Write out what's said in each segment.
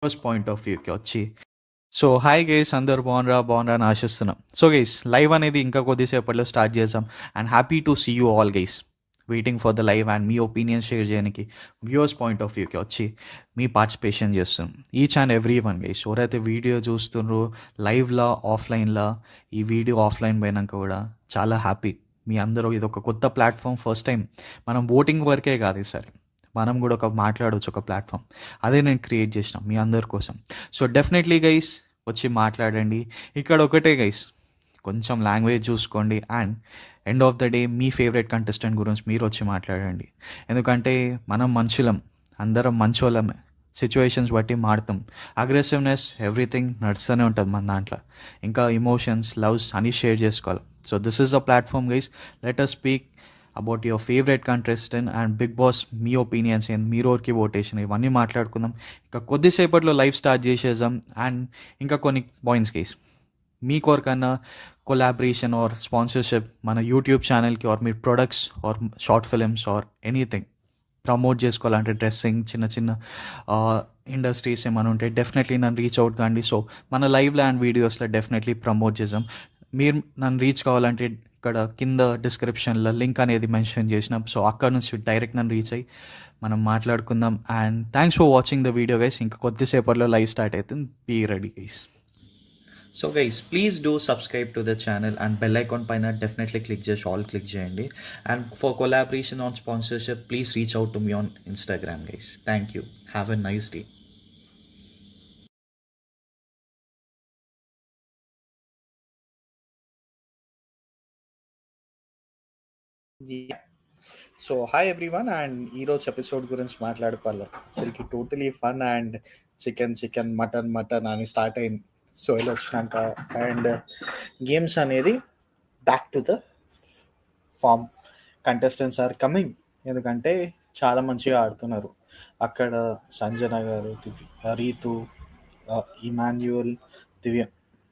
First point of వ్యూకి వచ్చి so hi guys అందరు బాగుండ్రా అని ఆశిస్తున్నాం. సో గైస్ లైవ్ అనేది ఇంకా కొద్దిసేపట్లో స్టార్ట్ చేద్దాం and happy to see you all guys. Waiting for the live and మీ ఒపీనియన్ షేర్ చేయడానికి వ్యూవర్స్ పాయింట్ ఆఫ్ వ్యూకి వచ్చి మీ పార్టిసిపేషన్ చేస్తున్నాం. Each and every one guys ఎవరైతే వీడియో చూస్తుండ్రో లైవ్లా ఆఫ్లైన్లా, ఈ వీడియో ఆఫ్లైన్ పోయినాక కూడా చాలా హ్యాపీ. మీ అందరూ ఇది ఒక కొత్త ప్లాట్ఫామ్, ఫస్ట్ టైం మనం ఓటింగ్ వరకే కాదు ఈసారి మనం కూడా ఒక మాట్లాడవచ్చు ఒక ప్లాట్ఫామ్. అదే నేను క్రియేట్ చేసిన మీ అందరి కోసం. సో డెఫినెట్లీ గైస్ వచ్చి మాట్లాడండి. ఇక్కడ ఒకటే గైస్, కొంచెం లాంగ్వేజ్ చూసుకోండి and end of the day me favourite contestant గురించి మీరు వచ్చి మాట్లాడండి. ఎందుకంటే మనం మనుషులం, అందరం మంచోళ్ళమే, సిచ్యువేషన్స్ బట్టి మారుతాం. అగ్రెసివ్నెస్ ఎవ్రీథింగ్ నడుస్తూనే ఉంటుంది మన దాంట్లో. ఇంకా ఇమోషన్స్ లవ్స్ అన్నీ షేర్ చేసుకోవాలి. So this is a platform guys. Let us speak about your favourite contestant and Bigg Boss మీ ఒపీనియన్స్ ఏంది, మీరు ఎవరికి ఓటేషన్, ఇవన్నీ మాట్లాడుకుందాం. ఇంకా కొద్దిసేపట్లో లైవ్ స్టార్ట్ చేసేద్దాం. అండ్ ఇంకా కొన్ని పాయింట్స్ కేస్ మీ కోరికన్నా కొలాబరేషన్ ఆర్ స్పాన్సర్షిప్ మన యూట్యూబ్ ఛానల్కి ఆర్ మీ products or short films or anything promote చేసుకోవాలంటే డ్రెస్సింగ్ చిన్న చిన్న ఇండస్ట్రీస్ ఏమైనా ఉంటే డెఫినెట్లీ నన్ను రీచ్ అవుట్ కాండి. సో మన లైవ్లో అండ్ వీడియోస్లో డెఫినెట్లీ ప్రమోట్ చేద్దాం. మీరు నన్ను రీచ్ కావాలంటే ఇక్కడ కింద డిస్క్రిప్షన్లో లింక్ అనేది మెన్షన్ చేసినాం. సో అక్కడ నుంచి డైరెక్ట్ నన్ను రీచ్ అయ్యి మనం మాట్లాడుకుందాం. And thanks for watching the video guys. ఇంకా కొద్దిసేపట్లో లైవ్ స్టార్ట్ అవుతుంది. Be ready guys. So guys please do subscribe to the channel and bell icon పైన డెఫినెట్లీ క్లిక్ చేసి ఆల్ క్లిక్ చేయండి. And for collaboration on sponsorship please reach out to me on Instagram guys. Thank you. Have a nice day. So hi everyone, and ఈరోజు episode గురించి మాట్లాడుకోవాలి. అసలుకి totally fun and chicken mutton అని start అయింది. So ఇలా వచ్చినాక and games అనేది back to the form. Contestants are coming, ఎందుకంటే చాలా మంచిగా ఆడుతున్నారు. అక్కడ సంజన గారు, Rithu, Emmanuel, Divya,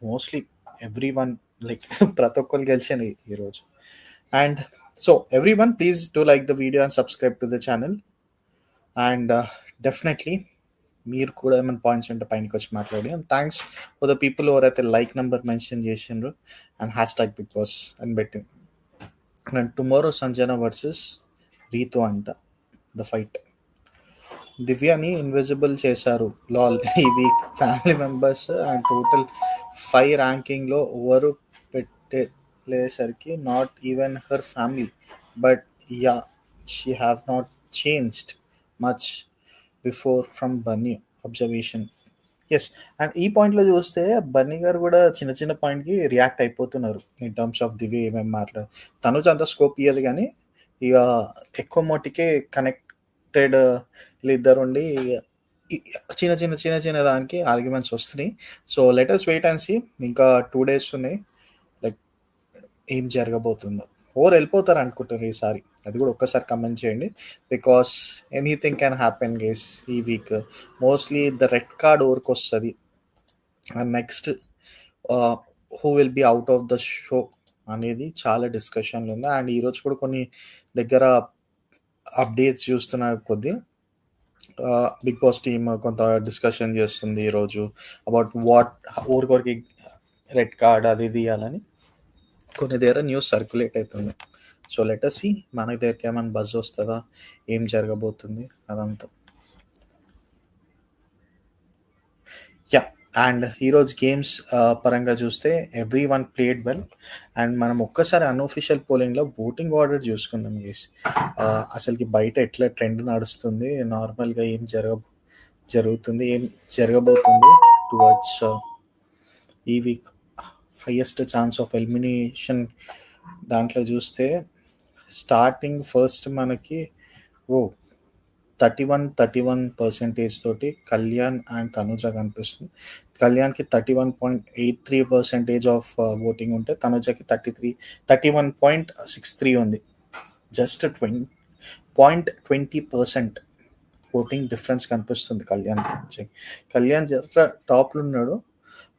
mostly everyone like ప్రతి ఒక్కరు గెలిచాను ఈరోజు. అండ్ so everyone please do like the video and subscribe to the channel. And definitely మీరు కూడా ఏమైనా పాయింట్స్ ఉంటే పైనకి వచ్చి మాట్లాడి. And thanks for the people ఎవరైతే లైక్ నెంబర్ మెన్షన్ చేసిండ్రు అండ్ హ్యాష్ బిగ్ బాస్ అని పెట్టి. And tomorrow Sanjana versus Rithu అంట ద ఫైట్. దివ్యాని ఇన్విజిబుల్ చేశారు లాల్ ఈ week. Family members and total 5 ర్యాంకింగ్లో ఓవరు పెట్టేసరికి not even her family, but yeah she have not changed much before from Bunny observation. Yes, and ఈ పాయింట్లో చూస్తే బన్నీ గారు కూడా చిన్న చిన్న పాయింట్కి రియాక్ట్ అయిపోతున్నారు ఇన్ టర్మ్స్ ఆఫ్ దివ్య ఏమేమి మాట్లాడు. తనుజ అంత స్కోప్ ఇయ్యదు కానీ ఇక ఎక్కువ మోటికే కనెక్టెడ్ వీళ్ళిద్దరు ఉండి చిన్న దానికి ఆర్గ్యుమెంట్స్ వస్తున్నాయి. So let us wait and see. ఇంకా 2 days ఉన్నాయి. లైక్ ఏం జరగబోతుందో. ఓవర్ వెళ్ళిపోతారు అనుకుంటారు ఈసారి. అది కూడా ఒక్కసారి కమెంట్ చేయండి, because anything can happen guys ఈ week. Mostly the red card ఓవర్కి వస్తుంది. And next who will be out of the show అనేది చాలా డిస్కషన్లు ఉంది. అండ్ ఈరోజు కూడా కొన్ని దగ్గర అప్డేట్స్ చూస్తున్న కొద్దీ బిగ్ బాస్ టీమ్ కొంత డిస్కషన్ చేస్తుంది ఈరోజు అబౌట్ వాట్ ఊరికొరికి రెడ్ కార్డ్ అది తీయాలని కొన్ని దగ్గర న్యూస్ సర్క్యులేట్ అవుతుంది. సో లెట్ us see మన దగ్గరికి ఏమైనా బజ్ వస్తుందా, ఏం జరగబోతుంది అదంతా. యా, అండ్ ఈరోజు గేమ్స్ పరంగా చూస్తే every one played well. And మనం ఒక్కసారి అన్అఫీషియల్ పోలింగ్లో ఓటింగ్ ఆర్డర్ చూసుకుందాం గేస్. అసలుకి బయట ఎట్లా ట్రెండ్ నడుస్తుంది, నార్మల్గా ఏం జరుగుతుంది, ఏం జరగబోతుంది టువర్డ్స్ ఈ week highest chance of elimination. దాంట్లో చూస్తే స్టార్టింగ్ ఫస్ట్ మనకి 31% తోటి కళ్యాణ్ అండ్ తనుజ కనిపిస్తుంది. కళ్యాణ్కి 31.83% ఆఫ్ ఓటింగ్ ఉంటే తనుజకి 31.63 ఉంది. జస్ట్ 0.20% ఓటింగ్ డిఫరెన్స్ కనిపిస్తుంది కళ్యాణ్. కళ్యాణ్ జర టాప్లో ఉన్నాడు,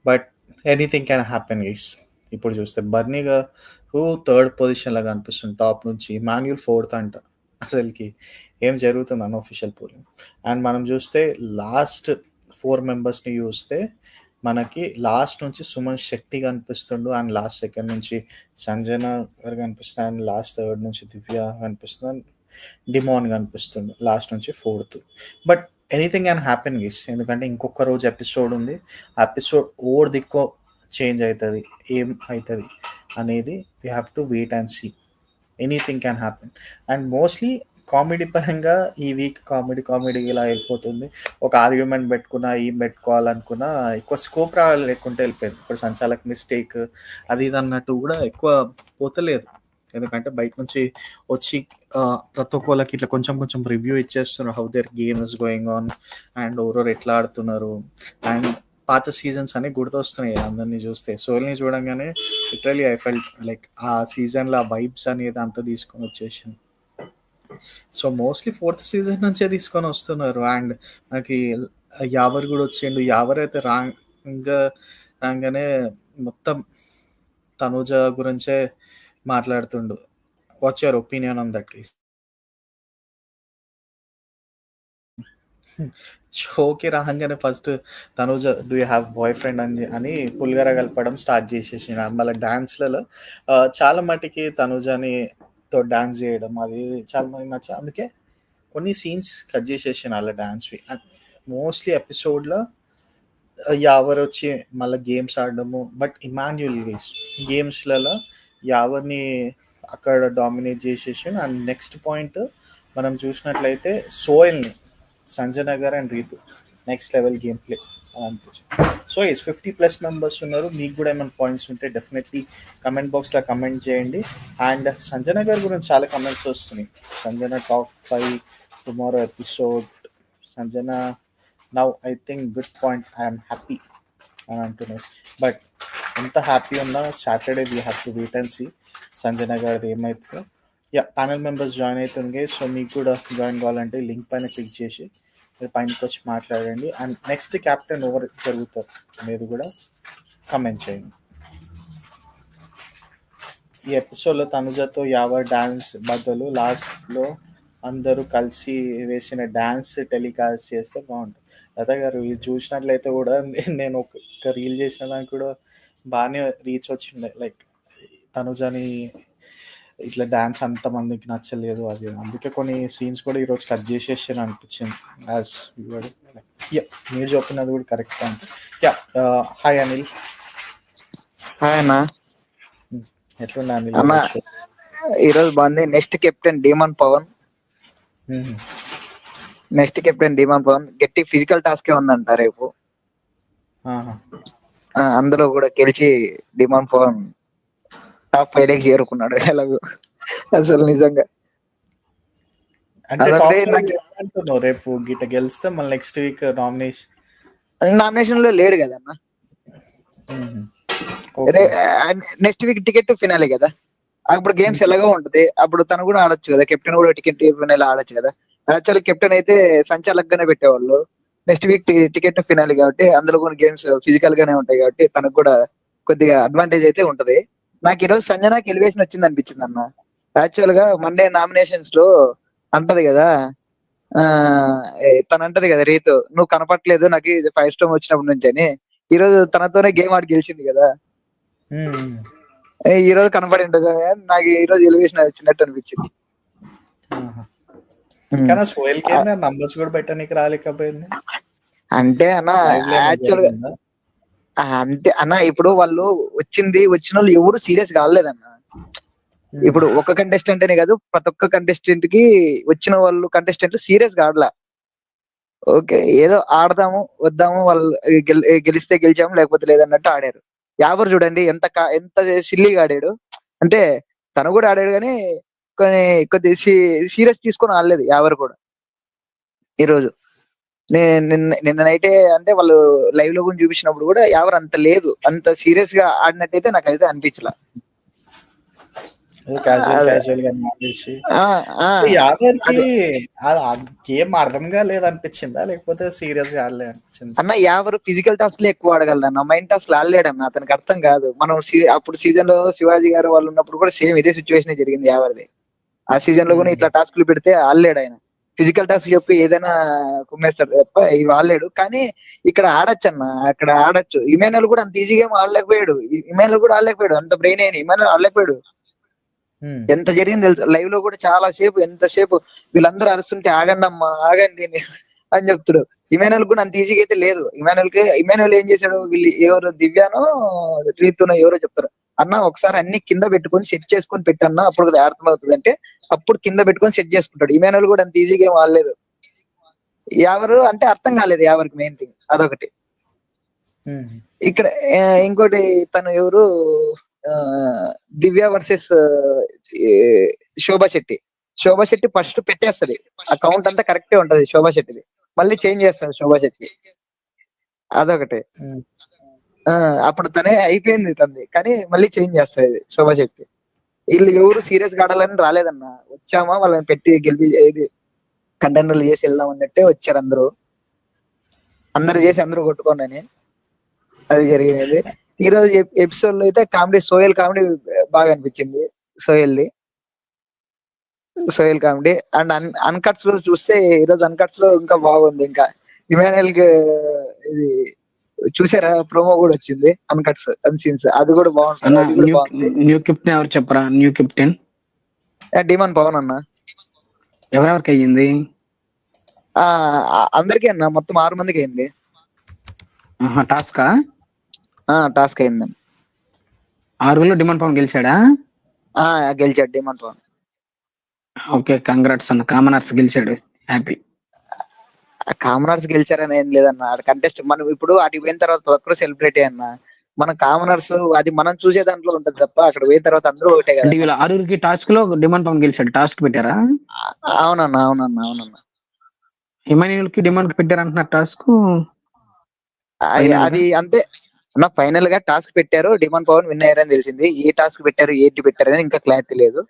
but anything can happen guys. ఇప్పుడు చూస్తే బర్నీ గారు 3rd పొజిషన్లో కనిపిస్తుంది టాప్ నుంచి. మాన్యుల్ 4th అంట. అసలుకి ఏం జరుగుతుంది అన్అఫీషియల్ పోలింగ్. అండ్ మనం చూస్తే లాస్ట్ 4 మెంబర్స్‌ని చూస్తే మనకి లాస్ట్ నుంచి సుమన్ శెట్టి కనిపిస్తుండు. అండ్ లాస్ట్ సెకండ్ నుంచి సంజన గారు కనిపిస్తుంది. అండ్ లాస్ట్ థర్డ్ నుంచి దివ్య కనిపిస్తుంది. అండ్ డిమాన్ కనిపిస్తుండు లాస్ట్ నుంచి fourth. But anything can happen guys. ఎందుకంటే ఇంకొక రోజు ఎపిసోడ్ ఉంది. ఆ ఎపిసోడ్ ఓవర్ దిక్కో చేంజ్ అవుతుంది. ఏం అవుతుంది అనేది we have to wait and see. Anything can happen. And mostly comedy పరంగా ఈ వీక్ కామెడీ ఇలా వెళ్ళిపోతుంది. ఒక ఆర్గ్యుమెంట్ పెట్టుకున్నా, ఏం పెట్టుకోవాలనుకున్నా ఎక్కువ స్కోప్ లేకుంటే వెళ్ళిపోయింది. ఇప్పుడు సంచాలక్ మిస్టేక్ అది ఇది అన్నట్టు కూడా ఎక్కువ పోతలేదు. ఎందుకంటే బయట నుంచి వచ్చి ప్రతి ఒక్కళ్ళకి ఇట్లా కొంచెం కొంచెం రివ్యూ ఇచ్చేస్తున్నారు. How their game is going on and ఎవరెవరు ఎట్లా ఆడుతున్నారు. అండ్ పాత సీజన్స్ అని గుర్తొస్తున్నాయి అందరినీ చూస్తే. సోల్ని చూడంగానే లిటరలీ ఐ ఫెల్ట్ లైక్ ఆ సీజన్లో ఆ వైబ్స్ అనేది అంతా తీసుకొని వచ్చేసింది. సో మోస్ట్లీ ఫోర్త్ సీజన్ నుంచే తీసుకొని వస్తున్నారు. అండ్ మనకి యావర్ కూడా వచ్చిండు. యావర్ అయితే రాగానే మొత్తం తనుజ గురించే మాట్లాడుతుండు. What's your opinion on that case? షోకి రాగానే first Tanuja do you have boyfriend అని పుల్గర కలపడం స్టార్ట్ చేసేసిన. మళ్ళీ డాన్స్లలో చాలా మటుకి తనుజని తో డాన్స్ చేయడం అది చాలా మంది నచ్చ. అందుకే కొన్ని సీన్స్ కట్ చేసేసిన వాళ్ళ డాన్స్వి. అండ్ మోస్ట్లీ ఎపిసోడ్లో యావర్ వచ్చి మళ్ళీ గేమ్స్ ఆడడము. బట్ ఇమాన్యుల్ గేమ్స్లలో యావర్ని అక్కడ డామినేట్ చేసేసి. అండ్ నెక్స్ట్ పాయింట్ మనం చూసినట్లయితే సోయల్ని సంజన గారు and Rithu next level game play అనిపించింది. సో ఇస్ 50+ మెంబర్స్ ఉన్నారు. మీకు కూడా ఏమైనా పాయింట్స్ ఉంటే డెఫినెట్లీ కమెంట్ బాక్స్లో కమెంట్ చేయండి. అండ్ సంజన గారి గురించి చాలా కమెంట్స్ వస్తున్నాయి. Sanjana top 5 tomorrow episode. Sanjana now I think good point, I'm happy అని అంటున్నారు. బట్ ఎంత హ్యాపీ ఉన్నా Saturday we have to wait and see Sanjana గారిది ఏమవుతుందో. యా, ప్యానల్ మెంబర్స్ జాయిన్ అవుతుంది. సో మీకు కూడా జాయిన్ కావాలంటే లింక్ పైన క్లిక్ చేసి మీరు పైనకి వచ్చి మాట్లాడండి. అండ్ నెక్స్ట్ క్యాప్టెన్ ఎవరు జరుగుతారు అనేది కూడా కమెంట్ చేయండి. ఈ ఎపిసోడ్లో తనుజతో యావర్ డాన్స్ బదులు లాస్ట్లో అందరూ కలిసి వేసిన డాన్స్ టెలికాస్ట్ చేస్తే బాగుంటుంది. లత గారు ఇది చూసినట్లయితే కూడా నేను ఒక రీల్ చేసిన దానికి కూడా బాగానే రీచ్ వచ్చిండే. లైక్ తనుజని ఇట్లా డాన్స్ అంతమందికి నచ్చలేదు అది. అందుకే కొన్ని సీన్స్ కూడా ఈరోజు కట్ చేసేసాను అనిపించింది. యాజ్ యా, మీరు చెప్పినది కూడా కరెక్ట్ అంటే. Yeah, hi Anil. హాయ్ అన్న. ఎట్లున్నా అనిల్? అన్న ఈరోజు బాగుంది. Next captain demon Pavan. గట్టి ఫిజికల్ టాస్కే ఉందంట రేపు. అందులో కూడా గెలిచి డీమన్ పవన్ టాప్ 5 లోకి చేరుకున్నాడు. ఎలాగో అసలు నిజంగా రేపు గిట్ట గెలిస్తే మళ్ళీ నెక్స్ట్ వీక్ నామినేషన్ లో లేడు కదా అన్న. Next week ticket to finale కదా. అప్పుడు గేమ్స్ ఎలాగో ఉంటది. అప్పుడు తను కూడా ఆడొచ్చు కదా. కెప్టెన్ కూడా టికెట్ ఫినాలే ఆడొచ్చు కదా. యాక్చువల్లీ కెప్టెన్ అయితే సంచాలక్ గానే పెట్టేవాళ్ళు. Next week ticket to finale కాబట్టి అందులో కూడా గేమ్స్ ఫిజికల్ గానే ఉంటాయి కాబట్టి తనకు కూడా కొద్దిగా అడ్వాంటేజ్ అయితే ఉంటది. నాకు ఈరోజు సంజనాకి ఎలివేషన్ వచ్చింది అనిపించింది అన్న. యాక్చువల్ గా మండే నామినేషన్స్ లో అంటది కదా, తను అంటది కదా రీతు, నువ్వు కనపట్లేదు నాకు 5 స్టార్ వచ్చినప్పటి నుంచి అని. ఈ రోజు తనతోనే గేమ్ ఆడి గెలిచింది కదా. ఈ రోజు కనపడి ఉంటుంది. నాకు ఈ రోజు ఎలివేషన్ వచ్చినట్టు అనిపించింది. నంబర్స్ కూడా పెట్టడానికి రాలేకపోయింది అంటే అన్న. యాక్చువల్ గా అంటే అన్న ఇప్పుడు వాళ్ళు వచ్చిన వాళ్ళు ఎవరు సీరియస్ కాలేదన్న. ఇప్పుడు ఒక్క కంటెస్టెంట్ అనే కాదు, ప్రతి ఒక్క కంటెస్టెంట్ కి వచ్చిన వాళ్ళు కంటెస్టెంట్లు సీరియస్ కావట్లా. ఓకే ఏదో ఆడదాము వద్దాము, వాళ్ళు గెలిస్తే గెలిచాము లేకపోతే లేదన్నట్టు ఆడారు. యావర్ చూడండి ఎంత సిల్లీగా ఆడాడు. అంటే తను కూడా ఆడాడు కానీ కొద్ది సీరియస్ తీసుకొని ఆడలేదు యావర్ కూడా ఈరోజు. నిన్న నైటే అంటే వాళ్ళు లైవ్ లో కూడా చూపించినప్పుడు కూడా ఎవరు అంత లేదు, అంత సీరియస్ గా ఆడినట్టయితే నాకు అయితే అనిపించలా. గేమ్ అర్థంగా లేదనిపించిందా లేకపోతే సీరియస్ గా ఆడలే అనిపించింది? అన్న ఎవరు ఫిజికల్ టాస్క్ లో ఎక్కువ ఆడగలరు అన్న, మైండ్ టాస్క్ ఆడలేడన్న. అతనికి అర్థం కాదు. మనం అప్పుడు సీజన్ లో శివాజీ గారు వాళ్ళు ఉన్నప్పుడు కూడా సేమ్ ఇదే సిచ్యువేషన్ జరిగింది ఎవరిది. ఆ సీజన్ లో కూడా ఇట్లా టాస్క్లు పెడితే ఆడలేడు ఆయన. ఫిజికల్ టాస్క్ చెప్పి ఏదైనా కుమ్మేస్తాడు తప్ప ఇవి ఆడలేడు. కానీ ఇక్కడ ఆడొచ్చు అన్న, అక్కడ ఆడొచ్చు. ఇమానుయల్ కూడా అంత ఈజీగా ఆడలేకపోయాడు. ఇమానుయల్ కూడా ఆడలేకపోయాడు, అంత బ్రెయిన్ అయిన ఇమానుయల్ ఆడలేకపోయాడు. ఎంత జరిగింది తెలుసు లైవ్ లో కూడా, చాలా సేపు, ఎంతసేపు వీళ్ళందరూ అరుస్తుంటే ఆగండి అమ్మా ఆగండి అని చెప్తాడు. ఇమానుయల్ కూడా అంత ఈజీగా అయితే లేదు. ఇమానుయల్ ఏం చేశాడు, వీళ్ళు ఎవరు దివ్యానో రీతునో ఎవరో చెప్తారు, అన్న ఒకసారి అన్ని కింద పెట్టుకొని సెట్ చేసుకొని పెట్టన్నా అప్పుడు అది అర్థమవుతుంది అంటే అప్పుడు కింద పెట్టుకొని సెట్ చేసుకుంటాడు. ఇమానుయల్ కూడా అంత ఈజీగా ఏం వాడలేదు. ఎవరు అంటే అర్థం కాలేదు ఎవరికి, మెయిన్ థింగ్ అదొకటి. ఇక్కడ ఇంకోటి తను ఎవరు, దివ్య versus Shobha Shetty first పెట్టేస్తది, account అంతా కరెక్టే ఉంటది శోభా శెట్టిది, మళ్ళీ చేంజ్ చేస్తుంది శోభా శెట్టి, అదొకటి. అప్పుడు తనే అయిపోయింది తంది, కానీ మళ్ళీ చేంజ్ చేస్తుంది శోభా శెట్టి. వీళ్ళు ఎవరు సీరియస్ గా ఆడాలని రాలేదన్న, వచ్చామా వాళ్ళని పెట్టి గెలిపి ఇది కంటెండర్లు చేసి వెళ్దాం అన్నట్టే వచ్చారు. అందరూ చేసి అందరూ కొట్టుకోండి, అది జరిగేది. ఈ రోజు ఎపిసోడ్ లో అయితే కామెడీ, సోయల్ కామెడీ బాగా అనిపించింది. సోయల్ కామెడీ అండ్ అన్కట్స్ లో చూస్తే ఈ రోజు అన్కట్స్ లో ఇంకా బాగుంది. ఇంకా ఇమానుయల్ ఇది చూసారా, ప్రోమో కూడా వచ్చింది అన్కట్స్ సీన్స్, అది కూడా బాగుంటుంది. న్యూ కెప్టెన్ ఎవరు చెప్పరా? న్యూ కెప్టెన్ డిమాండ్ పవన్ అన్న. ఎవరెవరికి అయ్యింది? అందరికీ అన్న, మొత్తం 6 మందికి అయింది. టాస్క్ అయిందండి. 6లో డిమాండ్ పవన్ గెలిచాడా? గెలిచాడు డిమాండ్ పవన్. ఓకే, కంగ్రాట్స్ అన్న, కామనర్స్ గెలిచాడు, హ్యాపీ. కామనర్స్ గెలిచారని ఏం లేదన్న, కంటెస్ట్ మనం ఇప్పుడు అటు పోయిన తర్వాత ప్రతి ఒక్కరు సెలబ్రిటీ అన్న. మన కామనర్స్ అది మనం చూసే దాంట్లో ఉంటది తప్ప అక్కడ పోయిన తర్వాత అందరూ ఒకటే కదా. 6కి టాస్క్ లో డిమాండ్ పవన్ గెలిచాడు, టాస్క్ పెట్టారా? అవునన్న. ఇమానుయల్ కి డిమాండ్ పెట్టారు అంటున్నారు టాస్క్. అది అంతే అన్న, ఫైనల్ గా టాస్క్ పెట్టారు, డిమాండ్ పవన్ విన్ అయ్యారని తెలిసింది. ఏ టాస్క్ పెట్టారు ఏంటి పెట్టారు అని ఇంకా క్లారిటీ లేదు.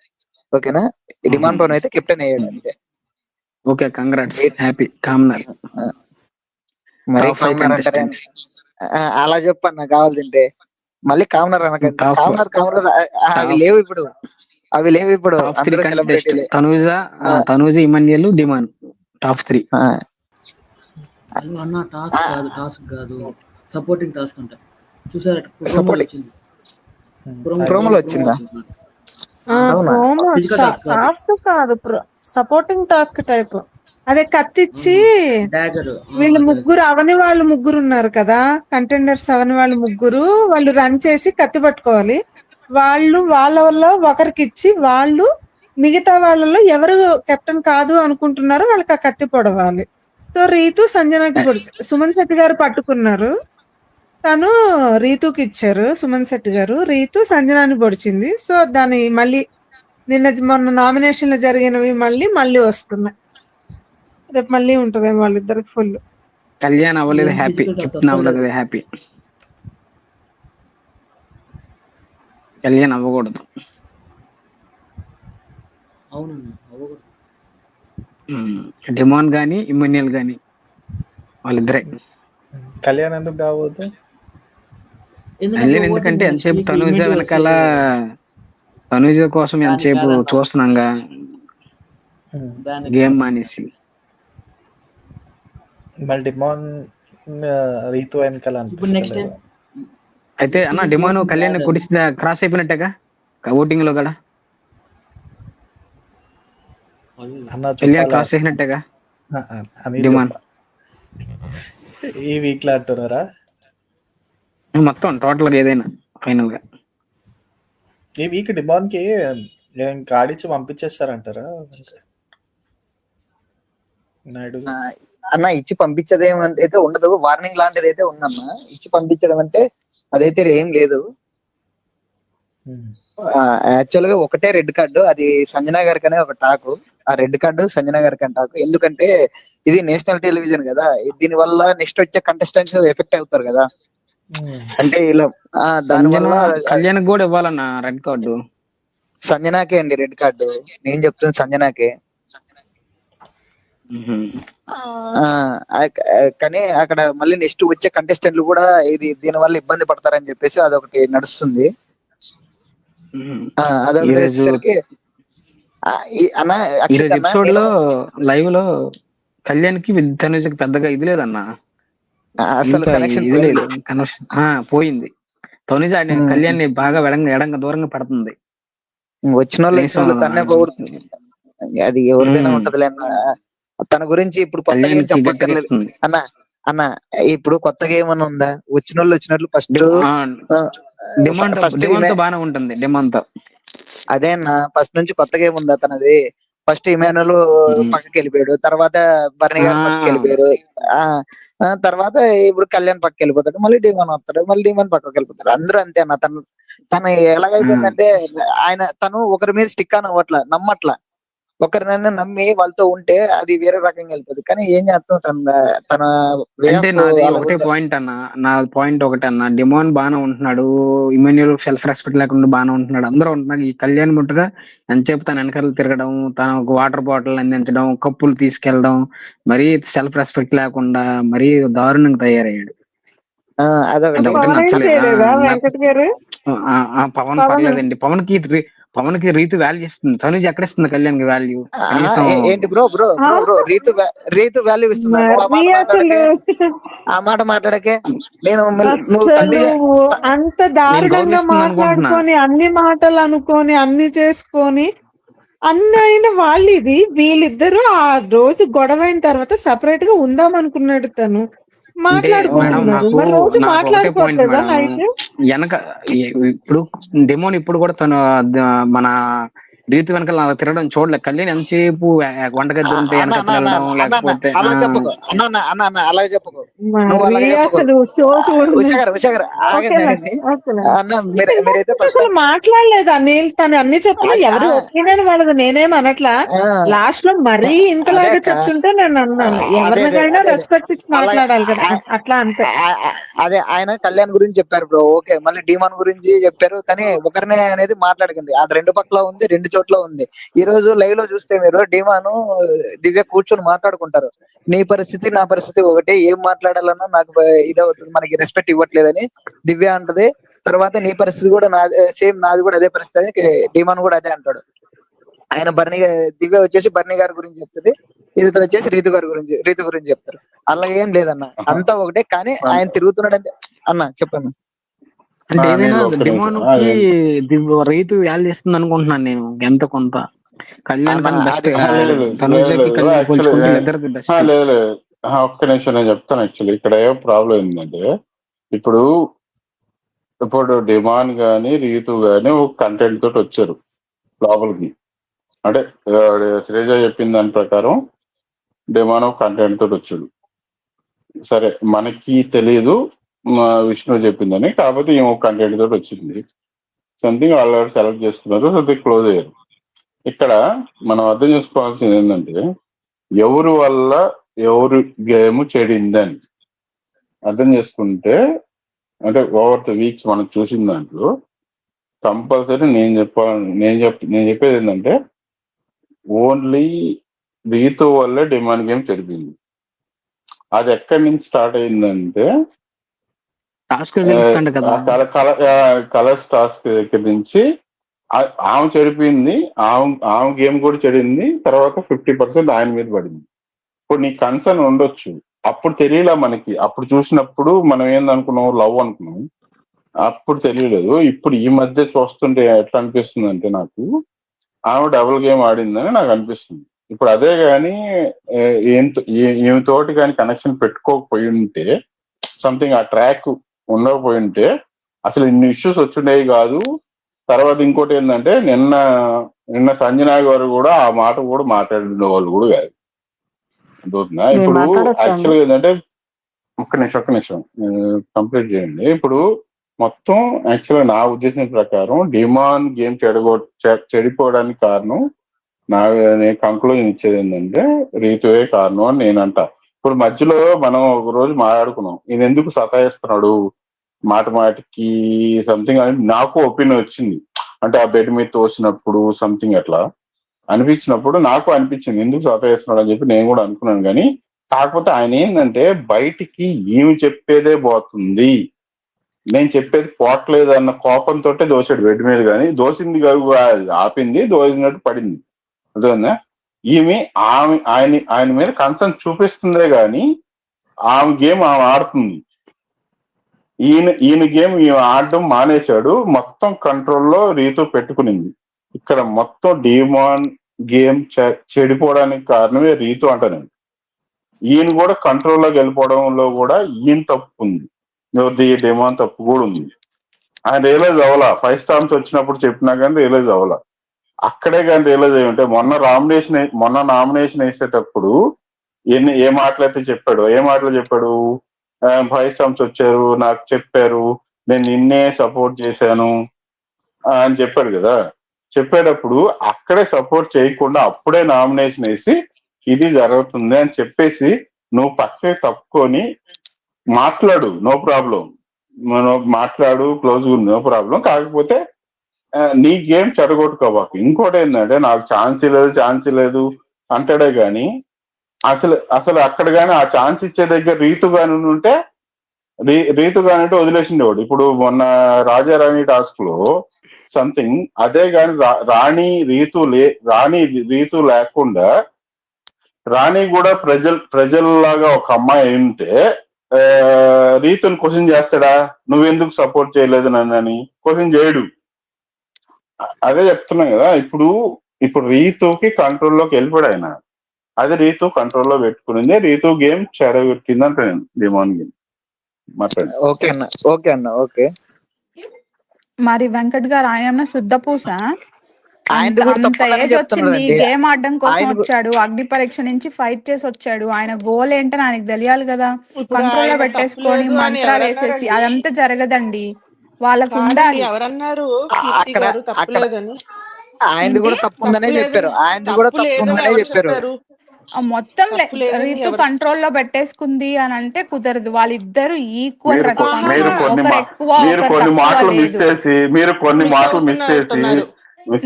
ఓకేనా, డిమాండ్ పవన్ అయితే కెప్టెన్ అయ్యాడు అంతే. Okay, congrats, happy commoner. మరి కామనర్ అంటారే, అలా చెప్పన్న కావాల్సింటే మళ్ళీ కామనర్ అనకండి. కామనర్ అవి లేవు ఇప్పుడు అందరూ సెలబ్రిటీలే. Tanuja, Emmanuel, Demon top 3. అన్న టాస్క్ కాదు సపోర్టింగ్ టాస్క్ అంట. చూసారా, ప్రోమోలో వచ్చిందా? టాస్క్ కాదు, సపోర్టింగ్ టాస్క్ టైప్. అదే కత్తిచ్చి వీళ్ళు ముగ్గురు, అవని వాళ్ళు ముగ్గురు ఉన్నారు కదా కంటెండర్స్, అవని వాళ్ళు ముగ్గురు, వాళ్ళు రన్ చేసి కత్తి పట్టుకోవాలి. వాళ్ళు వాళ్ళ వల్ల ఒకరికి ఇచ్చి, వాళ్ళు మిగతా వాళ్ళలో ఎవరు కెప్టెన్ కాదు అనుకుంటున్నారో వాళ్ళకి ఆ కత్తి పొడవాలి. సో రీతు సంజనాకి సుమన్ శెట్టి గారు పట్టుకున్నారు, తను రీతుకి ఇచ్చారు సుమన్ శెట్టి గారు, రీతు సంజనాని పొడిచింది. సో దాని మళ్ళీ మొన్న నామినేషన్ లో జరిగినవి మళ్ళీ వస్తున్నాయి. రేపు మళ్ళీ ఉంటది వాళ్ళిద్దరికి ఫుల్. కళ్యాణ్ అవ్వలేదు హ్యాపీ, కెప్టెన్ అవ్వలేదు హ్యాపీ. కళ్యాణ్ అవ్వకూడదు. డిమాండ్ గానీ ఇమానుయల్ గానీ వాళ్ళిద్దరే. కళ్యాణ్ ఎందుకు కావద్దు? కళ్యాణ్ ఎందుకంటే ఎంతసేపు తనూజ వెనకాల, తనూజ కోసం ఎంతసేపు చూస్తున్నాంగా గేమ్ మానేసి. మళ్ళీ డిమాండ్ రీతు వెనకాల అయితే అన్న డిమాండ్ కళ్యాణ్ కొడిసి క్రాస్ అయిపోయినట్టేగా ఓటింగ్ లో కూడా. కళ్యాణ్ క్రాస్ చేసినట్టేగా డిమాండ్. ఈ వీక్ లో అంటున్నారా మొత్తం టోటల్ గా ఏదైనా ఫైనల్ గా? ఈ వీక్ డిమాండ్ కి ఆడిచ్చి పంపించేస్తారంటారా నాయుడు? అన్న ఇచ్చి పంపించదు ఏమైతే ఉండదు, వార్నింగ్ లాంటిది అయితే ఉందన్న. ఇచ్చి పంపించడం అంటే అదైతే ఏం లేదు. యాక్చువల్ గా ఒకటే రెడ్ కార్డు, అది సంజనా గారికి అనే ఒక టాకు. ఆ రెడ్ కార్డు సంజనా గారికి అని టాకు. ఎందుకంటే ఇది నేషనల్ టెలివిజన్ కదా, దీని వల్ల నెక్స్ట్ వచ్చే కంటెస్టెంట్స్ ఎఫెక్ట్ అవుతారు కదా. అంటే ఇలా దాని వల్ల కళ్యాణ్ కూడా ఇవ్వాలన్న రెడ్ కార్డు. సంజనాకే అండి రెడ్ కార్డు, నేను చెప్తున్నా సంజనాకే. కానీ అక్కడ మళ్ళీ నెక్స్ట్ వచ్చే కంటెస్టెంట్లు కూడా ఇది దీని వల్ల ఇబ్బంది పడతారని చెప్పేసి అదొకటి నడుస్తుంది. అదొకటి వచ్చేసరికి అన్న ఈరోజు అక్షిత్ అన్న ఎపిసోడ్ నేను లో లైవ్ లో కళ్యాణ్కి తనుజకి పెద్దగా ఇది లేదన్న, అసలు ఇంకా కనెక్షన్ ఇది పోయింది. లేదు, కనెక్షన్ పోయింది. తనుజ కళ్యాణ్ ని బాగా ఎడంగా దూరంగా పెడుతుంది. వచ్చిన వాళ్ళు తన్నే పోగొడుతుంది. అది ఎవరిదైనా ఉంటదిలే అన్న. తన గురించి ఇప్పుడు కొత్తగా ఏం కళ్యాణ్కి గట్టిగా చెప్పక్కర్లేదు ఇస్తుంది. అన్న. అన్న ఇప్పుడు కొత్తగా ఏమన్నా ఉందా? వచ్చిన వాళ్ళు వచ్చినట్లు ఫస్ట్ డిమాండ్ తో బానే ఉంటుంది. డిమాండ్ తో అదే అన్న, ఫస్ట్ నుంచి కొత్తగా ఏముందా తనది? ఫస్ట్ ఇమానుయల్ పక్కకి వెళ్ళిపోయాడు, తర్వాత బర్నీ గారు పక్కకి వెళ్ళిపోయారు, తర్వాత ఇప్పుడు కళ్యాణ్ పక్కకి వెళ్ళిపోతాడు, మళ్ళీ డిమాన్ వస్తాడు, మళ్ళీ డిమాన్ పక్కకి వెళ్ళిపోతాడు. అందరూ అంతే అన్న. తను ఎలాగైపోయిందంటే తను ఒకరి మీద స్టిక్ అని అవ్వట్లా, నమ్మట్లా. ఒకరినైనా నమ్మి వాళ్ళతో ఉంటే అది వేరే రకంగా వెళ్ళిపోతుంది. కానీ ఏం చేస్తాం, తన అంటే నాది ఒకటే పాయింట్ అన్న. నా పాయింట్ ఒకటే అన్న, డిమాండ్ బాగానే ఉంటున్నాడు, ఇమాన్యుయల్ సెల్ఫ్ రెస్పెక్ట్ లేకుండా బాగానే ఉంటున్నాడు, అందరూ ఉంటున్నారు. ఈ కళ్యాణ్ ముట్టగా ఎంతసేపు తన వెనకాల తిరగడం, తన వాటర్ బాటిల్ అందించడం, కప్పులు తీసుకెళ్లడం, మరీ సెల్ఫ్ రెస్పెక్ట్ లేకుండా మరీ దారుణంగా తయారయ్యాడు. అదొకటి. పవన్ పర్లేదండి, పవన్ కి రీతు వాల్యూ ఇస్తుంది. తనుజ్ ఎక్కడ ఇస్తుంది కళ్యాణ్ కి వాల్యూ? ఏంటి bro bro bro bro Rithu value ఇస్తున్నా? ఆ మాట మాట్లాడకే. నేను అంత దారుణంగా మాట్లాడుకొని అన్ని మాటలు అనుకొని అన్ని చేసుకొని అన్ని అయిన వాళ్ళు, ఇది వీళ్ళిద్దరూ ఆ రోజు గొడవైన తర్వాత సపరేట్ గా ఉందాం అనుకున్నాడు తను. వెనక ఇప్పుడు డెమోన్ ఇప్పుడు కూడా తను మన రీతి వెనకాల తిరగడం చూడలే. కళ్యాణ్ ఎంతసేపు వంటగది ఉంటే లేకపోతే అలాగే చెప్పుకో. మాట్లాడలేదు అనిల్, తను అన్ని చెప్పిన ఎవరి ఒపీనియన్ వాళ్ళది, నేనేం అనట్లా. లాస్ట్ లో మరీ ఇంతలాగా చెప్తుంటే నేను అన్నాను, ఎవరినైనా రెస్పెక్ట్ ఇచ్చి మాట్లాడాలి కదా, అట్లా అంతే. అదే ఆయన కళ్యాణ్ గురించి చెప్పారు బ్రో, ఓకే. మళ్ళీ డిమాన్ గురించి చెప్పారు, కానీ ఒకరినే అనేది మాట్లాడకండి. అది రెండు పక్కల ఉంది, రెండు చోట్ల ఉంది. ఈ రోజు లైవ్ లో చూస్తే మీరు డిమాను దివ్య కూర్చొని మాట్లాడుకుంటారు. నీ పరిస్థితి నా పరిస్థితి ఒకటే, ఏం మాట్లాడాలన్నా నాకు ఇదవుతుంది, మనకి రెస్పెక్ట్ ఇవ్వట్లేదని దివ్య అంటది. తర్వాత నీ పరిస్థితి కూడా సేమ్ నాది కూడా అదే పరిస్థితి అని డిమాన్ కూడా అదే అంటాడు. ఆయన దివ్య వచ్చేసి బర్నీ గారి గురించి చెప్తుంది, ఇది వచ్చేసి రీతు గురించి చెప్తారు. అలా ఏం లేదన్న, అంతా ఒకటే. కానీ ఆయన తిరుగుతున్నాడంటే అన్న చెప్పండి. అంటే ఏదైనా డిమాండ్కి రైతు వాల్యూ ఇస్తుంది అనుకుంటున్నాను నేను, ఎంత కొంత. కళ్యాణ్ లేదు, ఒక్క నిమిషం నేను చెప్తాను. యాక్చువల్లీ ఇక్కడ ఏ ప్రాబ్లం ఏంటంటే, ఇప్పుడు డిమాండ్ గానీ రీతు గానీ ఒక కంటెంట్ తోటి వచ్చారు లోపలికి. అంటే శ్రీజ చెప్పిన దాని ప్రకారం డిమాండ్ ఒక కంటెంట్ తోటి వచ్చాడు. సరే, మనకి తెలియదు విష్ణు చెప్పిందని, కాకపోతే ఏమో కంటెంట్ తోటి వచ్చింది. సంథింగ్ ఆల్రెడీ సెలెక్ట్ చేసుకున్నారు, సంథింగ్ క్లోజ్ అయ్యారు. ఇక్కడ మనం అర్థం చేసుకోవాల్సింది ఏంటంటే, ఎవరి వల్ల ఎవరు గేమ్ చెడిందని అర్థం చేసుకుంటే, అంటే ఓవర్ ద వీక్స్ మనం చూసిన దాంట్లో కంపల్సరీ నేను చెప్పేది ఏంటంటే, ఓన్లీ రీతు వల్లే డిమాండ్ గేమ్ చెడిపోయింది. అది ఎక్కడి నుంచి స్టార్ట్ అయిందంటే, కలర్స్ టాస్క్ దగ్గర నుంచి ఆమె చెడిపోయింది. ఆమె గేమ్ కూడా చెడింది. తర్వాత 50% ఆయన మీద పడింది. ఇప్పుడు నీ కన్సర్న్ ఉండొచ్చు, అప్పుడు తెలియలా మనకి. అప్పుడు చూసినప్పుడు మనం ఏందనుకున్నాం, లవ్ అనుకున్నాం, అప్పుడు తెలియలేదు. ఇప్పుడు ఈ మధ్య చూస్తుంటే ఎట్లా అనిపిస్తుంది అంటే, నాకు ఆమె డబుల్ గేమ్ ఆడిందని నాకు అనిపిస్తుంది. ఇప్పుడు అదే గాని ఈమె తోటి కానీ కనెక్షన్ పెట్టుకోకపోయి ఉంటే, సంథింగ్ ఆ ట్రాక్ ఉండకపోయి ఉంటే అసలు ఇన్ని ఇష్యూస్ వచ్చిండేవి కాదు. తర్వాత ఇంకోటి ఏంటంటే, నిన్న సంజనా గారు కూడా ఆ మాట కూడా మాట్లాడిన వాళ్ళు కూడా కాదు. అర్థవుతుందా? ఇప్పుడు యాక్చువల్గా ఏంటంటే, ఒక్క నిమిషం కంప్లీట్ చేయండి. ఇప్పుడు మొత్తం యాక్చువల్గా నా ఉద్దేశం ప్రకారం డిమాండ్ గేమ్ చెడిపోవడానికి కారణం, నేను కంక్లూజన్ ఇచ్చేది ఏంటంటే, రీతువే కారణం అని నేనంట. ఇప్పుడు మధ్యలో మనం ఒక రోజు మాట్లాడుకున్నాం, ఈయన ఎందుకు సతాయిస్తున్నాడు మాటికి సంథింగ్ అని నాకు ఒపీనియన్ వచ్చింది. అంటే ఆ బెడ్ మీద తోసినప్పుడు సంథింగ్ అట్లా అనిపించినప్పుడు నాకు అనిపించింది, ఎందుకు సతాయిస్తున్నాడు అని చెప్పి నేను కూడా అనుకున్నాను. కానీ కాకపోతే ఆయన ఏంటంటే, బయటికి ఏమి చెప్పేదే పోతుంది, నేను చెప్పేది పోవట్లేదు అన్న కోపంతో దోశాడు బెడ్ మీద. కానీ దోసింది ఆపింది, దోసినట్టు పడింది. అదేనా ఈమె ఆయన మీద కన్సర్న్ చూపిస్తుందే గాని ఆమె గేమ్ ఆమె ఆడుతుంది. ఈయన గేమ్ ఈమె ఆడడం మానేశాడు, మొత్తం కంట్రోల్లో రీతు పెట్టుకునింది. ఇక్కడ మొత్తం డిమాన్ గేమ్ చెడిపోవడానికి కారణమే రీతు అంటాను. ఈయన కూడా కంట్రోల్లోకి వెళ్ళిపోవడంలో కూడా ఈయన తప్పు ఉంది, డిమాన్ తప్పు కూడా ఉంది. ఆయన రియలైజ్ అవ్వాలా, 5 స్టార్స్ వచ్చినప్పుడు చెప్పినా కానీ రియలైజ్ అవ్వాలా. అక్కడే కానీ రియలైజ్ అయ్యి ఉంటే మొన్న నామినేషన్ వేసేటప్పుడు ఏ మాటలైతే చెప్పాడు, ఏ మాటలు చెప్పాడు, 5 స్టార్స్ వచ్చారు నాకు చెప్పారు, నేను నిన్నే సపోర్ట్ చేశాను అని చెప్పాడు కదా. చెప్పేటప్పుడు అక్కడే సపోర్ట్ చేయకుండా అప్పుడే నామినేషన్ వేసి ఇది జరుగుతుంది అని చెప్పేసి నువ్వు పక్కకి తప్పుకొని మాట్లాడు, నో ప్రాబ్లం, మాట్లాడు, క్లోజ్ నో ప్రాబ్లం. కాకపోతే నీ గేమ్ చెడగొట్టుకోబాకు. ఇంకోటి ఏంటంటే నాకు ఛాన్స్ లేదు అంటాడే గాని అసలు అక్కడ గాని ఆ ఛాన్స్ ఇచ్చే దగ్గర రీతు గాని ఉంటే వదిలేసిండేవాడు. ఇప్పుడు మొన్న రాజారాణి టాస్క్ లో సంథింగ్ అదే గాని రాణి రీతు లేకుండా రాణి కూడా ప్రజల్లాగా ఒక అమ్మాయి ఉంటే రీతుని క్వశ్చన్ చేస్తాడా, నువ్వెందుకు సపోర్ట్ చేయలేదు నన్నని క్వశ్చన్ చేయడు. అదే చెప్తున్నాం కదా. ఇప్పుడు రీతుకి కంట్రోల్లోకి వెళ్ళిపోయాడు ఆయన. అది రీతు కంట్రోల్లో పెట్టుకునింది, రీతు గేమ్ చెడగొట్టింది అంటే నేను డిమాన్ గేమ్ మాట్లాడి. ఓకే అన్న ఓకే. మరి వెంకట్ గారు ఆయన శుద్ధ పూస, ఆయనది కూడా అంత తప్పదని ఏజ్ వచ్చింది, చెప్తున్నాడండి. గేమ్ ఆడడం కోసం ఆయన వచ్చాడు, అగ్ని పరీక్ష నుంచి ఫైట్ చేసి వచ్చాడు. ఆయన గోల్ ఏంటని ఆయనకు తెలియాలి కదా. కంట్రోల్ లో పెట్టేసుకొని మంత్రాలు వేసేసి అదంతా జరగదండి, వాళ్ళకు ఉండాలి. ఎవరన్నారు అక్కడ ఆయనది కూడా తప్పుందనే చెప్పారు, ఆయనది కూడా తప్పుందనే చెప్పారు. మొత్తం రీతు కంట్రోల్ లో పెట్టేసుకుంది అని అంటే కుదరదు. వాళ్ళిద్దరు ఈక్వల్ రెస్పాన్సిబిలిటీ, ఒకరు ఎక్కువ ఒకరు తక్కువ లేదు. మీరు కొన్ని మాటలు మిస్ చేసి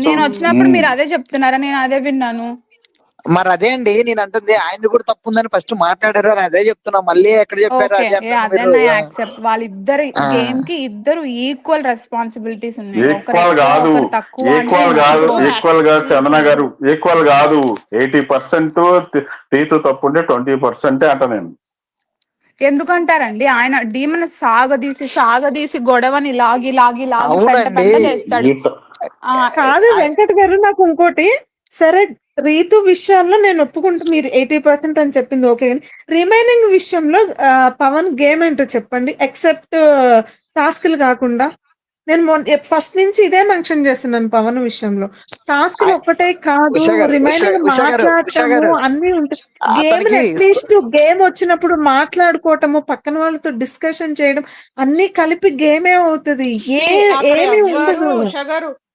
నేను వచ్చినప్పుడు మీరు అదే చెప్తున్నారా? నేను అదే విన్నాను. మరి అదే అండి నేను అంటుంది, ఆయనది కూడా తప్పు ఉందని ఫస్ట్ మాట్లాడారు అని అదే చెప్తున్నా. మళ్ళీ ఎక్కడ చెప్పారు యాక్సెప్ట్. వాళ్ళిద్దరు గేమ్ కి ఇద్దరు ఈక్వల్ రెస్పాన్సిబిలిటీస్ ఉన్నాయి. ఈక్వల్ కాదు చందన గారు, ఈక్వల్ కాదు. 80% రీతు తప్పు ఉంటే 20% అంట నేను. ఎందుకంటారండి? ఆయన డీమన్ సాగదీసి గొడవని లాగి చేస్తాడు. కాదు వెంకట్ గారు, నాకు ఇంకోటి, సరే రీతు విషయాల్లో నేను ఒప్పుకుంటూ మీరు 80% అని చెప్పింది ఓకే, కానీ రిమైనింగ్ విషయంలో పవన్ గేమ్ ఏంటో చెప్పండి, ఎక్సెప్ట్ టాస్క్లు కాకుండా. నేను ఫస్ట్ నుంచి ఇదే మెన్షన్ చేస్తున్నాను పవన్ విషయంలో. టాస్క్ ఒక్కటే కాదు, రిమైనింగ్ మాట్లాడటము అన్ని ఉంటాయి. గేమ్ అట్లీస్ట్ గేమ్ వచ్చినప్పుడు మాట్లాడుకోవటము, పక్కన వాళ్ళతో డిస్కషన్ చేయడం అన్ని కలిపి గేమే అవుతుంది, ఏమీ ఉండదు.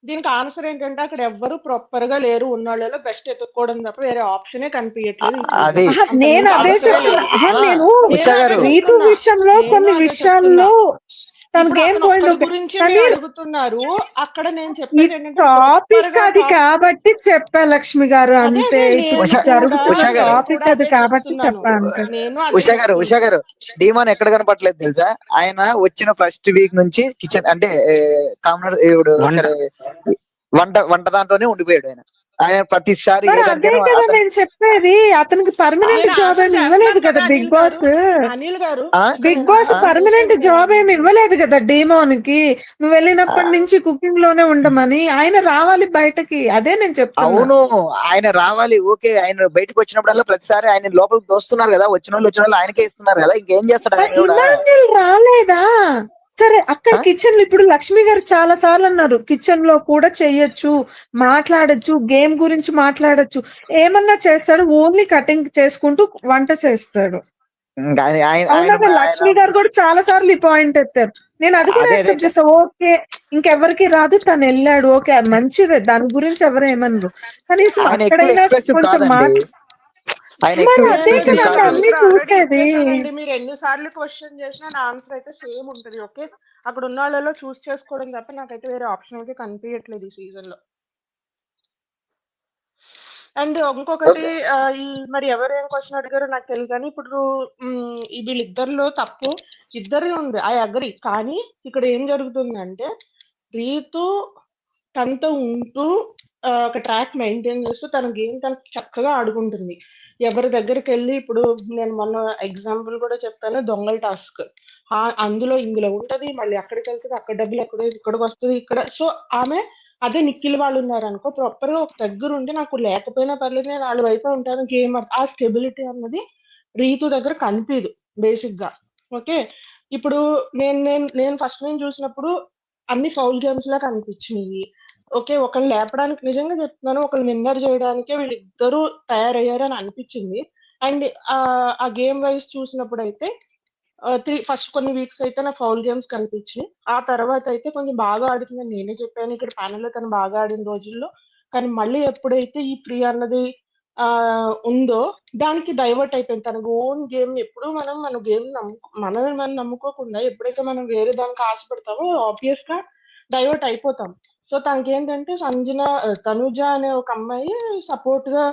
దీనికి ఆన్సర్ ఏంటంటే అక్కడ ఎవ్వరు ప్రాపర్ గా లేరు, ఉన్నోళ్ళలో బెస్ట్ ఎత్తుక్కోవడం తప్ప వేరే ఆప్షనే కనిపించట్లేదు. నేను అదే చెప్తున్నా. నేను రీతు విషయంలో కొన్ని విషయాల్లో అడుగుతున్నారు. అక్కడ నేను చెప్పేది టాపిక్ అది కాబట్టి చెప్పా లక్ష్మి గారు, అంతే. టాపిక్ అది కాబట్టి చెప్పా అంతే. ఉషా గారు డిమాన్ ఎక్కడ కనపట్లేదు తెలుసా? ఆయన వచ్చిన ఫస్ట్ వీక్ నుంచి కిచెన్ అంటే కామనర్ సరే వంట దాంట్లోనే ఉండిపోయాడు ఆయన ప్రతిసారి. నేను చెప్పేది అతనికి పర్మనెంట్ జాబ్ ఏమి ఇవ్వలేదు కదా బిగ్ బాస్. పర్మనెంట్ జాబ్ ఏమి ఇవ్వలేదు కదా డిమాన్ కి. నువ్వు వెళ్ళినప్పటి నుంచి కుకింగ్ లోనే ఉండమని. ఆయన రావాలి బయటకి, అదే నేను చెప్తాను. అవును ఆయన రావాలి, ఓకే. ఆయన బయటకు వచ్చినప్పుడల్లా ప్రతిసారి ఆయన లోపలికి దోస్తున్నారు కదా, వచ్చిన వాళ్ళు ఆయనకే ఇస్తున్నారు కదా, ఇంకేం చేస్తాడు? రాలేదా? సరే అక్కడ కిచెన్ ఇప్పుడు లక్ష్మి గారు చాలా సార్లు అన్నారు, కిచెన్ లో కూడా చెయ్యొచ్చు, మాట్లాడొచ్చు, గేమ్ గురించి మాట్లాడొచ్చు, ఏమన్నా చేస్తాడు, ఓన్లీ కటింగ్ చేసుకుంటూ వంట చేస్తాడు. లక్ష్మి గారు కూడా చాలా సార్లు ఈ పాయింట్ ఎత్తారు. నేను అది కూడా యాక్సెప్ట్ చేస్తా. ఓకే ఇంకెవరికి రాదు, తను వెళ్ళాడు, ఓకే అది మంచిదే, దాని గురించి ఎవరు ఏమన్నారు. కనీసం అక్కడైనా కొంచెం చూసేది. మీరు ఎన్నిసార్లు క్వశ్చన్ చేసినా నా ఆన్సర్ అయితే సేమ్ ఉంటది. ఓకే అక్కడ ఉన్న వాళ్ళలో చూస్ చేసుకోవడం తప్ప నాకైతే వేరే ఆప్షన్ అయితే కనిపించట్లేదు ఈ సీజన్ లో. అండ్ ఇంకొకటి, ఈ మరి ఎవరేం క్వశ్చన్ అడిగారో నాకు తెలియదు, కానీ ఇప్పుడు వీళ్ళిద్దరిలో తప్పు ఇద్దరే ఉంది, ఐ అగ్రి. కానీ ఇక్కడ ఏం జరుగుతుందంటే రీతు తనతో ఉంటూ ఒక ట్రాక్ మెయింటైన్ చేస్తూ తన గేమ్ తనకు చక్కగా ఆడుకుంటుంది. ఎవరి దగ్గరికి వెళ్ళి ఇప్పుడు నేను మొన్న ఎగ్జాంపుల్ కూడా చెప్తాను, దొంగల టాస్క్ అందులో ఇందులో ఉంటది, మళ్ళీ అక్కడికి వెళ్తుంది, అక్కడ డబ్బులు ఇక్కడికి వస్తుంది ఇక్కడ. సో ఆమె అదే నిఖిల్ వాళ్ళు ఉన్నారు అనుకో, ప్రాపర్ గా ఒక దగ్గర ఉండి నాకు లేకపోయినా పర్లేదు నేను వాళ్ళ వైపు ఉంటాను గేమ్, ఆ స్టెబిలిటీ అన్నది రీతు దగ్గర కనిపించదు బేసిక్ గా. ఓకే, ఇప్పుడు నేను ఫస్ట్ నేను చూసినప్పుడు అన్ని ఫౌల్ గేమ్స్ లా కనిపించినాయి. ఓకే, ఒకళ్ళు లేపడానికి నిజంగా చెప్తున్నాను, ఒకళ్ళు విన్నర్ చేయడానికే వీళ్ళిద్దరూ తయారయ్యారు అని అనిపించింది. అండ్ ఆ గేమ్ వైజ్ చూసినప్పుడు అయితే ఫస్ట్ కొన్ని వీక్స్ అయితే నాకు ఫౌల్ గేమ్స్ కనిపించినాయి. ఆ తర్వాత అయితే కొంచెం బాగా ఆడుతుందని నేనే చెప్పాను ఇక్కడ ప్యానెల్ లో, తను బాగా ఆడిన రోజుల్లో. కానీ మళ్ళీ ఎప్పుడైతే ఈ ఫ్రీ అన్నది ఉందో దానికి డైవర్ట్ అయిపోయింది. తన ఓన్ గేమ్ ఎప్పుడు మన గేమ్ మనల్ని మనం నమ్ముకోకుండా ఎప్పుడైతే మనం వేరే దానికి ఆశపడతామో ఆబ్వియస్ గా డైవర్ట్ అయిపోతాం. సో తనకి ఏంటంటే తనుజ అనే ఒక అమ్మాయి సపోర్ట్ గా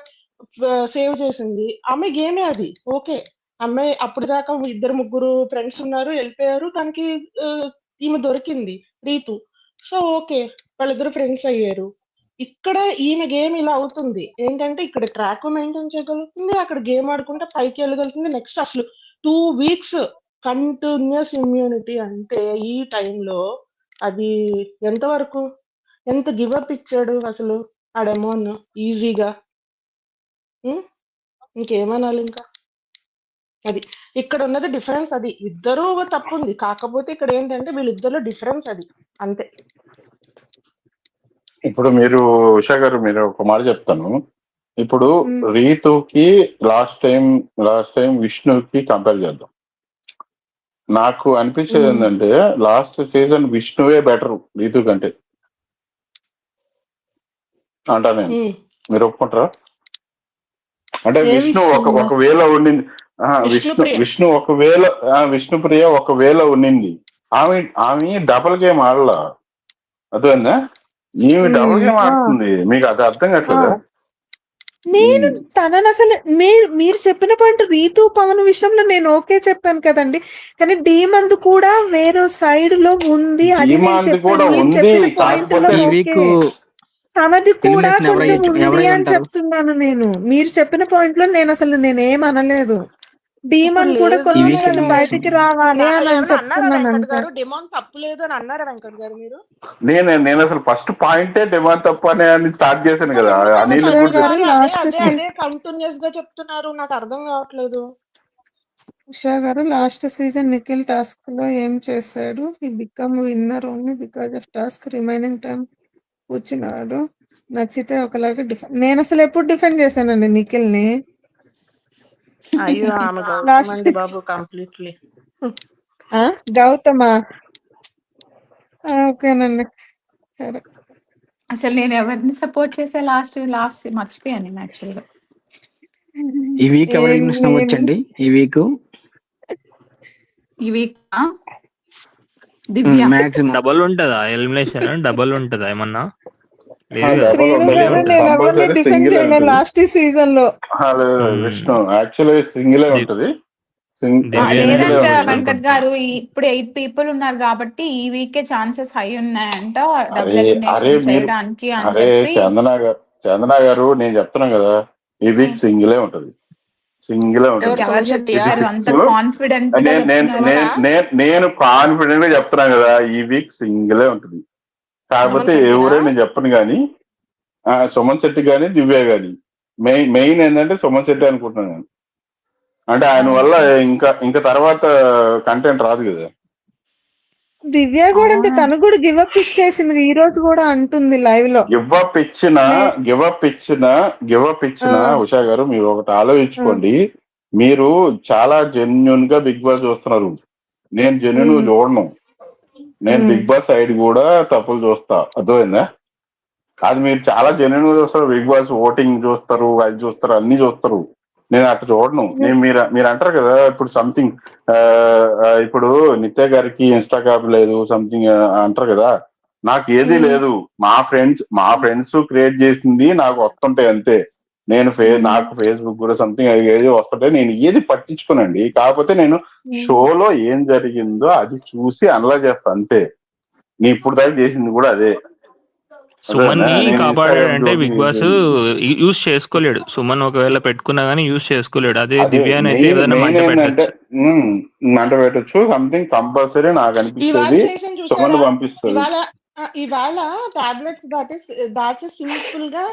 సేవ్ చేసింది, ఆమె గేమే అది. ఓకే, అమ్మాయి అప్పుడు దాకా ఇద్దరు ముగ్గురు ఫ్రెండ్స్ ఉన్నారు, వెళ్ళిపోయారు, తనకి ఈమె దొరికింది రీతు. సో ఓకే, వాళ్ళిద్దరు ఫ్రెండ్స్ అయ్యారు. ఇక్కడ ఈమె గేమ్ ఇలా అవుతుంది ఏంటంటే ఇక్కడ ట్రాక్ మెయింటైన్ చేయగలుగుతుంది, అక్కడ గేమ్ ఆడుకుంటే పైకి వెళ్ళగలుగుతుంది. నెక్స్ట్ అసలు 2 weeks కంటిన్యూస్ ఇమ్యూనిటీ అంటే ఈ టైంలో అది ఎంతవరకు, ఎంత గివప్ ఇచ్చాడు అసలు ఆ డెమోన్ ఈజీగా. ఇంకేమనాలి ఇంకా, అది ఇక్కడ ఉన్నది డిఫరెన్స్. అది ఇద్దరు తప్పు ఉంది, కాకపోతే ఇక్కడ ఏంటంటే వీళ్ళిద్దరు డిఫరెన్స్ అది, అంతే. ఇప్పుడు మీరు ఉషా గారు మీరు ఒక మాట చెప్తాను. ఇప్పుడు రీతుకి లాస్ట్ టైం విష్ణుకి కంపేర్ చేద్దాం. నాకు అనిపించేది ఏంటంటే లాస్ట్ సీజన్ విష్ణువే బెటర్ రీతు కంటే అంటా నేను. మీరు ఒప్పుకుంటారా? అంటే విష్ణు ఒకవేళ ఉండింది, విష్ణు ఒకవేళ విష్ణుప్రియ ఒకవేళ ఉండింది, ఆమె డబుల్ గేమ్ ఆడలా, అర్థమైందా? ఈమె డబుల్ గేమ్ ఆడుతుంది, మీకు అది అర్థం కావట్లేదా? నేను తనని అసలు మీరు చెప్పిన పాయింట్ రీతు పవన్ విషయంలో నేను ఓకే చెప్పాను కదండి, కానీ డీమంద్ కూడా వేరే సైడ్ లో ఉంది, అది నేను చెప్పాను. మీరు చెప్పిన పాయింట్ లో ఓకే, తనది కూడా కొంచెం ఉంది అని చెప్తున్నాను నేను. మీరు చెప్పిన పాయింట్ లో నేనేం అనలేదు. డీమన్ కూడా కొంచెం బయటికి రావాలి అని చెప్తున్నాను అంతే. డిమాండ్ తప్పు లేదు అని అన్నారా వెంకట్ గారు మీరు? నేను అసలు ఫస్ట్ పాయింటే డిమాండ్ తప్పు అని స్టార్ట్ చేశాను కదా. అదే కంటిన్యూస్ గా చెప్తున్నారు, నాకు అర్థం కావట్లేదు. ఉషా గారు లాస్ట్ సీజన్ నిఖిల్ టాస్క్ లో ఏం చేశాడు? He become winner only because of task remaining time కూర్చున్నాడు. నచ్చితే ఒకలాగా నేను అసలు ఎప్పుడు డిఫెండ్ చేశానండి నిఖిల్ ని. గౌతమా? ఓకేనండి, సరే. అసలు నేను ఎవరిని సపోర్ట్ చేసే లాస్ట్ మర్చిపోయాను యాక్చువల్ గా. ఈ వీక్ ఎవరు ఎలిమినేషన్ అవ్వచ్చండి? ఈ వీక్ దివ్య మాక్సిమం డబుల్ ఉంటదా ఎలిమినేషన్? డబుల్ ఉంటదా ఏమన్నా? లాస్ట్ సీజన్ లో విష్ణు యాక్చువల్లీ సింగిలే ఉంటది. లేదంట వెంకట్ గారు, ఇప్పుడు 8 people ఉన్నారు కాబట్టి ఈ వీకే ఛాన్సెస్ హై ఉన్నాయంట డబుల్ ఎలిమినేషన్ చేయడానికి అని చెప్పి. చందన గారు నేను చెప్తున్నాను కదా, ఈ వీక్ సింగిలే ఉంటది, సింగిలే ఉంటది. నేను కాన్ఫిడెంట్ గా చెప్తున్నాను కదా, ఈ వీక్ సింగిలే ఉంటది. కాకపోతే ఎవరే నేను చెప్పను గాని, సుమన్ శెట్టి గాని దివ్య గాని. మెయిన్ ఏంటంటే సుమన్ శెట్టి అనుకుంటున్నాను నేను. అంటే ఆయన వల్ల ఇంకా తర్వాత కంటెంట్ రాదు కదా. దివ్య కూడా అంటే తను కూడా గివ్ అప్ ఇచ్చేసింది ఈ రోజు కూడా అంటుంది లైవ్ లో. గివ్ అప్ ఇచ్చిన ఉషా గారు మీరు ఒకటి ఆలోచించుకోండి. మీరు చాలా జెన్యున్ గా బిగ్ బాస్ చూస్తున్నారు, నేను జెన్యున్ చూడను. నేను బిగ్ బాస్ సైడ్ కూడా తప్పులు చూస్తా, అర్థమైందా? అది మీరు చాలా జెన్యున్ గా చూస్తారు, బిగ్ బాస్ ఓటింగ్ చూస్తారు, అది చూస్తారు, అన్ని చూస్తారు. నేను అట్లా చూడను. నేను మీరు అంటారు కదా ఇప్పుడు సంథింగ్, ఇప్పుడు నిత్య గారికి ఇన్స్టాగ్రామ్ లేదు సంథింగ్ అంటారు కదా, నాకు ఏది లేదు. మా ఫ్రెండ్స్ క్రియేట్ చేసింది నాకు వస్తుంటాయి అంతే. నాకు ఫేస్బుక్ కూడా సంథింగ్ ఏది వస్తుంటాయి, నేను ఏది పట్టించుకోనండి. కాకపోతే నేను షోలో ఏం జరిగిందో అది చూసి అనలైజ్ చేస్తా అంతే. నేను ఇప్పుడు దాకా చేసింది కూడా అదే. సుమన్ ని నేను కాపాడాడంటే ఇన్స్టాగ్రామ్ బిగ్ బాస్ యూజ్ చేసుకోలేడు. సుమన్ ఒకవేళ పెట్టుకున్నా గానీ యూజ్ చేసుకోలేడు. అదే అదే దివ్యాని అయితే ఏదైనా మెయిన్ మంట ఏంటంటే పెట్టచ్చు. మంట పెట్టచ్చు. సంథింగ్ కంపల్సరీ నాకు ఇవాళ అనిపిస్తుంది చేసాను సుమన్ చూసారా, పంపిస్తుంది. ఇవాళ టాబ్లెట్స్ దాచి సింపుల్ గా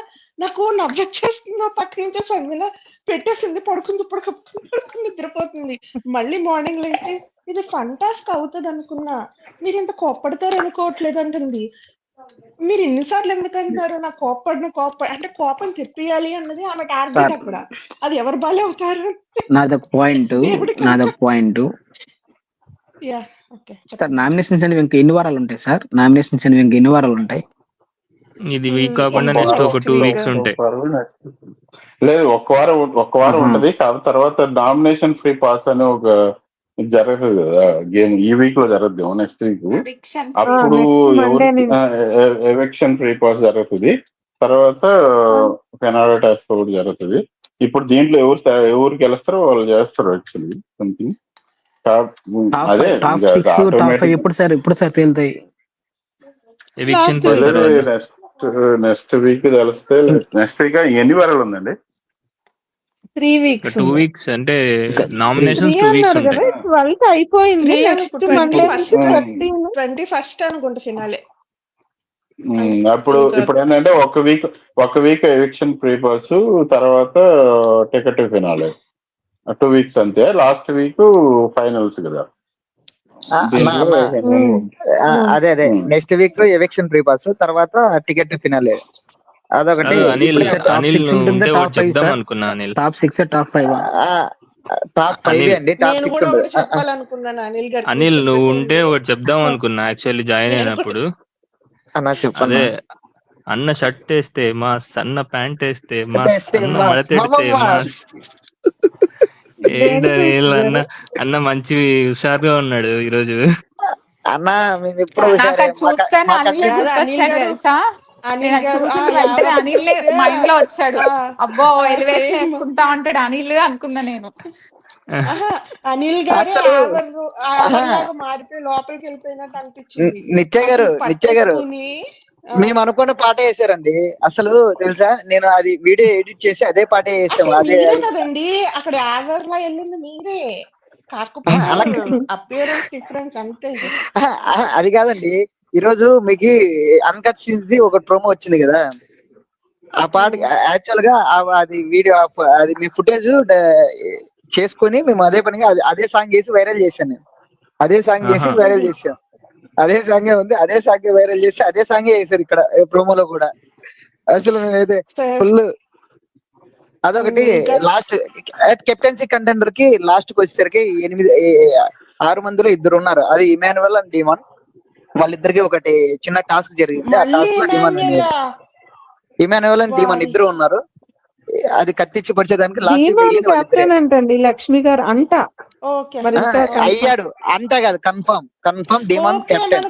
నాకు నవ్వొచ్చేస్తుంది. పక్క నుంచే సంగిన పెట్టేసింది, పడుకుంది, ఇప్పుడు పడుకుని నిద్రపోతుంది. మళ్ళీ మార్నింగ్ లేచి ఇది ఫన్ టాస్క్ అవుతుంది అనుకున్నా, మీరు ఇంత కోప్పడతారు అనుకోవట్లేదు అంటుంది. మీరు ఎన్నిసార్లు ఎందుకంటారు నా అంటే కోపం తెప్పియాలి అన్నది ఆమె టార్గెట్ అక్కడ. అది ఎవరు బాలే అవుతారు నాదొక పాయింట్ సార్. నామినేషన్స్ అనేవి ఇంకా ఎన్ని వారాలు ఉంటాయి సార్? నామినేషన్స్ అనేవి ఇంకా ఎన్ని వారాలు ఉంటాయి? ఇది వీక్ కాకుండా నెక్స్ట్ ఒక 2 వీక్స్ ఉంటాయి. లేదు, ఒక్క వారం ఉంటది. తర్వాత నామినేషన్ ఫ్రీ పాస్ అని ఒక జరగదు కదా గేమ్, ఈ వీక్ లో జరగదు, నెక్స్ట్ వీక్. అప్పుడు ఎవిక్షన్ ఫ్రీ పాస్ జరుగుతుంది. తర్వాత కెనడా టాస్క్ ఒకటి జరుగుతుంది. ఇప్పుడు దీంట్లో ఎవరు గెలుస్తారో వాళ్ళు చేస్తారు యాక్చువల్లీ సంథింగ్. అదే ఎప్పుడు సార్ తేలుతాయి? నెక్స్ట్ వీక్ తెలిస్తే. నెక్స్ట్ వీక్ ఎన్ని వారాలు ఉందండి? 3 వీక్స్. 2 వీక్స్ అంటే నామినేషన్స్ 2 వీక్స్ ఉంటాయి. 12th అయిపోయింది. నెక్స్ట్ మండే నుంచి 21st అనుకుంటా ఫినాలే. ఇప్పుడు ఏంటంటే ఒక వీక్ ఎవిక్షన్ ప్రీ పాస్, తర్వాత టికెట్ ఫినాలే. 2 వీక్స్ అంతే. లాస్ట్ వీక్ ఫైనల్స్ కదా. అదే next week eviction pre pass, తర్వాత టికెట్ ఫినాలే. అదొకటి. టాప్ 6 టాప్ 5 టాప్ 5 అండి. టాప్ 6 అనిల్ నువ్వు ఉంటే ఒకటి చెప్దాం అనుకున్నా యాక్చువల్లీ జాయిన్ అయినప్పుడు. అదే అన్న షర్ట్ వేస్తే మాస్, అన్న ప్యాంట్ వేస్తే మాస్, అన్న మడతెడితే మాస్. అన్న మంచి హుషారుగా ఉన్నాడు ఈరోజు. అన్న మేము ఎప్పుడు చూస్తాను అనిల్ గుర్తొచ్చాడు తెలుసా. చూసిన వెంటనే అనిల్ మైండ్ లో వచ్చాడు. అబ్బో ఎలివేషన్ వేసుకుంటా ఉంటాడు అనిల్ అనుకున్నా నేను. అనిల్ గారు మారిపోయి లోపలికి వెళ్ళిపోయినట్టు అనిపించింది. నిత్య గారు మేము అనుకున్న పాట వేసారండి. అసలు తెలుసా, నేను అది వీడియో ఎడిట్ చేసి అదే పాట వేసాము. అదే కదండి అక్కడ యావర్ లా వెళ్ళింది మీరే, కాకపోతే అపియరెన్స్ డిఫరెన్స్ అంతే. అది కాదండి, ఈరోజు మీకు అన్కట్ సీన్స్ ఒక ప్రోమో వచ్చింది కదా. ఆ పాట యాక్చువల్ గా అది వీడియో అది మీ ఫుటేజ్ చేసుకుని మేము అదే పనిగా అదే సాంగ్ వేసి వైరల్ చేశాను. నేను అదే సాంగ్ చేసి వైరల్ చేసాం. అదే సాంగే ఉంది, అదే సాంగ్ వైరల్ చేసి అదే సాంగే వేసారు ఇక్కడ ప్రోమోలో కూడా. అసలు మేమైతే ఫుల్. అదొకటి. లాస్ట్ కెప్టెన్సీ కంటెండర్ కి లాస్ట్ కి వచ్చేసరికి 6 మందిలో 2 ఉన్నారు. అది ఇమాన్యువల్ అండ్ డీమాన్. వాళ్ళిద్దరికి ఒకటి చిన్న టాస్క్ జరిగింది. ఆ టాస్క్ లో ఇమాన్యువల్ అండ్ డీమాన్ 2 ఉన్నారు. అది కత్తిచ్చి పడిచేదానికి లాస్ట్ కెప్టెన్ అంటండి లక్ష్మి గారు అంట. అయ్యాడు అంట కాదు, confirm demon captain.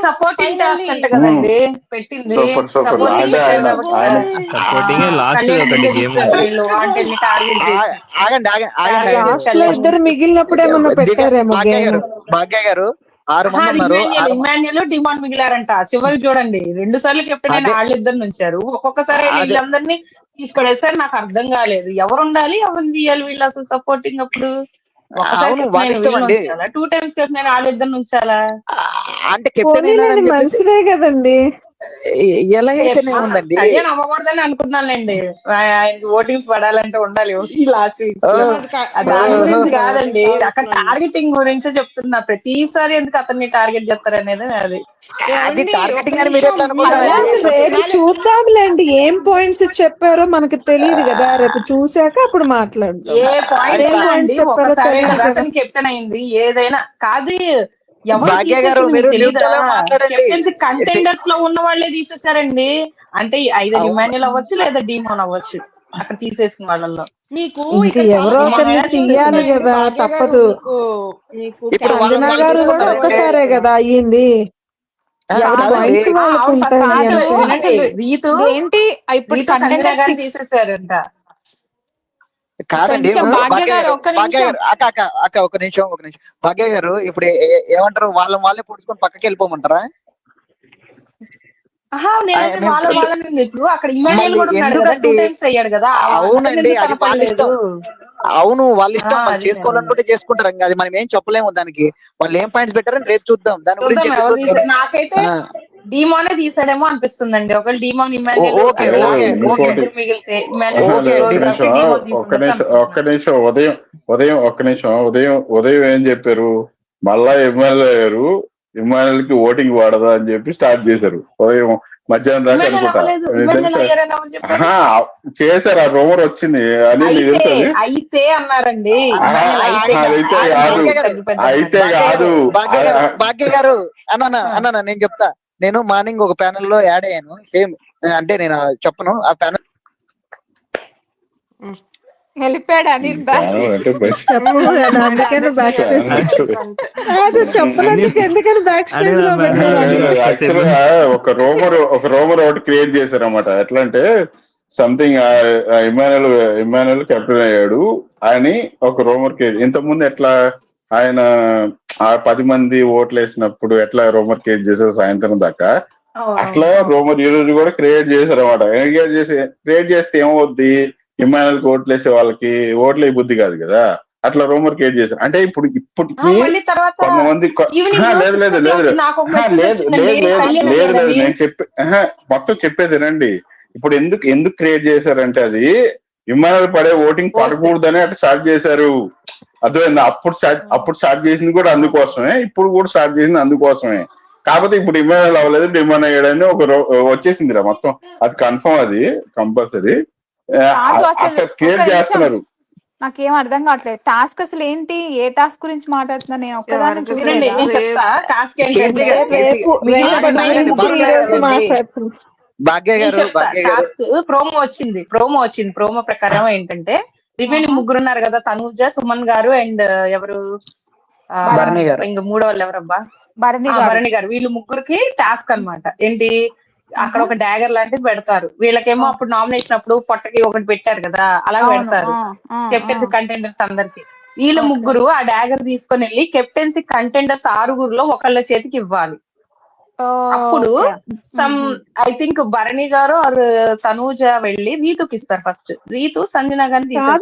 Supporting task అంట కదండి పెట్టింది. ఆగండి. 2 మిగిలినప్పుడు ఏమన్నా పెట్టారేమో. భాగ్య గారు 6 మంది ఉన్నారు. ఇమాన్యుల్ డిమాండ్ మిగిలారంట. చివరికి చూడండి 2 సార్లు కెప్టెన్ అయిన వాళ్ళిద్దరు నుంచారు. ఒక్కొక్కసారి వీళ్ళందరినీ తీసుకొడేస్తారు. నాకు అర్థం కాలేదు ఎవరు ఉండాలి ఎవరిని తీయాలి వీళ్ళు అసలు సపోర్టింగ్ అప్పుడు. ఒకసారి 2 టైమ్స్ కెప్టెన్ వాళ్ళిద్దరు నుంచాలా అంటే కెప్టెన్ మంచిదే కదండి. ఎలా ఉందండి అవ్వకూడదని అనుకున్నానండి. ఆయనకి ఓటింగ్స్ పడాలంటే ఉండాలి లాస్ట్ వీక్. దాని గురించి కాదండి, అక్కడ టార్గెటింగ్ గురించి చెప్తున్నా. ప్రతిసారి ఎందుకు అతన్ని టార్గెట్ చేస్తారు అనేది అది. చూద్దాంలేండి ఏం పాయింట్స్ చెప్పారో మనకు తెలియదు కదా. రేపు చూసాక అప్పుడు మాట్లాడుతాం. ఏ పాయింట్స్ ఒకసారి అతను కెప్టెన్ అయింది ఏదైనా కాదు. కెప్టెన్సీ కంటెండర్స్ లో ఉన్న వాళ్ళే తీసేస్తారండి. అంటే ఐదర్ ఇమాన్యుల్ అవ్వచ్చు లేదా డీమాన్ అవ్వచ్చు అక్కడ తీసేసిన వాళ్ళల్లో. మీకు ఎవరో ఒకరిని తీయాలి కదా, తప్పదు. అంజనా గారు కూడా ఒక్కసారే కదా అయ్యింది. ఏంటి ఇప్పుడు తీసేసారంట. కాదండి అక్క ఒక నిమిషం. భాగ్య గారు ఇప్పుడు ఏమంటారు, వాళ్ళే పొడుచుకొని పక్కకి వెళ్ళిపోమంటారా? నేనంటే మేము వాళ్ళని ఎందుకు, అక్కడ ఇమాన్యుయల్ మళ్ళీ కూడా ఉన్నాడు కదా, 2 ఎందుకండి? times అయ్యాడు కదా, అతను అవునండి, ఎందుకు అది వాళ్ళ ఇష్టం. కనపడలేదు? అవును, వాళ్ళ ఇష్టం. వాళ్ళు అది నేను చేసుకోవాలనుకుంటే చేసుకుంటారు. ఇంకా అది మనం ఏం చెప్పలేము దానికి. వాళ్ళు ఏం పాయింట్స్ పెట్టారని రేపు చూద్దాం. దాని గురించి చూద్దాం ఎవరు ఇప్పుడు తీసారు. నాకైతే డీమానే తీసాడేమో అనిపిస్తుందండి. ఒకవేళ డీమాన్ ఇమాన్యుయల్ ఓకే లేదు, ఓకే ఓకే ఇంకోటి ముగ్గురు మిగిలితే ఇమాన్యుయల్ ఓకే లేదు, క్లోజ్ కాబట్టి డీమాన్ తీసుకుంటారు ఒక్క అనుకుంటున్నాను. నిమిషం ఉదయం ఏం చెప్పారు? మళ్ళా ఎమ్మెల్యే అయ్యారు, ఇమానుయల్ కి ఓటింగ్ వాడదా అని చెప్పి స్టార్ట్ చేశారు ఉదయం మధ్యాహ్నం దాకా ఇమాన్యుయల్ అనుకుంటా. అవ్వలేదు, నీకు ఇమాన్యుయల్ తెలుసా? అయ్యారని ఎవరు చెప్పారు? చేశారు, ఆ రూమర్ వచ్చింది అని నీకు అయితే తెలుసు అది. అయితే అన్నారండి, ఇమాన్యుయల్ అయితే అయితే అన్నారు. కాదు, అయితే కాదు. భాగ్య గారు అన్న నేను చెప్తా. నేను మార్నింగ్ ఒక ప్యానెల్ లో యాడ్ అయ్యాను. సేమ్ అంటే నేను చెప్పను ఆ ప్యానెల్. వెళ్ళిపోయాడు అనిల్ బ్యాక్. అంటే బయట అందుకని బ్యాక్ స్టేజ్ చెప్పనందుకు ఎందుకని బ్యాక్ స్టేజ్ లో యాక్చువల్ గా ఒక రోమర్ ఒకటి క్రియేట్ చేశారన్నమాట. ఎట్లా అంటే సంథింగ్ ఇమానుయల్ కెప్టెన్ అయ్యాడు అని ఒక రోమర్ క్రియేట్. ఇంతకుముందు ఎట్లా ఆయన ఆ 10 మంది ఓట్లు వేసినప్పుడు ఎట్లా రోమర్ క్రియేట్ చేశారు సాయంత్రం దాకా, అట్లా రోమర్ ఈ రోజు కూడా క్రియేట్ చేశారు అనమాట. క్రియేట్ చేస్తే ఏమవుద్ది? ఇమానుయల్ కి ఓట్లు వేసే వాళ్ళకి ఓట్లు అయి బుద్ధి కాదు కదా, అట్లా రూమర్ క్రియేట్ చేశారు. అంటే ఇప్పటికి కొంతమంది లేదు నేను మొత్తం చెప్పేదేనండి. ఇప్పుడు ఎందుకు క్రియేట్ చేశారంటే అది ఇమానుయల్ పడే ఓటింగ్ పడకూడదని అట్లా స్టార్ట్ చేశారు. అర్థమైంది? అప్పుడు స్టార్ట్ చేసింది కూడా అందుకోసమే, ఇప్పుడు కూడా స్టార్ట్ చేసింది అందుకోసమే. కాకపోతే ఇప్పుడు ఇమానుయల్ అవ్వలేదు, డిమాండ్ అయ్యాడని ఒక వచ్చేసిందిరా మొత్తం. అది కన్ఫర్మ్, అది కంపల్సరీ క్రియేట్ చేస్తున్నారు. నాకేం అర్థం కావట్లేదు. టాస్క్ అసలు ఏంటి? ఏ టాస్క్ గురించి మాట్లాడుతున్నా? నేను ఒక్కదాన్ని టాస్క్ ప్రోమో వచ్చింది. ప్రోమో ప్రకారం ఏంటంటే రివీల్ ముగ్గురు ఉన్నారు కదా, తనూజ, సుమన్ గారు అండ్ ఎవరు ఇంక మూడో వాళ్ళు ఎవరబ్బా, భరణి గారు. వీళ్ళు ముగ్గురికి టాస్క్ అన్నమాట. ఏంటి, అక్కడ ఒక డాగర్ లాంటిది పెడతారు. వీళ్ళకేమో అప్పుడు నామినేషన్ అప్పుడు పొట్టకి ఒకటి పెట్టారు కదా, అలా పెడతారు కెప్టెన్సీ కంటెండర్స్ అందరికి. వీళ్ళు ముగ్గురు ఆ డాగర్ తీసుకొని వెళ్ళి కెప్టెన్సీ కంటెండర్స్ 6 ఒకళ్ళ చేతికి ఇవ్వాలి. అప్పుడు I think Bharani garu are Tanuja వెళ్ళి రీతుకి ఇస్తారు. ఫస్ట్ రీతు సంజన గారిని తీసేస్తారు.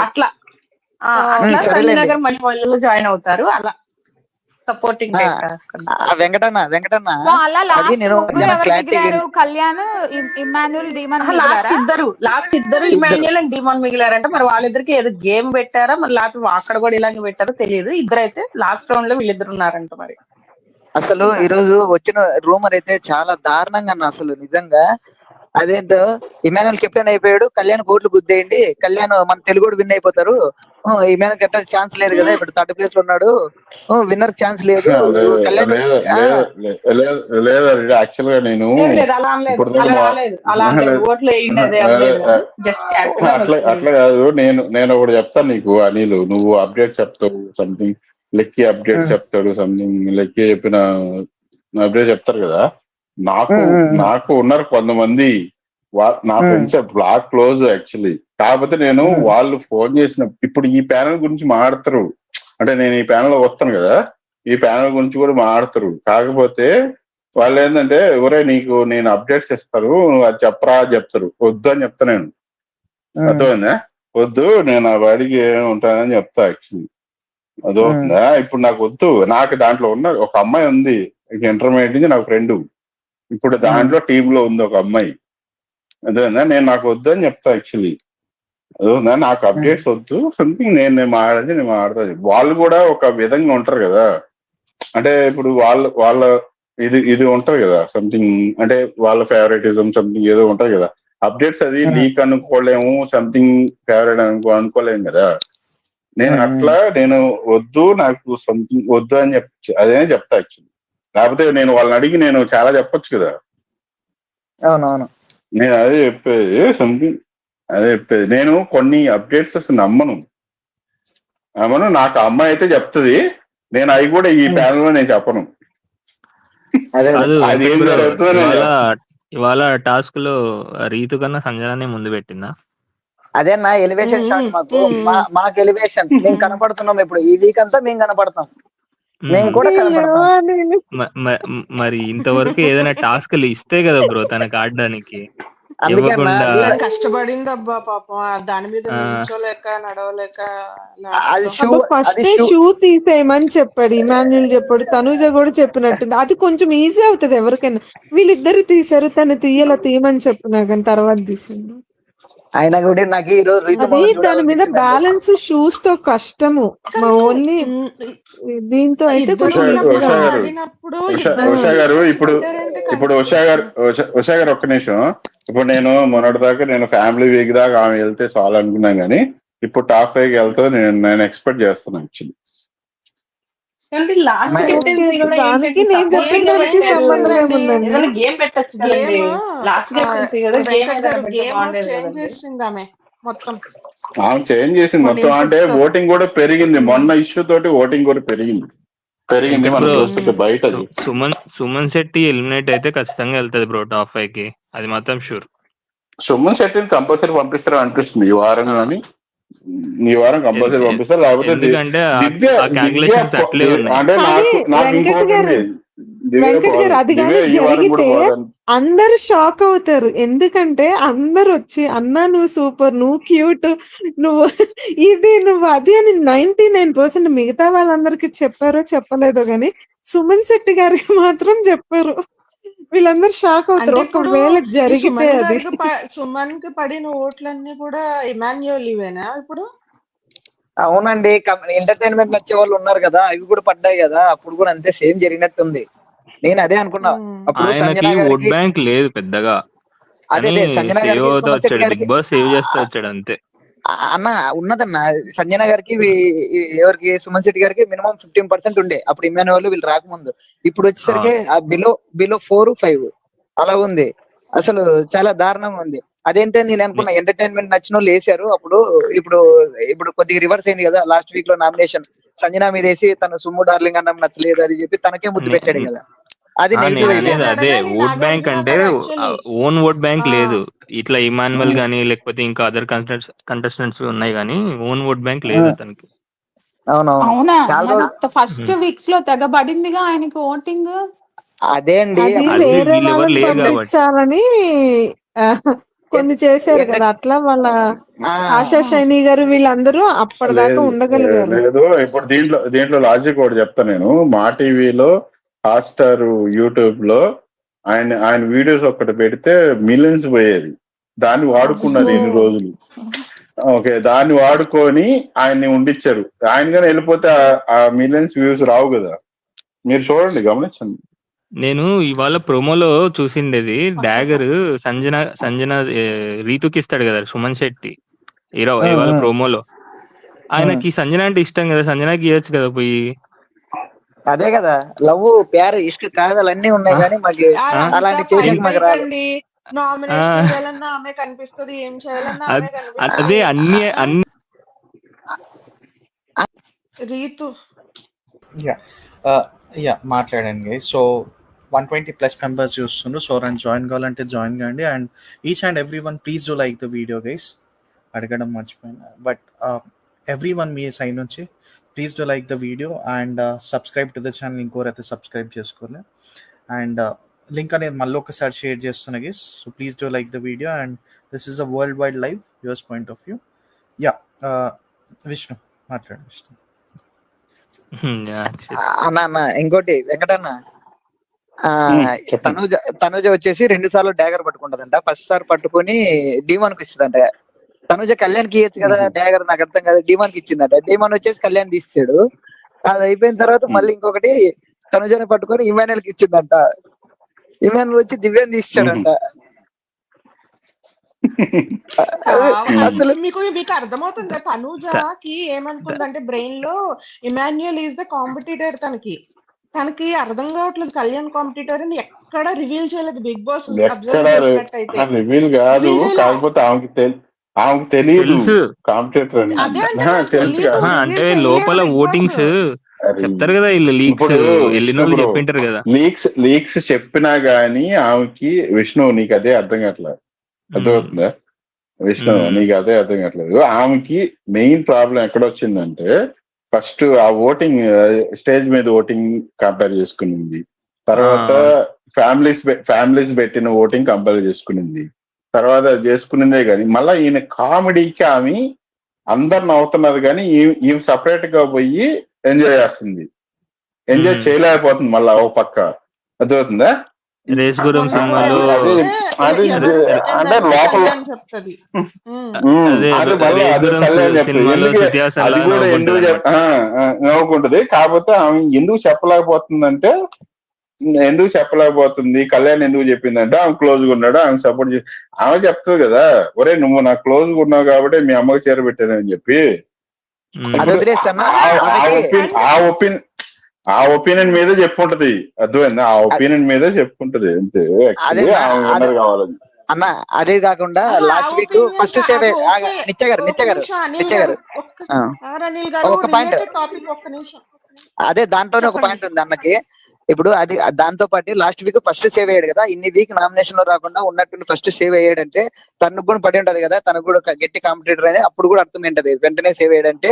అట్లా సంజన గారు మళ్ళీ వాళ్ళు జాయిన్ అవుతారు. అలా సపోర్టింగ్ వెంకటన్న కళ్యాణ్, ఇమాన్యుయల్, డిమాన్. లాస్ట్ ఇద్దరు ఇమాన్యుయల్ అండ్ డిమాన్ మిగిలారంటే మరి వాళ్ళిద్దరికి ఏదో గేమ్ పెట్టారా, మరి లాస్ట్ అక్కడ కూడా ఇలాగే పెట్టారో తెలియదు. ఇద్దరైతే లాస్ట్ రౌండ్ లో వీళ్ళిద్దరు ఉన్నారంట. మరి అసలు ఈ రోజు వచ్చిన రూమర్ అయితే చాలా దారుణంగా అన్న. అసలు నిజంగా అదేంటో ఇమానుయల్ కెప్టెన్ అయిపోయాడు, కళ్యాణ్ కోట్లు గుద్దేయండి, కళ్యాణ్ మన తెలుగు విన్ అయిపోతారు, ఇమానుయల్ కెప్టెన్ ఛాన్స్ లేదు కదా, ఇప్పుడు 3rd ప్లేస్ లో ఉన్నాడు, విన్నర్ ఛాన్స్ లేదు. లేదా యాక్చువల్ గా నేను అట్లా కాదు. నేను ఒకటి చెప్తాను నీకు అనిల్, నువ్వు అప్డేట్ చెప్తావు సంథింగ్, లెక్కి అప్డేట్ చెప్తాడు సంథింగ్, లెక్కి చెప్పిన అప్డేట్ చెప్తారు కదా. నాకు ఉన్నారు కొంతమంది నా ఫ్రెండ్స్ బ్లాక్ క్లోజ్ యాక్చువల్లీ. కాకపోతే నేను వాళ్ళు ఫోన్ చేసిన ఇప్పుడు ఈ ప్యానల్ గురించి మాట్లాడతారు. అంటే నేను ఈ ప్యానల్ వస్తాను కదా, ఈ ప్యానల్ గురించి కూడా మాట్లాడతారు. కాకపోతే వాళ్ళు ఏంటంటే ఎవరే నీకు నేను అప్డేట్స్ ఇస్తారు, నువ్వు అది చెప్పరా చెప్తారు. వద్దు అని చెప్తా నేను. అర్థమైందా? వద్దు, నేను ఆ వాడికి ఉంటానని చెప్తా యాక్చువల్లీ. అదవుతుందా? ఇప్పుడు నాకు వద్దు. నాకు దాంట్లో ఉన్న ఒక అమ్మాయి ఉంది, ఇంటర్మీడియట్ నుంచి నాకు ఫ్రెండ్. ఇప్పుడు దాంట్లో టీమ్ లో ఉంది ఒక అమ్మాయి. అదేనా, నేను నాకు వద్దు అని చెప్తా యాక్చువల్లీ. అదేనా, నాకు అప్డేట్స్ వద్దు సంథింగ్, నేను మాట్లాడతా. వాళ్ళు కూడా ఒక విధంగా ఉంటారు కదా. అంటే ఇప్పుడు వాళ్ళ ఇది ఉంటది కదా సంథింగ్, అంటే వాళ్ళ ఫేవరెటిజం సంథింగ్ ఏదో ఉంటది కదా. అప్డేట్స్ అది లీక్ అనుకోలేము, సంథింగ్ ఫేవరెట్ అనుకోలేము కదా. నేను వద్దు, నాకు సంథింగ్ వద్దు అని అదే చెప్తా యాక్చువల్లీ. లేకపోతే నేను వాళ్ళని అడిగి నేను చాలా చెప్పొచ్చు కదా. అవునవును, నేను అదే చెప్పేది నేను కొన్ని అప్డేట్స్ అసలు నమ్మను. నాకు అమ్మాయి అయితే చెప్తుంది, నేను అవి కూడా ఈ ప్యానల్ లో నేను చెప్పను. ఇవాళ టాస్క్ లో రీతు కన్నా సంజనానే ముందు పెట్టిందా? అదే నా ఎలివేషన్ షాట్ మాకు మాకు ఎలివేషన్ మేము కనపడుతున్నాం. ఇప్పుడు ఈ వీక్ అంతా మేము కనపడతాం, మేము కూడా కనపడతాం. మరి ఇంతవరకు ఏదైనా టాస్క్లు ఇస్తే కదా బ్రో తనకు ఆడడానికి, కష్టపడింది అబ్బా పాపం, దాని మీద నిల్చోలేక నడవలేక. ఫస్ట్ షూ తీసేయమని చెప్పాడు ఇమాన్యుల్, చెప్పాడు తనుజ కూడా చెప్పినట్టుంది. అది కొంచెం ఈజీ అవుతుంది ఎవరికైనా. వీళ్ళిద్దరు తీసారు, తను తీయమని చెప్పినా కానీ తర్వాత తీసిండు. అయినా కూడా నాకు ఈ రోజు దాని మీద బ్యాలెన్స్ షూస్ తో కష్టము, ఓన్లీ దీంతో అయితే కొంచెం ఉషా గారు ఇప్పుడు ఉషా గారు ఒక్క నిమిషం. ఇప్పుడు నేను మొన్నటి దాకా నేను ఫ్యామిలీ వీక్ దాకా ఆమె వెళ్తే చాలు అనుకున్నాను, కానీ ఇప్పుడు టాప్ 5 వెళ్తుంది నేను ఎక్స్పెక్ట్ చేస్తున్నాను యాక్చువల్లీ. ఆమె చేంజ్ చేసింది మొత్తం, అంటే ఓటింగ్ కూడా పెరిగింది. మొన్న ఇష్యూ తోటి ఓటింగ్ కూడా పెరిగింది మన దోస్తుకి బయట. సుమన్ శెట్టి ఎలిమినేట్ అయితే ఖచ్చితంగా వెళ్తుంది బ్రో టాప్ 5 కి, అది మాత్రం షూర్. సుమన్ శెట్టిని కంపల్సరీ పంపిస్తారని అనిపిస్తుంది ఈ వారం, కానీ ఈ వారం కంపల్సరీ పంపిస్తారు. లేకపోతే అంటే నాకు ఇంకోటి వెంకట్ గారు అది కానీ జరిగితే అందరు షాక్ అవుతారు. ఎందుకంటే అందరు వచ్చి అన్నా నువ్వు సూపర్, నువ్వు క్యూట్, నువ్వు ఇది, నువ్వు అది అని 99% మిగతా వాళ్ళందరికి చెప్పారో చెప్పలేదో గాని సుమన్ శెట్టి గారికి మాత్రం చెప్పారు. వీళ్ళందరూ షాక్ అవుతారు ఒకవేళ జరిగితే. అది సుమన్ కి పడిన ఓట్లన్నీ కూడా ఇమాన్యుయల్ ఇవేనా ఇప్పుడు? అవునండి, ఎంటర్టైన్మెంట్ నచ్చే వాళ్ళు ఉన్నారు కదా, అవి కూడా పడ్డాయి కదా, అప్పుడు కూడా అంతే సేమ్ జరిగినట్టుంది. నేను అదే అనుకున్నా. అప్పుడు సంజన ఓట్ బ్యాంక్ లేదు పెద్దగా, అదే సంజన గారికి అంతే అన్న ఉన్నదన్న. సంజన గారికి ఎవరికి సుమన్ శెట్టి గారికి మినిమం 15% ఉండే అప్పుడు ఇమాన్యుయల్ వీళ్ళు రాకముందు. ఇప్పుడు వచ్చేసరికి బిలో 4, 5 అలా ఉంది. అసలు చాలా దారుణంగా ఉంది. అదేంటే నేను అనుకున్నా ఎంటర్టైన్మెంట్ నచ్చిన వాళ్ళు వేసారు అప్పుడు. ఇప్పుడు కొద్దిగా రివర్స్ అయింది కదా, లాస్ట్ వీక్ లో నామినేషన్ సంజన మీద వేసి తను సుమ్ము డార్లింగ్ అన్నం నచ్చలేదు అది చెప్పి తనకే ముద్దు పెట్టాడు కదా, అది నెగిటివ్ అయింది. అదే ఓట్ బ్యాంక్ అంటే ఓన్ ఓట్ బ్యాంక్ లేదు. ఇట్లా ఇమాన్యుయల్ గానీ లేకపోతే ఇంకా అదర్ కంటెస్టెంట్స్ ఉన్నాయి కానీ ఓన్ ఓట్ బ్యాంక్ లేదు అతనికి. అవునా, ఫస్ట్ వీక్స్ లో తెగబడిందిగా ఆయనకి ఓటింగ్. అదే అండి, వేరే వాళ్ళని పంపించాలని కొన్ని చేశారు కదా, అట్లా వాళ్ళ ఆశా శైని గారు వీళ్ళందరూ అప్పటిదాకా ఉండగలిగారు. లేదు ఇప్పుడు దీంట్లో లాజిక్ ఒకటి చెప్తా నేను. మా టీవీలో, హాట్‌స్టార్, యూట్యూబ్ లో ఆయన వీడియోస్ ఒక్కటి పెడితే మిలియన్స్ పోయేది. దాన్ని వాడుకున్నారు ఇన్ని రోజులు. ఓకే, దాన్ని వాడుకొని ఆయన్ని ఉండిచ్చారు. ఆయన కానీ వెళ్ళిపోతే ఆ మిలియన్స్ వ్యూస్ రావు కదా. మీరు చూడండి, గమనించండి. నేను ఇవాళ ప్రోమోలో చూసిండేది డాగర్ సంజన రీతుకి ఇస్తాడు కదా సుమన్ శెట్టి ఇవాళ ప్రోమోలో. ఆయనకి సంజన అంటే ఇష్టం కదా, సంజనకి ఇవ్వచ్చు కదా పోయి. అదే కదా, లవ్ ప్యార్ ఇష్క కాదలు అన్ని ఉన్నాయి కానీ మాకు అలాంటి చేసేది మాకు రాదు. ఆమె కనిపిస్తుంది, ఏం చేయాలన్నా అదే అన్ని రీతు మాట్లాడండి గైస్. సో 120+ మెంబర్స్ చూస్తున్నారు. సో జాయిన్ కావాలంటే జాయిన్ కాండి. And each and every one please do like the video guys. అడగడం మర్చిపోయినా, బట్ ఎవ్రీ వన్ మీ సైడ్ నుంచి please do like the video and subscribe to the channel. ఇంకోరైతే subscribe చేసుకోలే. And link అనేది మళ్ళీ ఒకసారి షేర్ చేస్తున్నా guys. So please do like the video. And this is a world wide live, yours point of view. Vishnu మాట్లాడు. విష్ణు అన్న ఇంకోటి వెంకటన్న, తనుజ వచ్చేసి 2 సార్లు డాగర్ పట్టుకుంటదంట. ఫస్ట్ సార్ పట్టుకుని డీమాన్ కి ఇస్తుందంట. తనుజ కళ్యాణ్కి ఇవ్వచ్చు కదా డాగర్, నాకు అర్థం కాదు. డీమాన్ కి ఇచ్చిందంట. డీమాన్ వచ్చేసి కళ్యాణ్ తీస్తాడు. అది అయిపోయిన తర్వాత మళ్ళీ ఇంకొకటి తనుజని పట్టుకొని ఇమాన్యుయల్ కి ఇచ్చిందంట. ఇమాన్యుయల్ వచ్చి దివ్యాన్ని తీస్తాడంట. అసలు మీకు అర్థమవుతుందా? తనుజకి ఏమనుకుందంటే బ్రెయిన్ లో ఇమాన్యుయల్ ఈజ్ ద కాంపిటీటర్. తనకి అర్థం కావట్లేదు కళ్యాణ్ కాంపిటీటర్ అని ఎక్కడ రివీల్ చేయలేదు. బిగ్ బాస్ రివీల్ కాదు, కాకపోతే ఆమెకు తెలియదు కాంపిటీటర్ అంటే లోపల ఓటింగ్స్ చెప్తారు కదా, వీళ్ళు చెప్పింటారు కదా. లీక్స్ చెప్పినా గానీ ఆమెకి విష్ణు నీకు అదే అర్థం కావట్లేదు. అర్థమవుతుందా? విష్ణు నీకు అదే అర్థం కావట్లేదు. ఆమెకి మెయిన్ ప్రాబ్లం ఎక్కడ వచ్చిందంటే ఫస్ట్ ఆ ఓటింగ్ స్టేజ్ మీద ఓటింగ్ కంపేర్ చేసుకునింది, తర్వాత ఫ్యామిలీస్ పెట్టిన ఓటింగ్ కంపేర్ చేసుకునింది, తర్వాత అది చేసుకునిందే కానీ మళ్ళీ ఈయన కామెడీకి ఆమె అందరు నవ్వుతున్నారు కానీ ఈమె సపరేట్ గా పోయి ఎంజాయ్ చేస్తుంది, ఎంజాయ్ చేయలేకపోతుంది మళ్ళా ఒక పక్క. అర్థమవుతుందా? రేస్ గురం సినిమాలో అంటే లోపల అది కూడా ఎందుకు నవ్వుకుంటది. కాకపోతే ఆమె ఎందుకు చెప్పలేకపోతుందంటే కళ్యాణ్ ఎందుకు చెప్పిందంటే ఆమె క్లోజ్ గా ఉన్నాడు, ఆమె సపోర్ట్ చేసి ఆమె చెప్తుంది కదా, ఒరే నువ్వు నాకు క్లోజ్ గా ఉన్నావు కాబట్టి మీ అమ్మకి చేర పెట్టానని చెప్పి ఆ ఒపీనియన్ మీద చెప్పుకుంటది. అర్థమైందా? ఆ ఒపీనియన్ మీద చెప్పుకుంటది అంతే. కావాలని అన్న అదే కాకుండా లాస్ట్ వీక్ ఫస్ట్ సేవ్ నిత్య గారు ఒక పాయింట్, అదే దాంట్లోనే ఒక పాయింట్ ఉంది అన్నకి. ఇప్పుడు అది దాంతో పాటు లాస్ట్ వీక్ ఫస్ట్ సేవ్ అయ్యాడు కదా, ఇన్ని వీక్ నామినేషన్ లో రాకుండా ఉన్నట్టు ఫస్ట్ సేవ్ అయ్యాడంటే తనకు కూడా పడి ఉంటది కదా, తనకు కూడా గట్టి కాంపిటీటర్ అని అప్పుడు కూడా అర్థం ఏంటది వెంటనే సేవ్ అయ్యాడంటే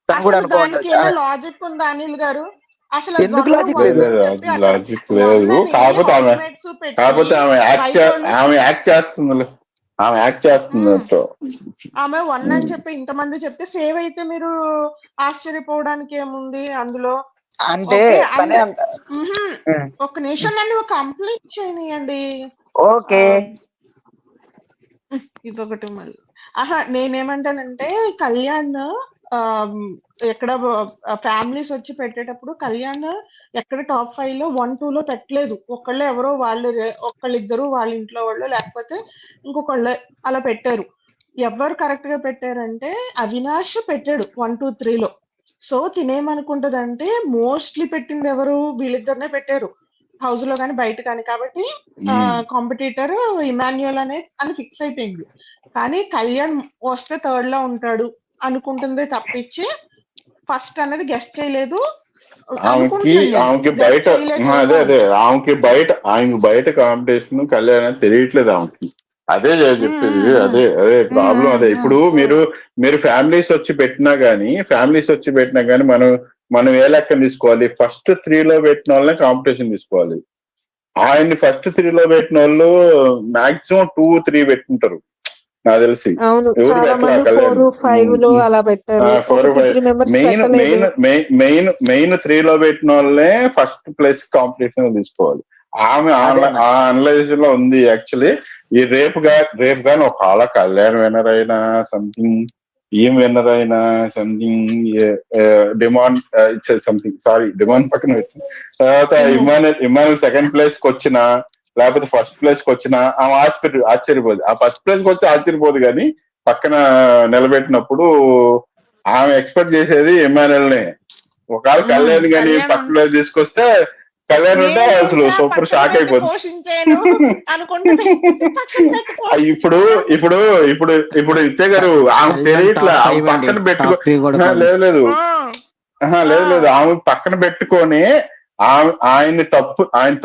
తను కూడా అనుకోండి. లాజిక్ ఉందా అనిల్ గారు? అసలు ఎందుకు లాజిక్ లేదు? లాజిక్ లేదు. కాకపోతే ఆమె యాక్ట్ చేస్తుంది. ఆమె 1 అని చెప్పి ఇంతమంది చెప్తే సేవ్ అయితే మీరు ఆశ్చర్యపోవడానికి ఏముంది అందులో? అంటే ఒక నిమిషం నన్ను కంప్లీట్ చేయనియండి. ఓకే, ఇదొకటి మళ్ళీ. నేనేమంటానంటే కళ్యాణ్ ఎక్కడ ఫ్యామిలీస్ వచ్చి పెట్టేటప్పుడు కళ్యాణ్ ఎక్కడ టాప్ 5 లో 1, 2 లో పెట్టలేదు. ఎవరో ఒకళ్ళిద్దరు వాళ్ళ ఇంట్లో వాళ్ళు లేకపోతే ఇంకొకళ్ళు అలా పెట్టారు. ఎవరు కరెక్ట్ గా పెట్టారంటే అవినాష్ పెట్టాడు 1, 2, 3 లో. సో తినేమనుకుంటదంటే మోస్ట్లీ పెట్టింది ఎవరు? వీళ్ళిద్దరినే పెట్టారు హౌస్ లో కానీ బయట కానీ. కాబట్టి కాంపిటీటర్ ఇమాన్యుయల్ అని ఫిక్స్ అయిపోయింది. కానీ కళ్యాణ్ వస్తే 3rd లో ఉంటాడు అనుకుంటుందే తప్పించి ఫస్ట్ అనేది గెస్ట్ చేయలేదు. ఆమెకి బయట కాంపిటీషన్ కళ్యాణ్ తెలియట్లేదు ఆమెకి. అదే చెప్పేది, అదే ప్రాబ్లం. అదే ఇప్పుడు మీరు ఫ్యామిలీస్ వచ్చి పెట్టినా గానీ మనం ఏ లెక్కన తీసుకోవాలి? ఫస్ట్ 3 లో పెట్టిన వాళ్ళనే కాంపిటీషన్ తీసుకోవాలి. ఆయన్ని ఫస్ట్ 3 లో పెట్టిన వాళ్ళు మాక్సిమం 2, 3 పెట్టింటారు నాకు తెలిసి. మెయిన్ 3 లో పెట్టిన వాళ్ళనే ఫస్ట్ ప్లేస్ కాంపిటీషన్ తీసుకోవాలి. ఆమె ఆ అనలైజేషన్ లో ఉంది. యాక్చువల్లీ ఈ రేపు కానీ ఒకవేళ కళ్యాణ్ విన్నర్ అయినా సంథింగ్, ఏం విన్నర్ అయినా సంథింగ్, డిమాండ్ పక్కన పెట్టి తర్వాత ఇమానుయల్ సెకండ్ ప్లేస్ కి వచ్చినా లేకపోతే ఫస్ట్ ప్లేస్ కి వచ్చినా ఆమె ఆశ్చర్యపోదు. ఆ ఫస్ట్ ప్లేస్ కి వచ్చి ఆశ్చర్యపోదు కానీ పక్కన నిలబెట్టినప్పుడు ఆమె ఎక్స్పెక్ట్ చేసేది ఇమానుయల్ నే. ఒకవేళ కళ్యాణ్ కానీ ఫస్ట్ ప్లేస్ తీసుకొస్తే కళ్యాణ్ ఉంటే అసలు సూపర్ షాక్ అయిపోతుంది. ఇప్పుడు ఇత్తే గారు ఆమె తెలియట్లా, ఆమె పక్కన లేదు ఆమె పక్కన పెట్టుకొని ఆయన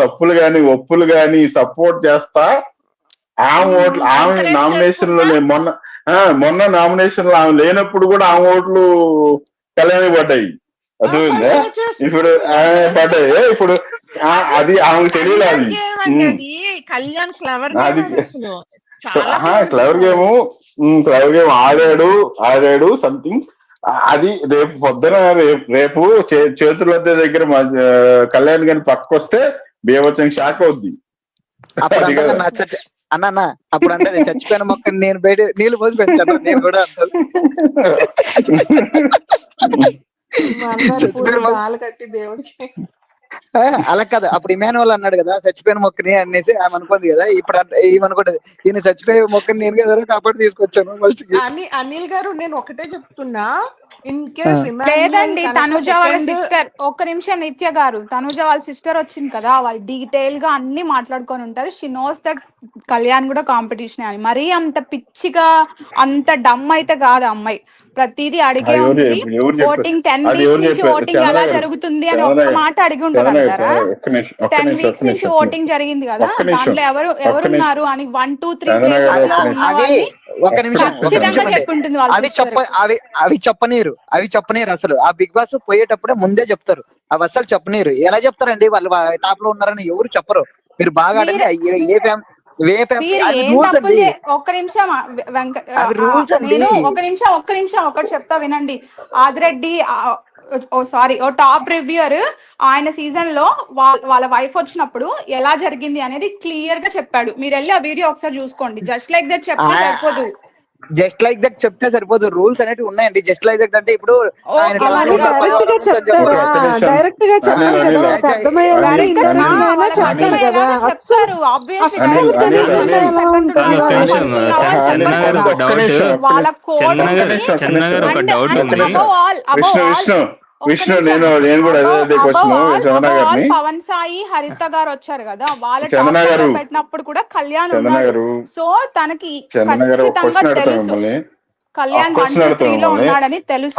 తప్పులు గాని ఒప్పులు గాని సపోర్ట్ చేస్తా ఆమె నామినేషన్ లో మొన్న నామినేషన్ లో ఆమె లేనప్పుడు కూడా ఆమె ఓట్లు కళ్యాణ్ పడ్డాయి. అర్థమైందా? ఇప్పుడు పడ్డాయి. ఇప్పుడు అది ఆమెకు తెలియదు. అది క్లవర్ గేమ్ ఆడాడు సంథింగ్. అది రేపు పొద్దున రేపు చేతుల దగ్గర కళ్యాణ్ గారి పక్కకు వస్తే బీభత్సం షాక్ అవుద్ది. అన్న అప్పుడు అంటే చచ్చిపోయిన మొక్కని నేను బయట నీళ్లు పోసి పెంచాను నేను కూడా అంటాను. అలా కాదు, అప్పుడు ఇమానుయల్ అన్నాడు కదా చచ్చిపోయిన మొక్కని అనేసి ఆమె అనుకుంది కదా. ఇప్పుడు ఏమనుకుంటది, ఈయన చచ్చిపోయే మొక్కని నేను కదా కాబట్టి తీసుకొచ్చాను. అనిల్ గారు నేను ఒకటే చెప్తున్నా, లేదండి తనుజ వాళ్ళ సిస్టర్, ఒక్క నిమిషం నిత్య గారు, తనుజ వాళ్ళ సిస్టర్ వచ్చింది కదా, వాళ్ళు డీటెయిల్ గా అన్ని మాట్లాడుకొని ఉంటారు. షీ నోస్ దట్ కళ్యాణ్ కూడా కాంపిటీషన్ అని. మరీ అంత పిచ్చిగా అంత డమ్ అయితే కాదు అమ్మాయి, ప్రతిదీ అడిగే ఉంటుంది. ఓటింగ్ 10 వీక్స్ నుంచి ఓటింగ్ ఎలా జరుగుతుంది అని ఒక్క మాట అడిగి ఉండగలుగుతారా? 10 వీక్స్ నుంచి ఓటింగ్ జరిగింది కదా, దాంట్లో ఎవరున్నారు అని 1, 2, 3 ప్లేసెస్ లో ఉన్న వాళ్ళని ఒక నిమిషం ఖచ్చితంగా అండి. చెప్పుంటుంది వాళ్ళ అవి sister కి. అవి చెప్పనీరు అసలు. ఆ బిగ్ బాస్ పోయేటప్పుడే ముందే చెప్తారు, అవి అసలు చెప్పనీరు. ఎలా చెప్తారండి? వాళ్ళు టాప్ లో ఉన్నారని ఎవరు చెప్పరు. మీరు బాగా ఆడండి. మీరు అవి ఏం రూల్స్ తప్పులు అండి, ఒక్క నిమిషం అవి రూల్స్ అండి. నేను ఒక నిమిషం ఒకటి చెప్తా వినండి. ఆదిరెడ్డి ఓ టాప్ రివ్యూయర్ ఆయన సీజన్ లో వాళ్ళ వైఫ్ వచ్చినప్పుడు ఎలా జరిగింది అనేది క్లియర్ గా చెప్పాడు. మీరు వెళ్ళి ఆ వీడియో ఒకసారి చూసుకోండి. జస్ట్ లైక్ దట్ చెప్తే సరిపోదు. జస్ట్ లైక్ దట్ చెప్తే సరిపోదు. రూల్స్ అనేవి ఉన్నాయండి. జస్ట్ లైక్ దట్ అంటే ఇప్పుడు ఆయన ఓకే, టాప్ మరి లో ఉన్నారు, 10 డైరెక్ట్ గా వారాల నుంచి అని చెప్తారా? చెప్పరు. డైరెక్ట్ గా చెప్తారు కదా, వాళ్ళకి అర్థమయ్యేలాగా ఇండైరెక్ట్ గా అయినా చెప్తారు కదా. చెప్తారు obviously. అస్సలు తెలియకుండా ఎలా కాదు, ఉంటున్నారు? ఒక్క నిమిషం. చందన గారు ఒక డౌట్. వాళ్ళ కోడ్ చందన గారు ఒక డౌట్ ఉంది. విష్ణు నేను కూడా అదే క్వశ్చన్ చందన గారిని. పవన్ సాయి హరిత గారు వచ్చారు కదా, వాళ్ళ చందన టాప్ గారు పెట్టినప్పుడు కూడా కళ్యాణ్ చందన ఉన్నాడు. గారు సో తనకి చందన గారు ఒక ఖచ్చితంగా క్వశ్చన్ అడుగుతాను తెలుసు మిమ్మల్ని. కళ్యాణ్ 1, క్వశ్చన్ 2, అడుగుతాను 3 లో మిమ్మల్ని. ఉన్నాడని తెలుసు.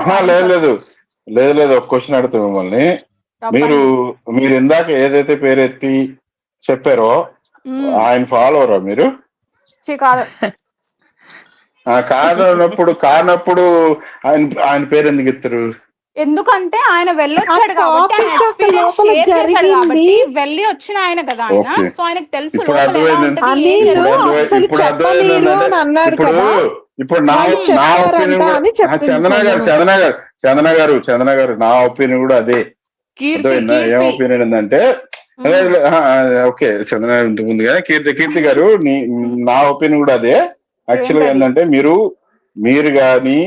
లేదు ఒక క్వశ్చన్ అడుగుతాను మిమ్మల్ని. మీరు ఇందాక ఏదైతే పేరెత్తి చెప్పారో ఆయన ఫాలోవరా మీరు? కానప్పుడు ఆయన పేరు ఎందుకు ఎత్తారు? ఎందుకంటే ఆయన వెళ్ళొచ్చాడు కాబట్టి, ఆయన ఎక్స్పీరియన్స్ షేర్ చేశాడు కాబట్టి వెళ్ళి వచ్చిన ఆయన కదా ఆయన. సో ఆయనకు తెలుసు ఇప్పుడు లోపల ఎలా ఉంటది. ఇప్పుడు నా ఒపీనియన్ చందన గారు నా ఒపీనియన్ కూడా అదే. ఏం ఒపీనియన్ ఏంటంటే, ఓకే చందన గారు ఇంతకు ముందు కానీ కీర్తి గారు నా ఒపీనియన్ కూడా అదే. యాక్చువల్ గా ఏంటంటే మీరు గాని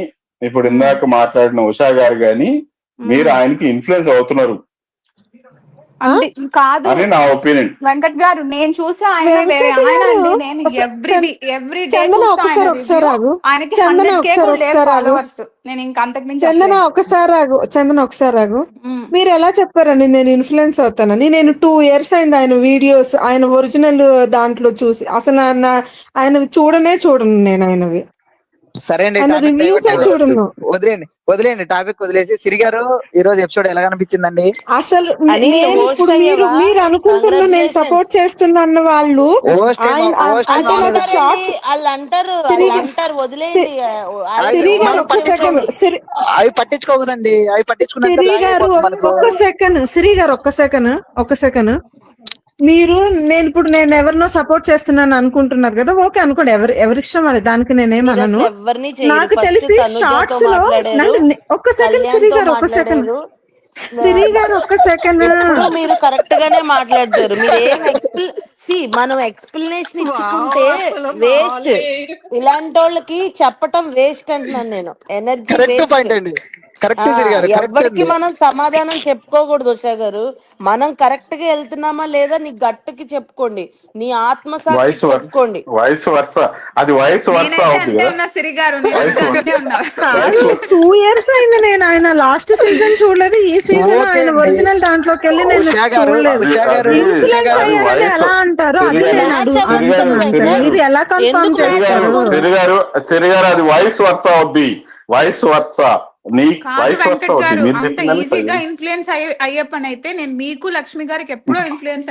ఇప్పుడు ఇందాక మాట్లాడిన ఉషా గారు గాని మీరు ఆయనకి ఇన్ఫ్లుయెన్స్ అవుతున్నారు కాదు అని నా ఒపీనియన్. వెంకట్ గారు నేను చూసా ఆయన వేరే ఆయన అండి. నేను ఎవ్రీ డే చూస్తా ఆయనకి 100K లేదు ఫాలోవర్స్. నేను ఇంకా అంతకుమించి చందన ఒకసారి ఆగు. మీరు ఎలా చెప్పారండి నేను ఇన్ఫ్లుయెన్స్ అవుతానని? నేను 2 years అయింది ఆయన వీడియోస్, ఆయన ఒరిజినల్ దాంట్లో చూసి. అసలు ఆయన చూడను నేను ఆయనవి. సరే అండి, వదిలేయండి టాపిక్ వదిలేసి. సిరి గారు ఈ రోజు ఎపిసోడ్ ఎలా అనిపించిందండి? అసలు మీరు అనుకుంటున్నా నేను సపోర్ట్ చేస్తున్నా అన్న వాళ్ళు అవి పట్టించుకోకూడదండి. అవి పట్టించుకున్న సిరి గారు ఒక్క సెకండ్. నేను ఎవరినో సపోర్ట్ చేస్తున్నాను అనుకుంటున్నారు కదా, ఓకే అనుకోండి, ఎవరి ఇష్టం అది, దానికి నేనేమన్నాను. నాకు తెలిసి షార్ట్స్ లో ఒక్క సెకండ్ సిరి గారు ఒక్క సెకండ్ మీరు కరెక్ట్ గానే మాట్లాడతారు. మీరు మనం ఎక్స్ప్లెనేషన్ ఇచ్చుకుంటే వేస్ట్. ఇలాంటి వాళ్ళకి చెప్పటం వేస్ట్ అంటున్నాను నేను. ఎనర్జీ ఎవరికి మనం సమాధానం చెప్పుకోకూడదు ఉషా గారు. మనం కరెక్ట్ గా వెళ్తున్నామా లేదా నీ గట్టుకి చెప్పుకోండి, నీ ఆత్మసాక్షి చెప్పుకోండి. అది వయసు 2 years అయింది నేను ఆయన లాస్ట్ సీజన్ చూడలేదు. ఈ సీజన్ ఆయన ఒరిజినల్ దాంట్లోకి వెళ్ళి నేను చూడలేదు. ఇన్ఫ్లుయెన్స్ అయ్యారని ఎలా అంటారు? అది నేను అడుగుతున్నాను. మీరు ఎలా కన్ఫర్మ్ చేస్తారు? అది వయసు వర్త అవుద్ది. వయసు వర్త వెంకట్ గారు అంత ఈజీగా ఇన్ఫ్లుయెన్స్ అయ్యే పని అయితే నేను మీకు లక్ష్మి గారికి ఎప్పుడో ఇన్ఫ్లుయెన్స్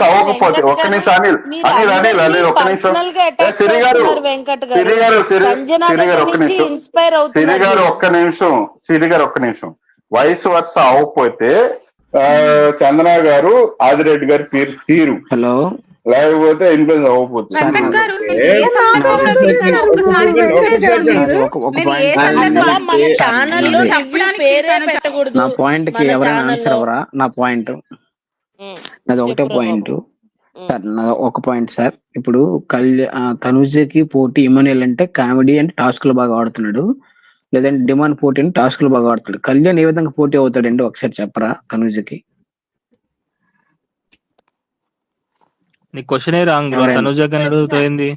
అవ్వకపోతే ఒక్క నిమిషం పర్సనల్ గా అటాక్ చేస్తున్నారు వెంకట్ గారు. సంజన దగ్గర నుంచి ఇన్స్పైర్ అవుతున్నారు. ఒక్క నిమిషం వయసు వరుస అవ్వకపోతే చందన గారు ఆదిరెడ్డి గారు తీరు హలో లేకపోతే ఇన్ఫ్లుయెన్స్ అవ్వకపోతే నా పాయింట్ కి ఎవరైనా ఆన్సర్ అవరా? నా పాయింట్ నాది ఒకటే పాయింట్ సార్. ఒక పాయింట్ సార్. ఇప్పుడు తనుజకి పోటీ ఇమాన్యుయల్ అంటే కామెడీ అంటే టాస్క్ లో బాగా ఆడుతున్నాడు, లేదంటే డిమాండ్ పోటీ అంటే టాస్క్ లో బాగా ఆడుతాడు. కళ్యాణ్ ఏ విధంగా పోటీ అవుతాడండి ఒకసారి చెప్పరా తనుజకి? నీ క్వశ్చన్ రాంగ్. తనుజ అడుగుతుంది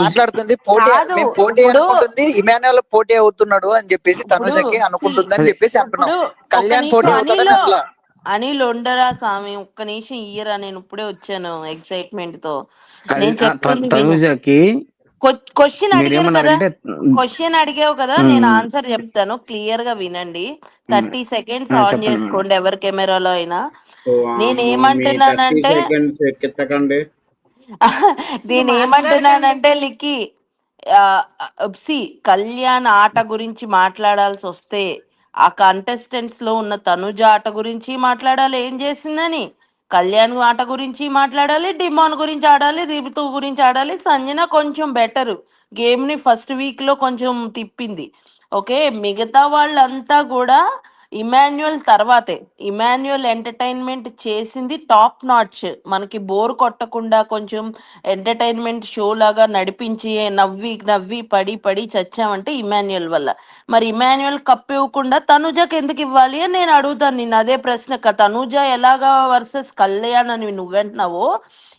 మాట్లాడుతుంది పోటీ అనుకుంటుంది, ఇమాన్యుయల్ పోటీ అవుతున్నాడు అని చెప్పేసి తనుజకి అనుకుంటుంది అని చెప్పేసి అంటున్నాం. కళ్యాణ్ పోటీ అవుతాడని అట్లా. అనిల్ ఉండరా స్వామి, ఒక్క నిమిషం ఇయ్యరా, నేను ఇప్పుడే వచ్చాను ఎక్సైట్మెంట్ తో. నేను చెప్తుంది క్వశ్చన్ అడిగావు కదా, నేను ఆన్సర్ చెప్తాను, క్లియర్ గా వినండి. 30 seconds ఆన్ చేసుకోండి ఎవరి కెమెరాలో అయినా. నేనేమంటున్నానంటే నేను ఏమంటున్నానంటే లిక్కి సి కళ్యాణ్ ఆట గురించి మాట్లాడాల్సి వస్తే ఆ కంటెస్టెంట్స్ లో ఉన్న తనుజ ఆట గురించి మాట్లాడాలి, ఏం చేసిందని. కళ్యాణ్ ఆట గురించి మాట్లాడాలి, డిమాన్ గురించి ఆడాలి, రితు గురించి ఆడాలి. సంజన కొంచెం బెటర్, గేమ్ ని ఫస్ట్ వీక్ లో కొంచెం తిప్పింది. ఓకే, మిగతా వాళ్ళంతా కూడా ఇమాన్యుయల్ తర్వాతే. ఇమాన్యుయల్ ఎంటర్టైన్మెంట్ చేసింది టాప్ నాచ్, మనకి బోర్ కొట్టకుండా కొంచెం ఎంటర్టైన్మెంట్ షో లాగా నడిపించి నవ్వి నవ్వి పడి పడి చచ్చామంటే ఇమాన్యుయల్ వల్ల. మరి ఇమాన్యుయల్ కప్ ఇవ్వకుండా తనుజకి ఎందుకు ఇవ్వాలి అని నేను అడుగుతాను నిన్ను అదే ప్రశ్న. తనుజ ఎలాగా వర్సెస్ కళ్యాణ్ అని నువ్వెంటున్నావో,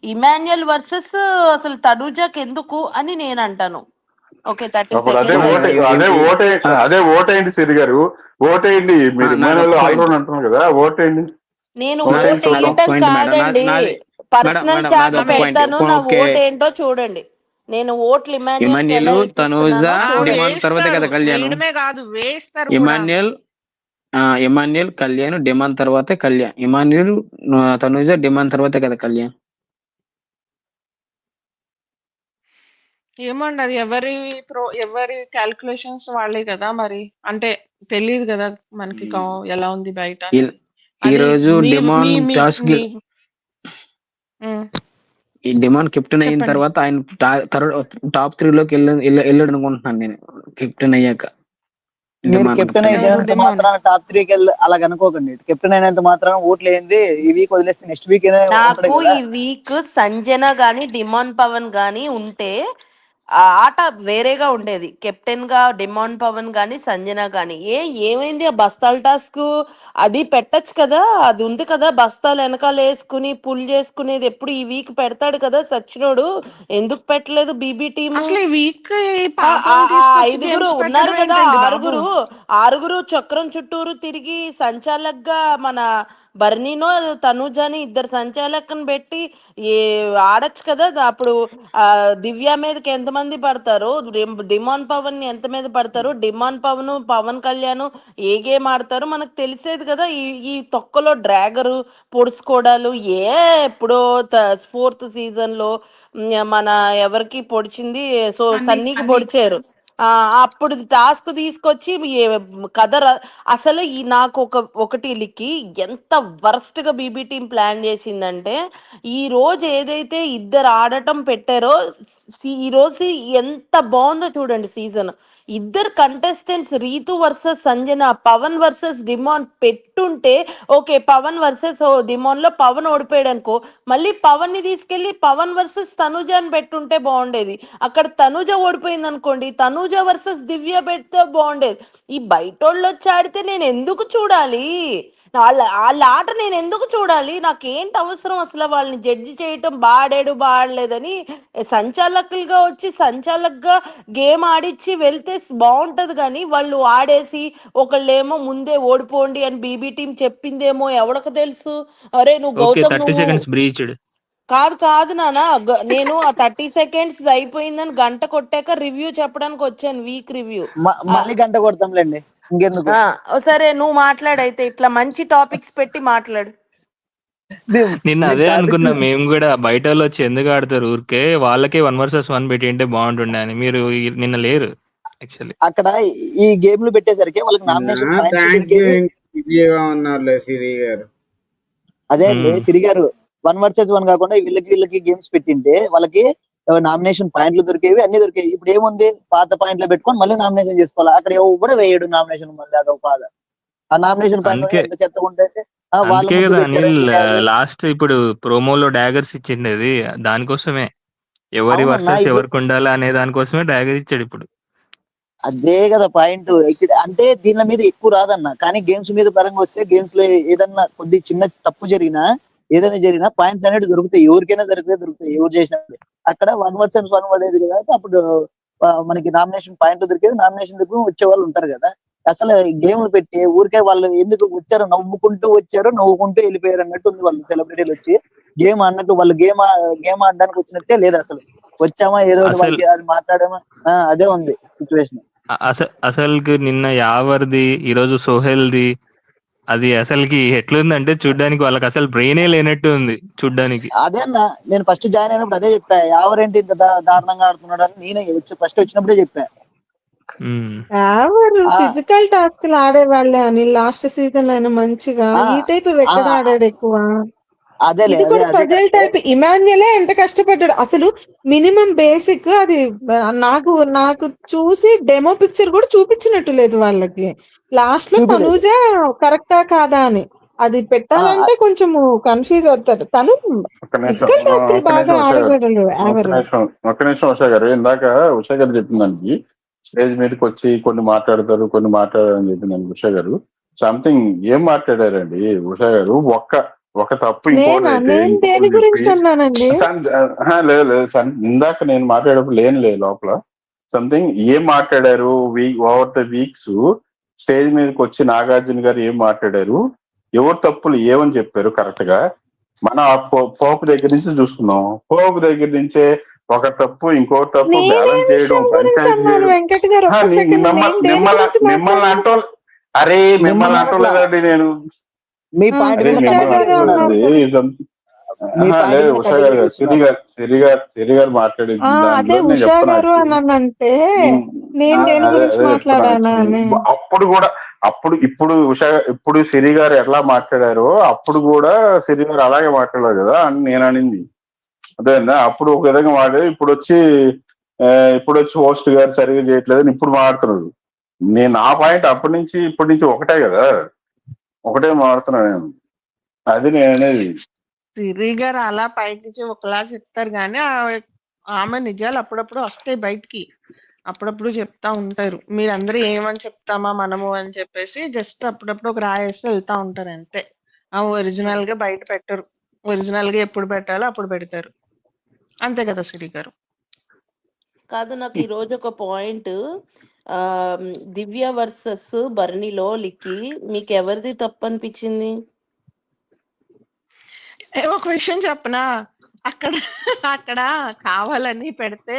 ఇమాన్యుయల్ వర్సెస్ అసలు తనుజకి ఎందుకు అని నేను అంటాను. ఓకే, 30 అప్పుడు seconds అదే ఓటేయండి సిరి గారు, ఓటేయండి. మీరు ఆల్రౌండ్ అంటున్నారు కదా, ఓటేయండి. నేను ఓట్ వేయటం కాదండి, పర్సనల్ చాట్ పెడతాను, నా ఓట్ ఏంటో చూడండి. నేను ఓట్లు ఇమాన్యుయల్ ఇమాన్యుయల్ కళ్యాణ్ డిమాండ్ తర్వాతే కళ్యాణ్. ఇమాన్యుయల్ తనుజ డిమాండ్ తర్వాతే కదా కళ్యాణ్. ఏమండి అది ఎవరి క్యాల్కులేషన్స్ వాళ్ళే కదా, మరి అంటే తెలియదు కదా మనకి ఎలా ఉంది బయట. ఈ రోజు డిమాండ్ ఈ డిమాండ్ కెప్టెన్ అయిన తర్వాత ఆయన టాప్ 3 లోకి వెళ్ళాడు అనుకుంటున్నాను నేను, కెప్టెన్ అయ్యాక. మీరు కెప్టెన్ అయినంత మాత్రాన టాప్ 3కి వెళ్ళి అలాగ అనుకోకండి. కెప్టెన్ అయినంత మాత్రాన ఓట్లు ఏంది ఈ వీక్ వదిలేస్తే నెక్స్ట్ వీక్ నాకు ఈ వీక్ సంజన గాని డిమాండ్ పవన్ గాని ఉంటే ఆ ఆట వేరేగా ఉండేది. కెప్టెన్ గా డిమాండ్ పవన్ గాని సంజన గాని ఏమైంది ఆ బస్తాల టాస్క్ అది పెట్టచ్చు కదా, అది ఉంది కదా, బస్తాలు వెనకాల వేసుకుని పుల్ చేసుకునేది ఎప్పుడు ఈ వీక్ పెడతాడు కదా సచ్చినోడు, ఎందుకు పెట్టలేదు బీబీ టీమ్? ఐదుగురు ఉన్నారు కదా, ఆరుగురు చక్రం చుట్టూరు తిరిగి సంచాలక్గా మన బర్నీనో తనుజని ఇద్దరు సంచాలకను పెట్టి ఆడచ్చు కదా. అప్పుడు దివ్య మీదకి ఎంతమంది పడతారు, డిమాండ్ పవన్ ఎంత మీద పడతారు, డిమాండ్ పవన్ కళ్యాణ్ ఏ గేమ్ ఆడతారు మనకు తెలిసేది కదా. ఈ తొక్కలో డ్రాగరు పొడుచుకోవడాలు ఎప్పుడో 4th సీజన్ లో మన ఎవరికి పొడిచింది, సో సన్నీకి పొడిచారు. అప్పుడు టాస్క్ తీసుకొచ్చి కథ అసలు నాకు ఒకటి లిక్కి ఎంత వర్స్ట్ గా బీబీ టీం ప్లాన్ చేసిందంటే, ఈ రోజు ఏదైతే ఇద్దరు ఆడటం పెట్టారో ఈ రోజు ఎంత బాగుందో చూడండి సీజన్. ఇద్దరు contestants Rithu versus Sanjana, Pavan versus demon పెట్టుంటే ఓకే, పవన్ వర్సెస్ డిమాండ్ లో పవన్ ఓడిపోయాడు అనుకో, మళ్ళీ పవన్ ని తీసుకెళ్లి పవన్ వర్సెస్ తనుజ అని పెట్టుంటే బాగుండేది. అక్కడ తనుజ ఓడిపోయింది అనుకోండి, తనుజ వర్సెస్ దివ్య పెడితే బాగుండేది. ఈ బయటోళ్ళు వచ్చి ఆడితే నేను ఎందుకు చూడాలి? వాళ్ళ ఆట నేను ఎందుకు చూడాలి? నాకేంటి అవసరం అసలు వాళ్ళని జడ్జి చేయటం, బాడలేదని. సంచాలకులుగా వచ్చి సంచాలకుగా గేమ్ ఆడిచ్చి వెళ్తే బాగుంటది, కానీ వాళ్ళు ఆడేసి ఒకళ్ళేమో ముందే ఓడిపోండి అని బీబీ టీం చెప్పిందేమో ఎవడకు తెలుసు. అరే నువ్వు గౌతమ్ కాదు నానా, నేను ఆ 30 seconds అయిపోయిందని గంట కొట్టాక రివ్యూ చెప్పడానికి వచ్చాను, వీక్ రివ్యూ. మళ్ళీ గంట కొడతాంలేండి, ఇంకెందుకు. సరే నువ్వు మాట్లాడైతే, ఇట్లా మంచి టాపిక్స్ పెట్టి మాట్లాడు. నిన్న అదే అనుకున్నా మేము కూడా, బయట వాళ్ళు వచ్చి ఎందుకు ఆడతారు ఊరికే, వాళ్ళకే 1 versus 1 పెట్టి ఉంటే బాగుంటుండే అని. మీరు నిన్న లేరు యాక్చువల్లీ అక్కడ. ఈ గేమ్లు పెట్టేసరికి వాళ్ళకి నామినేషన్ అదే అండి సిరి గారు, 1 versus 1 కాకుండా వీళ్ళకి గేమ్స్ పెట్టింటే వాళ్ళకి నామినేషన్ పాయింట్లు దొరికేవి, అన్ని దొరికేవి. ఇప్పుడు ఏముంది, పాత పాయింట్లు పెట్టుకొని మళ్ళీ నామినేషన్ చేసుకోవాలి. అక్కడ ఎవడు వేయడు నామినేషన్, మళ్ళీ అదొక బాధ. ఆ నామినేషన్ పాయింట్ ఎంత చెత్తగా ఉంటే లాస్ట్ ఇప్పుడు ప్రోమోలో డాగర్స్ ఇచ్చిండేది దానికోసమే, ఎవరి వర్సెస్ ఎవరికి ఉండాలి అనే దానికోసమే డాగర్ ఇచ్చాడు ఇప్పుడు. అదే కదా పాయింట్. అంటే దీని మీద ఎక్కువ రాదన్న, కానీ గేమ్స్ మీద పరంగా వస్తే గేమ్స్ లో ఏదన్నా కొద్ది చిన్న తప్పు జరిగినా ఏదైనా జరిగినా పాయింట్స్ అనేది దొరుకుతాయి, ఎవరికైనా దొరుకుతాయి ఎవరు చేసినప్పుడు. అక్కడ 1 versus 1 పడేది కదా, అప్పుడు మనకి నామినేషన్ పాయింట్లు దొరికేది, నామినేషన్ దగ్గర వచ్చే వాళ్ళు ఉంటారు కదా. అసలు గేమ్లు పెట్టి ఊరికే వాళ్ళు ఎందుకు వచ్చారో, నవ్వుకుంటూ వచ్చారో నవ్వుకుంటూ వెళ్ళిపోయారు అన్నట్టు ఉంది. వాళ్ళు సెలబ్రిటీలు వచ్చి గేమ్ అన్నట్టు, వాళ్ళు గేమ్ ఆడడానికి వచ్చినట్టే లేదు. అసలు వచ్చామా ఏదో అది మాట్లాడామా, అదే ఉంది సిచ్యువేషన్. అసలు నిన్న యావర్ది, ఈరోజు సోహెల్ది, అది అసలుకి ఎట్లుందంటే చూడ్డానికి వాళ్ళకి అసలు బ్రెయినే లేనట్టు ఉంది చూడ్డానికి. అదే అన్న, నేను ఫస్ట్ జాయిన్ అయినప్పుడు అదే చెప్పా, ఎవరేంటి ఇంత దారుణంగా ఆడుతున్నాడు అని నేనే ఫస్ట్ వచ్చినప్పుడే చెప్పా. ఎవరు ఫిజికల్ టాస్క్లు ఆడే వాళ్ళే అని లాస్ట్ సీజన్ అయినా మంచిగా. ఈ టైప్ ఎక్కడ ఆడాడు ఎక్కువ? ఇది కూడా పజిల్ టైప్. ఇమాన్యుయలే ఎంత కష్టపడ్డాడు అసలు. మినిమం బేసిక్ అది నాకు చూసి డెమో పిక్చర్ కూడా చూపించినట్టు లేదు వాళ్ళకి. లాస్ట్ లో తనూజ కరెక్టా కాదా అని అది పెట్టాలంటే కొంచెం కన్ఫ్యూజ్ అవుతారు. తను ఫిజికల్ టాస్క్ బాగా ఆడగలడు. ఒక్క నిమిషం ఉషా గారు, ఇందాక ఉషా గారు చెప్పిందానికి స్టేజ్ మీదకి వచ్చి కొన్ని మాట్లాడతారు కొన్ని మాట్లాడారు అని చెప్పిందానికి ఉషా గారు సంథింగ్ ఏం మాట్లాడారండి ఉషా గారు? ఒక తప్పు దేని గురించి అన్నానండి? లేదు ఇందాక నేను మాట్లాడేటప్పుడు లేదు లోపల సంథింగ్ ఏం మాట్లాడారు ఓవర్ ద వీక్స్ స్టేజ్ మీదకి వచ్చి నాగార్జున గారు ఏం మాట్లాడారు, ఎవరు తప్పులు ఏమని చెప్పారు కరెక్ట్ గా? మన పోపు దగ్గర నుంచి చూసుకున్నాం. పోపు దగ్గర నుంచే ఒక తప్పు ఇంకో తప్పు బ్యాలెన్స్ చేయడం, పంచాయతీ చేయడం. మిమ్మల్ని అంటో అరే మిమ్మల్ని అంటోలేదండి నేను. లేదు ఉషా గారు సిరి గారు మాట్లాడింది అదే ఉషా గారు అని అంటే నేను దేని గురించి మాట్లాడానా? ఇప్పుడు ఉషా ఇప్పుడు సిరి గారు ఎట్లా మాట్లాడారో అప్పుడు కూడా సిరి గారు అలాగే మాట్లాడారు కదా అని నేను అనింది. అదేనా? అప్పుడు ఒక విధంగా మాట్లాడి ఇప్పుడు వచ్చి హోస్ట్ గారు సరిగా చేయట్లేదని ఇప్పుడు మాట్లాడుతున్నారు. నేను ఆ పాయింట్ అప్పటి నుంచి ఇప్పటి నుంచి ఒకటే కదా, ఒకటే మాట్లాడుతున్నాను నేను. అది నేను అనేది. సిరి గారు అలా పైకి ఒకలా చెప్తారు కానీ ఆమె నిజాలు అప్పుడప్పుడు వస్తాయి బయటికి, అప్పుడప్పుడు చెప్తా ఉంటారు. మీరందరూ ఏమని చెప్తామా మనము అని చెప్పేసి జస్ట్ అప్పుడప్పుడు ఒక రాయేసి వెళ్తా ఉంటారు అంతే. ఒరిజినల్ గా బయట పెట్టరు. ఒరిజినల్ గా ఎప్పుడు పెట్టాలో అప్పుడు పెడతారు అంతే కదా సిరి గారు? కాదు, నాకు ఈ రోజు ఒక పాయింట్, దివ్య వర్సెస్ బర్నీలో లిక్కి మీకు ఎవరిది తప్పు అనిపించింది? ఒక విషయం చెప్పనా, అక్కడ కావాలని పెడితే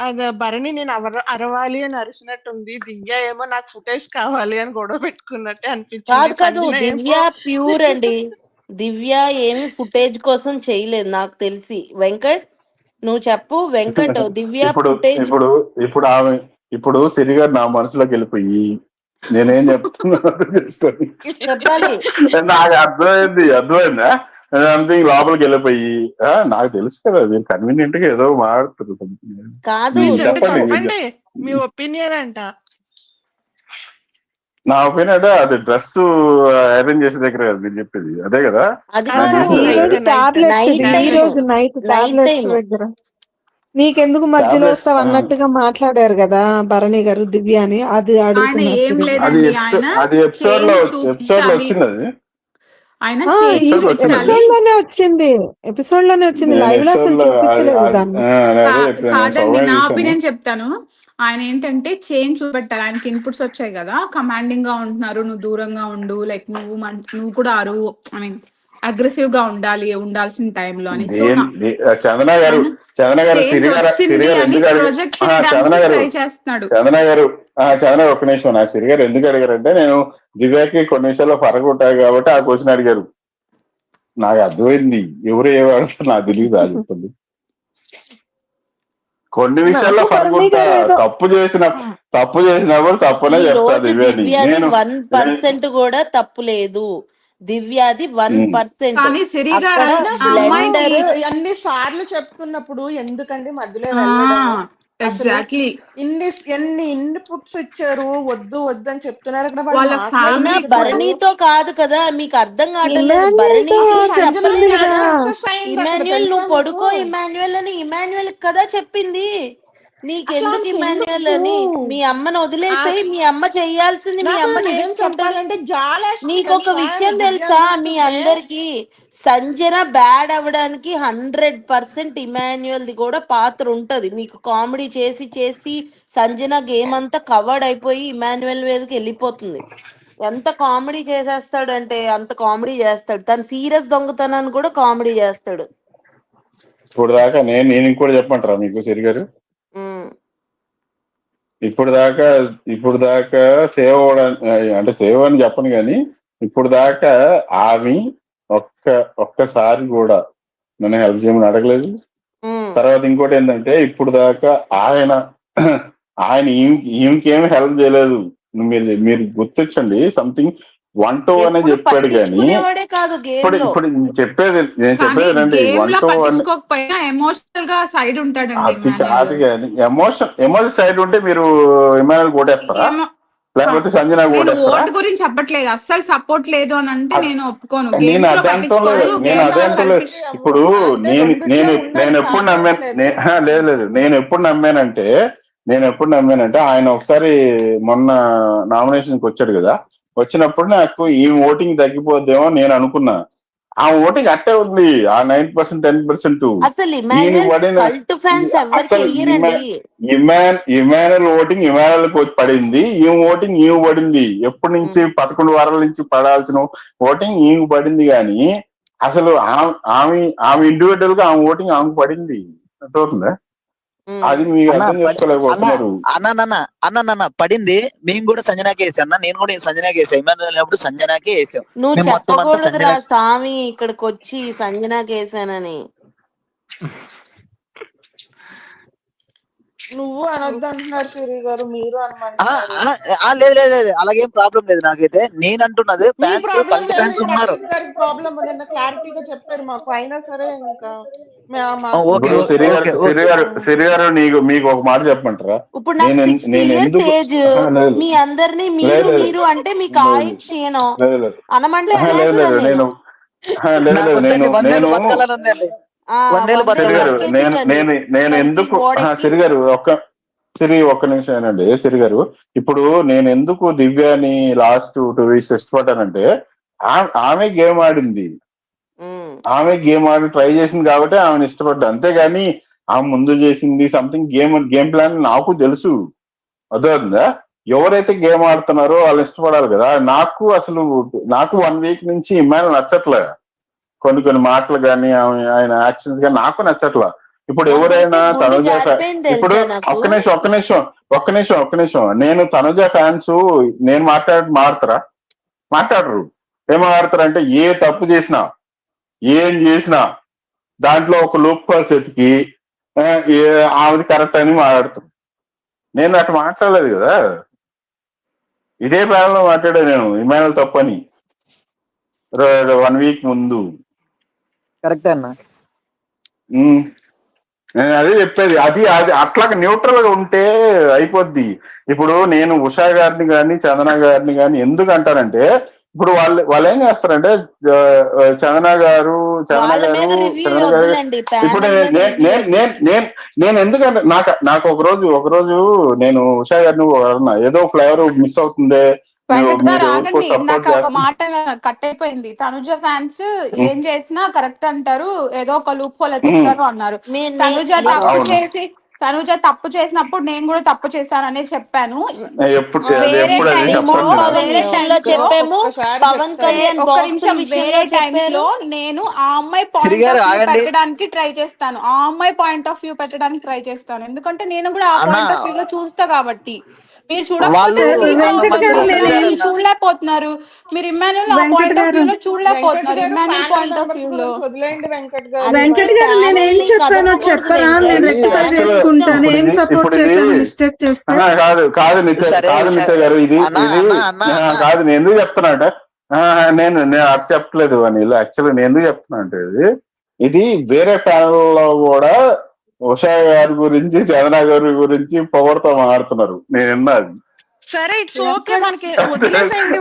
అది భరణి నేను అరవాలి అని అరిచినట్టుంది, దివ్య ఏమో నాకు ఫుటేజ్ కావాలి అని గొడవ పెట్టుకున్నట్టే అనిపించింది. కాదు దివ్య ప్యూర్ అండి. దివ్య ఏమి ఫుటేజ్ కోసం చేయలేదు నాకు తెలిసి. వెంకట్ నువ్వు చెప్పు వెంకట్. దివ్య ఫుటేజ్ ఇప్పుడు సిరి గారు నా మనసులోకి వెళ్ళిపోయి నేనేం చెప్తున్నా చెప్పాలి. నాకు అర్థమైందా? సంథింగ్ లోపలికి వెళ్ళిపోయి నాకు తెలుసు కదా మీరు కన్వీనియంట్ గా ఏదో మాట్లాడుతున్నారు. కాదు చెప్పండి మీ ఒపీనియన్ అంట. నా ఒపీనియన్ అది డ్రెస్ ఐరన్ చేసే దగ్గర కదా మీరు చెప్పేది, అదే కదా? నీకెందుకు మధ్యలో వస్తావు అన్నట్టుగా మాట్లాడారు కదా భరణి గారు దివ్య అని. అది అడుగుతున్నారు. ఎపిసోడ్ లో వచ్చింది, ఎపిసోడ్ లోనే వచ్చింది, లైవ్ లో అసలు చూపించలేదు దాన్ని. కాదండి, నా ఒపీనియన్ చెప్తాను. ఆయన ఏంటంటే చేంజ్ చూపెట్టాలి. ఆయనకి ఇన్పుట్స్ వచ్చాయి కదా, కమాండింగ్ గా ఉంటున్నారు, నువ్వు దూరంగా ఉండు, లైక్ నువ్వు కూడా అరువు, ఐ మీన్ అగ్రెసివ్ గా ఉండాల్సిన టైంలో అని. సో చందన గారు ఒక నిమిషం నా సిరి గారు ఎందుకు అడిగారంటే నేను దివ్యాకి కొన్ని విషయాల్లో ఫరక్ ఉంటాయి కాబట్టి ఆ క్వశ్చన్ అడిగారు. నాకు అర్థమైంది ఎవరు ఏమాడుతారు నాకు తెలియదు. అది చెప్పండి. కొన్ని విషయాల్లో ఫరక్ ఉంటా, తప్పు చేసినప్పుడు తప్పునే చెప్తా. దివ్యాని 1% కూడా తప్పు లేదు, దివ్యాది 1%. అన్ని సార్లు చెప్తున్నప్పుడు ఎందుకండి మధ్యలో వెళ్ళడం? ఎన్ని ఇన్పుట్స్ ఇచ్చారు, వద్దు అని చెప్తున్నారు అక్కడ. భరణితో కాదు కదా, మీకు అర్థం కావట్లేదు. భరణి చెప్పలేదు కదా ఇమాన్యుయల్ నువ్వు పడుకో ఇమాన్యుయల్ అని. ఇమాన్యుయల్ కదా చెప్పింది, నీకెందుకు ఇమాన్యుయల్ అని. మీ అమ్మను వదిలేసాయి, మీ అమ్మ చెయ్యాల్సింది మీ అమ్మ చేసుకుంటారు. నీకొక విషయం తెలుసా మీ అందరికి, సంజన బ్యాడ్ అవ్వడానికి 100% ఇమాన్యుయల్ ది కూడా పాత్ర ఉంటది. మీకు కామెడీ చేసి సంజన గేమ్ అంతా కవర్డ్ అయిపోయి ఇమాన్యుయల్ మీదకి వెళ్ళిపోతుంది. ఎంత కామెడీ చేసేస్తాడంటే అంత కామెడీ చేస్తాడు. తను సీరియస్ దొంగతనాన్ని కూడా కామెడీ చేస్తాడు. ఇప్పుడు దాకా నేను ఇంకోటి చెప్పమంటారా మీకు సిరి గారు? ఇప్పుడు దాకా సేవ్ అవ్వడానికి అంటే సేవ్ అని చెప్పను కానీ ఇప్పుడు దాకా ఆమె ఒక్కసారి కూడా నన్ను హెల్ప్ చేయమని అడగలేదు. తర్వాత ఇంకోటి ఏంటంటే ఇప్పుడు దాకా ఆయన ఈమెకేమి హెల్ప్ చేయలేదు. మీరు గుర్తించండి, సంథింగ్ 1-2 అనే చెప్పాడు కానీ ఇప్పుడు నేను చెప్పేది రండి 1-2 ఎమోషనల్ గా సైడ్ ఉంటాడండి. అది కాదు కానీ ఎమోషన్ సైడ్ ఉంటే మీరు ఇమానుయల్ ఓటేస్తారా లేకపోతే సంజన ఓటేస్తారా? ఓటు గురించి చెప్పట్లేదు, అస్సలు సపోర్ట్ లేదు అని అంటే నేను ఒప్పుకోను. నేను అదే అంటలేదు. ఇప్పుడు నేను ఎప్పుడు నమ్మాను లేదు నేను ఎప్పుడు నమ్మానంటే ఆయన ఒకసారి మొన్న నామినేషన్కి వచ్చాడు కదా, వచ్చినప్పుడు నాకు ఈ ఓటింగ్ తగ్గిపోద్దేమో నేను అనుకున్నా. ఆ ఓటింగ్ అట్టే ఉంది, ఆ 9% 10%. ఇమానుయల్ ఓటింగ్ ఇమానుయల్ పడింది, ఈ ఓటింగ్ ఈమె పడింది. ఎప్పటి నుంచి 11 వారాల నుంచి పడాల్సిన ఓటింగ్ ఈమె పడింది. కానీ అసలు ఆమె ఇండివిజువల్ గా ఆమె ఓటింగ్ ఆమెకు పడింది. అర్థమవుతుందా? అది మీరు అర్థం చేసుకోలేకపోతున్నారు. అన్న పడింది. మేము కూడా సంజనాకే వేసాం అన్న, నేను కూడా సంజనాకే వేసాం. ఇమానుయల్ సంజనాకే వేసాం. నువ్వు చెప్పకూడదురా స్వామి ఇక్కడికి వచ్చి సంజనాకి వేసానని. నువ్వు అనొద్దు అంటున్నారు సిరి గారు, మీరు లేదు అలాగేం ప్రాబ్లం లేదు నాకైతే. నేను అంటున్నది ఫ్యాన్స్ ఉన్నారు. ప్రాబ్లం నిన్న క్లారిటీగా చెప్పారు మాకు. అయినా సరే ఇంకా సిరిగారు మీకు ఒక మాట చెప్పమంటారా? ఇప్పుడు నాకు 60 years ఏజ్, మీ అందరినీ మీరు అంటే మీకు ఆయుష్ను అనమంటే నేను ఎందుకు సిరిగారు ఒక్క నిమిషం ఏనండి. సిరిగారు ఇప్పుడు నేను ఎందుకు దివ్యాని లాస్ట్ 2 weeks ఇష్టపడ్డానంటే ఆమె గేమ్ ఆడింది, ట్రై చేసింది కాబట్టి ఆమెను ఇష్టపడ్డా. అంతేగాని ఆమె ముందు చేసింది సంథింగ్ గేమ్ ప్లాన్ నాకు తెలుసు. అర్థమవుతుందా? ఎవరైతే గేమ్ ఆడుతున్నారో వాళ్ళు ఇష్టపడాలి కదా. నాకు 1 week నుంచి ఇమానుయల్ నచ్చట్లే. కొన్ని మాటలు కానీ ఆయన యాక్షన్స్ కానీ నాకు నచ్చట్లా. ఇప్పుడు ఎవరైనా తనుజ ఇప్పుడు ఒక్క నిమిషం నేను తనుజ ఫ్యాన్స్ నేను మాట్లాడరు. ఏం మాట్లాడతారంటే ఏ తప్పు చేసినా ఏం చేసినా దాంట్లో ఒక లూప్ హోల్స్ ఎతికి ఆమెది కరెక్ట్ అని మాట్లాడుతారు. నేను అటు మాట్లాడలేదు కదా, ఇదే ప్లాన్లో మాట్లాడా నేను ఇమానుయల్ తప్పని 1 week ముందు. కరెక్ట్ అన్న, నేను అదే చెప్పేది. అది అట్లా న్యూట్రల్ గా ఉంటే అయిపోద్ది. ఇప్పుడు నేను ఉషా గారిని కానీ చందన గారిని కానీ ఎందుకు అంటానంటే, ఇప్పుడు వాళ్ళు ఏం చేస్తారంటే చందన గారు ఇప్పుడు నేను ఎందుకంటే నాకు ఒక రోజు నేను ఉషా గారిని ఏదో ఫ్లేవర్ మిస్ అవుతుంది నాకు ఒక మాట కట్ అయిపోయింది. తనుజ ఫ్యాన్స్ ఏం చేసినా కరెక్ట్ అంటారు, ఏదో ఒక లూప్ హోల్ ఎత్తుతారు అన్నారు. తనుజ తప్పు చేసినప్పుడు నేను కూడా తప్పు చేశాననే చెప్పాను. నేను ఆ అమ్మాయి పాయింట్ ఆఫ్ వ్యూ పెట్టడానికి ట్రై చేస్తాను, ఎందుకంటే నేను కూడా ఆ పాయింట్ ఆఫ్ వ్యూ లో చూస్తా కాబట్టి. మీరు చూడలేకపోతున్నారు, మీరు ఇమానుయల్ పాయింట్ ఆఫ్ వ్యూ లో చూడలేకపోతున్నారు. ఇమానుయల్ పాయింట్ ఆఫ్ వ్యూ లో వదిలేండి వెంకట్ గారు. నేను ఏం చెప్పానో చెప్పరా? నేను రెక్టిఫై చేసుకుంటాను. ఏం సపోర్ట్ చేశాను మిస్టేక్ చేస్తే. కాదు నిత్య గారు, ఇది కాదు. నేను ఎందుకు చెప్తున్నా అంటే నేను అటు చెప్పలేదు అని. యాక్చువల్గా నేను ఎందుకు చెప్తున్నా అంటే ఇది వేరే ప్యానల్ లో కూడా ఉషా గారి గురించి చందన గారి గురించి పొగడతా మాట్లాడుతున్నారు. నేను విన్నది. సరే ఇట్స్ ఓకే, మనకి వదిలేసేయండి.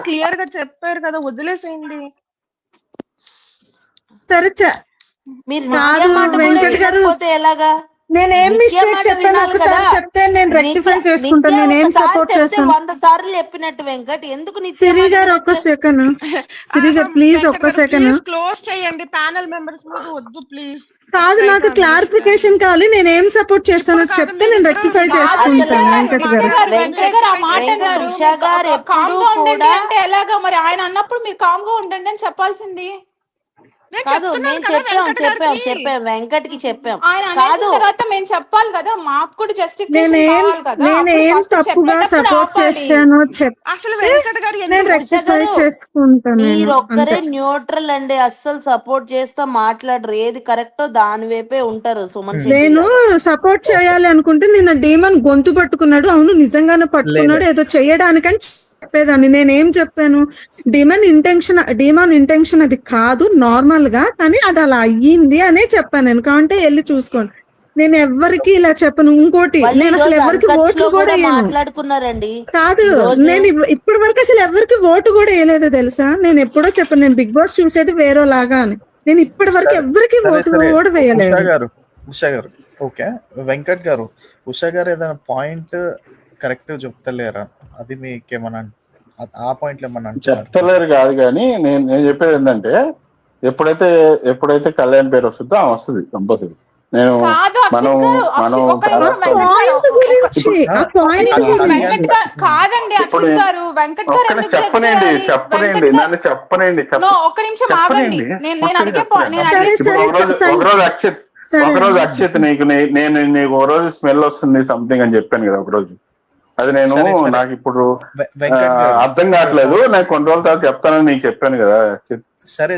క్లియర్ గా చెప్పారు కదా, వదిలేసేయండి. సరే వెంకట్ గారు, నేనేం మిస్టేక్ చెప్పాను ఒకసారి చెప్తే నేను రెక్టిఫై చేసుకుంటాను. నేనేం సపోర్ట్ చేస్తాను 100 సార్లు చెప్పినట్టు వెంకట్. ఎందుకు సిరి గారు ఒక్క సెకండ్, సిరి గారు ప్లీజ్ ఒక్క సెకండ్ క్లోజ్ చేయండి. ప్యానెల్ మెంబర్స్ వద్దు ప్లీజ్. కాదు, నాకు క్లారిఫికేషన్ కావాలి. నేను ఏం సపోర్ట్ చేస్తానో చెప్తే నేను రెక్టిఫై చేసుకుంటాను. వెంకట్ గారు ఎలాగా మరి ఆయన అన్నప్పుడు మీరు కామ్ గా ఉండండి అని చెప్పాల్సింది. కాదు నేను చెప్పాం వెంకట్కి చెప్పాం. ఆయన అనేసిన తర్వాత మేము చెప్పాలి కదా, మాకు కూడా జస్టిఫికేషన్ కావాలి కదా. నేనేం తప్పుగా సపోర్ట్ చేశానో చేసుకుంటాను. మీరొక్కరే న్యూట్రల్ అండి, అస్సలు సపోర్ట్ చేస్తా మాట్లాడరు. ఏది కరెక్టో దాని వైపే ఉంటారు. సుమన్ నేను సపోర్ట్ చేయాలి అనుకుంటే నిన్న డీమన్ గొంతు పట్టుకున్నాడు. అవును నిజంగానే పట్టుకున్నాడు, ఏదో చెయ్యడానికని చెప్పేదాన్ని. నేనేం చెప్పాను, డిమాన్ ఇంటెన్షన్ అది కాదు నార్మల్ గా, కానీ అది అలా అయ్యింది అనే చెప్పాను. నేను కావంటే వెళ్ళి చూసుకోండి. నేను ఎవరికి ఇలా చెప్పను. ఇంకోటి, నేను అసలు ఎవరికి ఓట్లు కూడా మాట్లాడుకున్నారండి కాదు, నేను ఇప్పటి వరకు అసలు ఎవరికి ఓటు కూడా వేయలేదు తెలుసా. నేను ఎప్పుడో చెప్పాను, నేను బిగ్ బాస్ చూసేది వేరేలాగా అని. నేను ఇప్పటి వరకు ఎవరికి ఓటు కూడా వేయలేదు. ఉషా గారు ఓకే, వెంకట్ గారు, ఉషా గారు ఏదైనా పాయింట్ కరెక్ట్ చెప్తలేరా? అది మీకేమన్నా ఆ పాయింట్ ఏమన్నా చెప్తలేరు కాదు, కానీ నేను చెప్పేది ఏంటంటే ఎప్పుడైతే కళ్యాణ్ పేరు వస్తుందో ఆమె వస్తుంది కంపల్సరీ. నేను కాదండి అక్షిత్ గారు, వెంకట్ గారు చెప్పనండి నన్ను చెప్పనండి. ఒక్క నిమిషం ఆగండి. ఒకరోజు అక్షిత్ నీకు ఒక రోజు స్మెల్ వస్తుంది సంథింగ్ అని చెప్పాను కదా ఒకరోజు. అది నాకు ఇప్పుడు అర్థం కావట్లేదు. నేను కొన్ని రోజుల తర్వాత చెప్తానని నీకు చెప్పాను కదా. సరే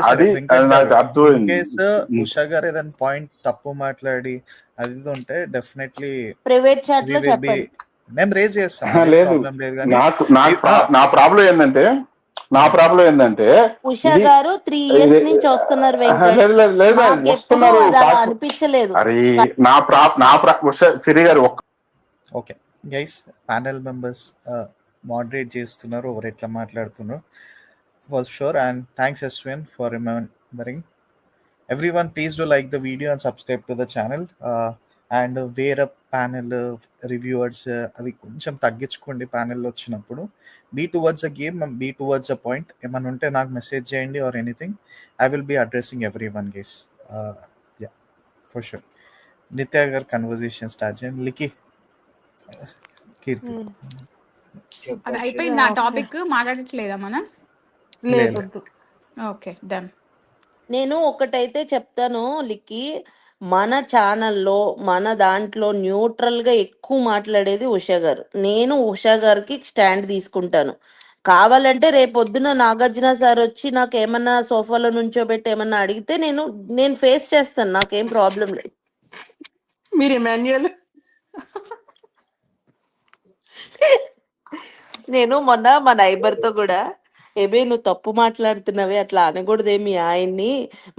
ఉషా గారు ఏదైనా పాయింట్ తప్పు మాట్లాడి అది ఉంటే డెఫినెట్లీ ప్రైవేట్ చాట్ లో చెప్పండి, మేము రేజ్ చేస్తాం. లేదు, నా ప్రాబ్లం ఏంటంటే ఉషా గారు 3 years నుంచి వస్తున్నారు అనిపించలేదు. సిరి గారు okay guys, panel members moderate చేస్తున్నారు, ఎవరు ఎట్లా మాట్లాడుతున్నారు for sure, and thanks Ashwin for remembering. Everyone please do like the video and subscribe to the channel, and వేరే ప్యానెల్ రివ్యూవర్స్ అది కొంచెం తగ్గించుకోండి. ప్యానెల్లో వచ్చినప్పుడు be towards a game, be towards a point. ఏమైనా ఉంటే నాకు మెసేజ్ చేయండి or anything, I will be addressing every one guys. Yeah for sure. Nitya గారు కన్వర్జేషన్ స్టార్ట్ చేయండి. లికి కీర్తి అది అయిపోయింది, ఆ టాపిక్ మాట్లాడట్లేదా మనం? Okay done. నేను ఒకటైతే చెప్తాను లిక్కి, మన ఛానల్లో మన దాంట్లో న్యూట్రల్ గా ఎక్కువ మాట్లాడేది ఉషా గారు. నేను ఉషా గారికి స్టాండ్ తీసుకుంటాను. కావాలంటే రేపొద్దున నాగార్జున సార్ వచ్చి నాకు ఏమన్నా సోఫాలో నుంచోబెట్టి ఏమన్నా అడిగితే నేను ఫేస్ చేస్తాను, నాకేం ప్రాబ్లం లేదు. మీరు ఎమాన్యుయల్ నేను మొన్న మా నైబర్ తో కూడా, ఏబే నువ్వు తప్పు మాట్లాడుతున్నావే, అట్లా అనకూడదు, మీ ఆయన్ని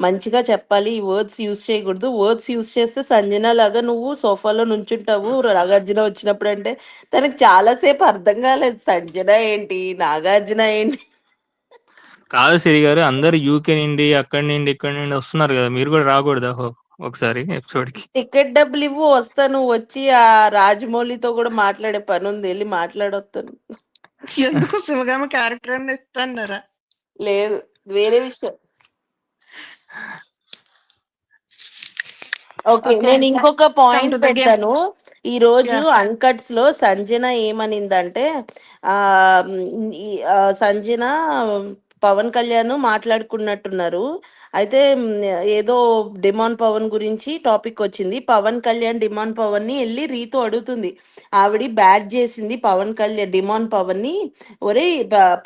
మంచిగా చెప్పాలి, ఈ వర్డ్స్ యూజ్ చేయకూడదు, వర్డ్స్ యూజ్ చేస్తే సంజన లాగా నువ్వు సోఫాలో నుంచుంటావు నాగార్జున వచ్చినప్పుడు అంటే. తనకి చాలాసేపు అర్థం కాలేదు, సంజన ఏంటి నాగార్జున ఏంటి. కాదు సిరి గారు, అందరు యూకే నుండి అక్కడి నుండి ఇక్కడ నుండి వస్తున్నారు కదా, మీరు కూడా రాకూడదా ఒకసారి ఎపిసోడ్ కి? టికెట్ డబ్బులు ఇవ్వు, వస్తాను. వచ్చి ఆ రాజమౌళితో కూడా మాట్లాడే పని ఉంది, వెళ్ళి మాట్లాడొస్తాను. ఎందుకు శివగామ క్యారెక్టర్ అని ఇస్తాన్నారా? లేదు, వేరే విషయం. ఓకే, నేను ఇంకొక పాయింట్ పెడతాను. ఈ రోజు అన్కట్స్ లో సంజన ఏమనిందంటే, సంజన పవన్ కళ్యాణ్ మాట్లాడుకున్నట్టున్నారు. అయితే ఏదో డిమాండ్ పవన్ గురించి టాపిక్ వచ్చింది. పవన్ కళ్యాణ్ డిమాండ్ పవన్ ని వెళ్ళి రీతు అడుగుతుంది. ఆవిడ బ్యాట్ చేసింది పవన్ కళ్యాణ్ డిమాండ్ పవన్ ని, ఒరే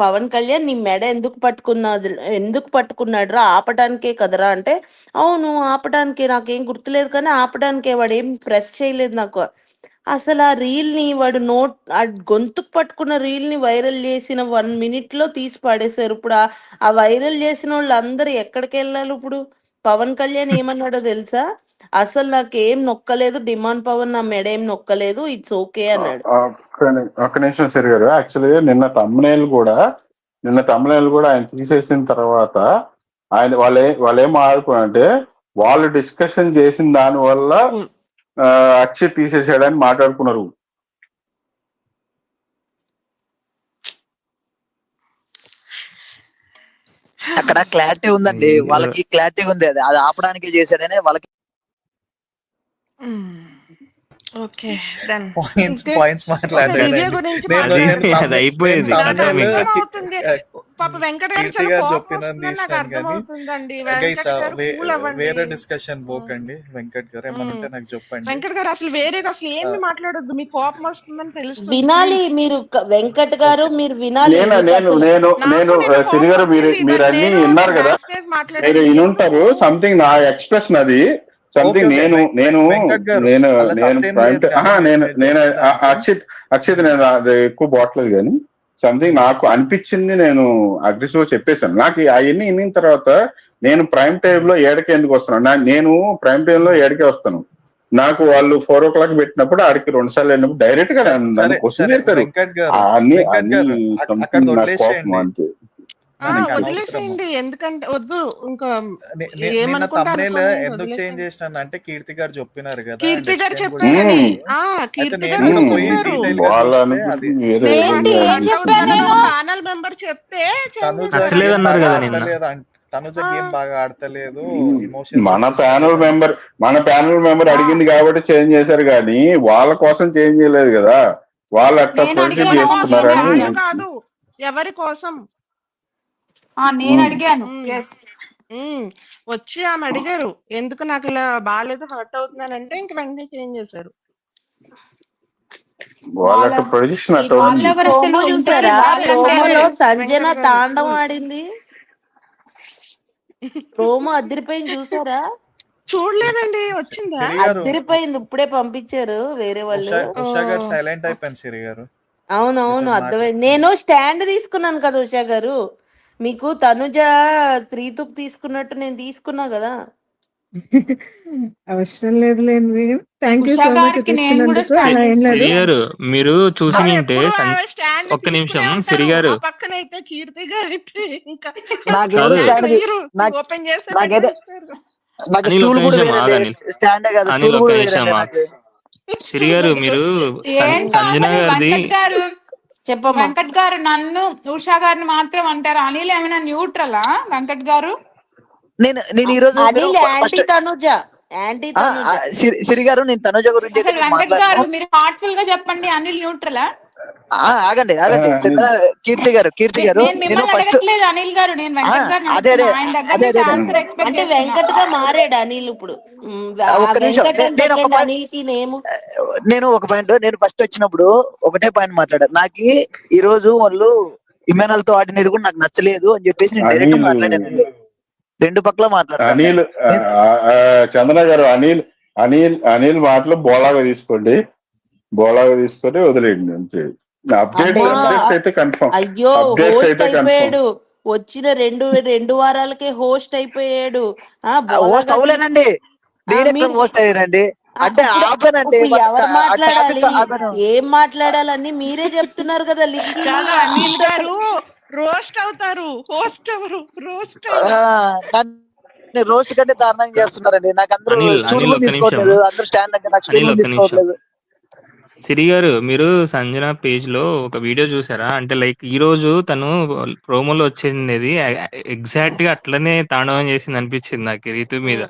పవన్ కళ్యాణ్ నీ మెడ ఎందుకు పట్టుకున్నాడు రా, ఆపటానికే కదరా అంటే, అవును ఆపటానికే, నాకేం గుర్తులేదు కానీ ఆపటానికే, వాడు ఏం ప్రెస్ చేయలేదు నాకు. అసలు ఆ రీల్ ని వాడు ఆ గొంతుకు పట్టుకున్న రీల్ ని వైరల్ చేసిన 1 minute లో తీసి పడేశారు. ఇప్పుడు ఆ వైరల్ చేసిన వాళ్ళు అందరు ఎక్కడికి వెళ్ళాలి ఇప్పుడు? పవన్ కళ్యాణ్ ఏమన్నాడో తెలుసా, అసలు నాకేం నొక్కలేదు డిమాండ్ పవన్, నా మెడ ఏం నొక్కలేదు, ఇట్స్ ఓకే అన్నాడు. ఒక్క నిమిషం సరి గారు, యాక్చువల్గా నిన్న తమ్మునేలు కూడా ఆయన తీసేసిన తర్వాత వాళ్ళు ఏం ఆడుకున్నారంటే, వాళ్ళు డిస్కషన్ చేసిన దాని వల్ల అక్షయ్ తీసేసాడని మాట్లాడుకున్నారు. అక్కడ క్లారిటీ ఉందండి, వాళ్ళకి క్లారిటీ ఉంది, అది ఆపడానికి చేశాడనే వాళ్ళకి. Okay done. పాయింట్స్ దివ్య మాట్లాడాడండి. గురించి అది అయిపోయేది నాకు అంటే మీకు అర్థమవుతుంది. పాప వెంకట్ గారు కీర్తి చాలా గారు కోపం చెప్పినది వస్తుందని నాకు తీసాను కానీ అర్థమవుతుందండి. గైస్ వెంకట్ గారు కూల్ అవ్వండి. వేరే డిస్కషన్ పోకండి. వెంకట్ గారు ఏమన్నా ఉంటే నాకు చెప్పండి. వెంకట్ గారు అసలు వేరేది అసలు ఏమి మాట్లాడొద్దు. మీకు కోపం వస్తుందని తెలుస్తుంది. వినాలి మీరు వెంకట్ గారు, మీరు వినాలి. నేను సిరి గారు మీరు అన్ని విన్నారు కదా, మీరు వినుంటారు. సంథింగ్ నా ఎక్స్ప్రెషన్ అది సంథింగ్ నేను అక్షిత్ నేను అది ఎక్కువ పోవట్లేదు కానీ సంథింగ్ నాకు అనిపించింది, నేను అగ్రెసివ్ చెప్పేశాను. నాకు అవన్నీ విన్న తర్వాత నేను ప్రైమ్ టైమ్ లో 7కే ఎందుకు వస్తున్నాను, నేను ప్రైమ్ టైమ్ లో 7కే వస్తాను. నాకు వాళ్ళు 4 o'clock పెట్టినప్పుడు ఆడికి 2 సార్లు వెళ్ళినప్పుడు డైరెక్ట్ గా నన్ను క్వశ్చన్ చేస్తారు. కోపం అంతే. వదిలేసేయండి, ఎందుకంటే వద్దు. ఇంకా ఎందుకు చేంజ్ చేసినాను అంటే కీర్తి గారు చెప్పినారు కదా, కీర్తి గారు చెప్పారని. ప్యానల్ మెంబర్ చెప్తే తనుజ గేమ్ బాగా ఆడతలేదు. మన ప్యానల్ మెంబర్ అడిగింది కాబట్టి చేంజ్ చేశారు కానీ వాళ్ళ కోసం చేంజ్ చేయలేదు కదా. వాళ్ళు అట్లా ప్రొజెక్ట్ చేసుకున్నారని కాదు, ఎవరి కోసం నేను అడిగాను. వచ్చి ఆమె అడిగారు, ఎందుకు నాకు ఇలా బాగాలేదు, హర్ట్ అవుతున్నానంటే ఇంక వెంటనే చేంజ్ చేశారు. సంజన తాండవం ఆడింది, ప్రోమో అదిరిపోయింది, చూసారా? చూడలేదండి. వచ్చిందా? అదిరిపోయింది, ఇప్పుడే పంపించారు వేరే వాళ్ళు. సైలెంట్ అయిపోయింది సిరి గారు. అవునవును, అర్థమైంది. నేను స్టాండ్ తీసుకున్నాను కదా ఉషా గారు, మీకు తనుజ 3 తీసుకున్నట్టు నేను తీసుకున్నా కదా. అవసరం లేదులేండి. మీరు చూసి ఉంటే ఒక్క నిమిషం సిరి గారు, పక్కనైతే కీర్తి గారు అయితే ఇంకా అనిల్ ఒక్క నిమిషం సిరి గారు, మీరు సంజన గారిది వెంకట్ గారు నన్ను ఉషా గారిని మాత్రం అంటారు. అనిల్ ఏమైనా న్యూట్రలా వెంకట్ గారు? నేను ఈ రోజు సిరి గారు నేను తనుజ గురించి వెంకట్ గారు మీరు హార్ట్ఫుల్ గా చెప్పండి, అనిల్ న్యూట్రలా? ఆగండి కీర్తి గారు నేను అడగట్లేదు అనిల్ గారు, నేను వెంకట్ గారు అంటే వెంకట్ గా మారాడు అనిల్ ఇప్పుడు. నేను ఒక పాయింట్, నేను ఫస్ట్ వచ్చినప్పుడు ఒకటే పాయింట్ మాట్లాడాను. నాకు ఈ రోజు వాళ్ళు ఇమానుయల్ తో ఆడినది కూడా నాకు నచ్చలేదు అని చెప్పేసి నేను డైరెక్ట్ మాట్లాడానండి. 2 పక్కల మాట్లాడాను. చందన గారు అనిల్ మాటలు బోలాగా తీసుకొని వదిలేయండి అంతే. అయ్యో హోస్ట్ అయిపోయాడు, వచ్చిన 2 వారాలకే హోస్ట్ అయిపోయాడు. హోస్ట్ అవ్వలేదండి, హోస్ట్ అయ్యారండి. అంటే ఎవరు మాట్లాడాలి, ఏం మాట్లాడాలని మీరే చెప్తున్నారు కదా. అనిల్ గారు రోస్ట్ అవుతారు, హోస్ట్ ఎవరు? రోస్ట్ కంటే దారుణంగా చేస్తున్నారండి. నాకు అందరూ స్టూల్ తీసుకోవట్లేదు, అందరూ స్టాండ్ అంటే నాకు స్టూల్ తీసుకోవట్లేదు. సిరి గారు, మీరు సంజన పేజ్ లో ఒక వీడియో చూసారా? అంటే లైక్ ఈ రోజు తను ప్రోమోలో వచ్చింది ఎగ్జాక్ట్ గా అట్లనే తాండవం చేసింది అనిపించింది నాకు రీతు మీద.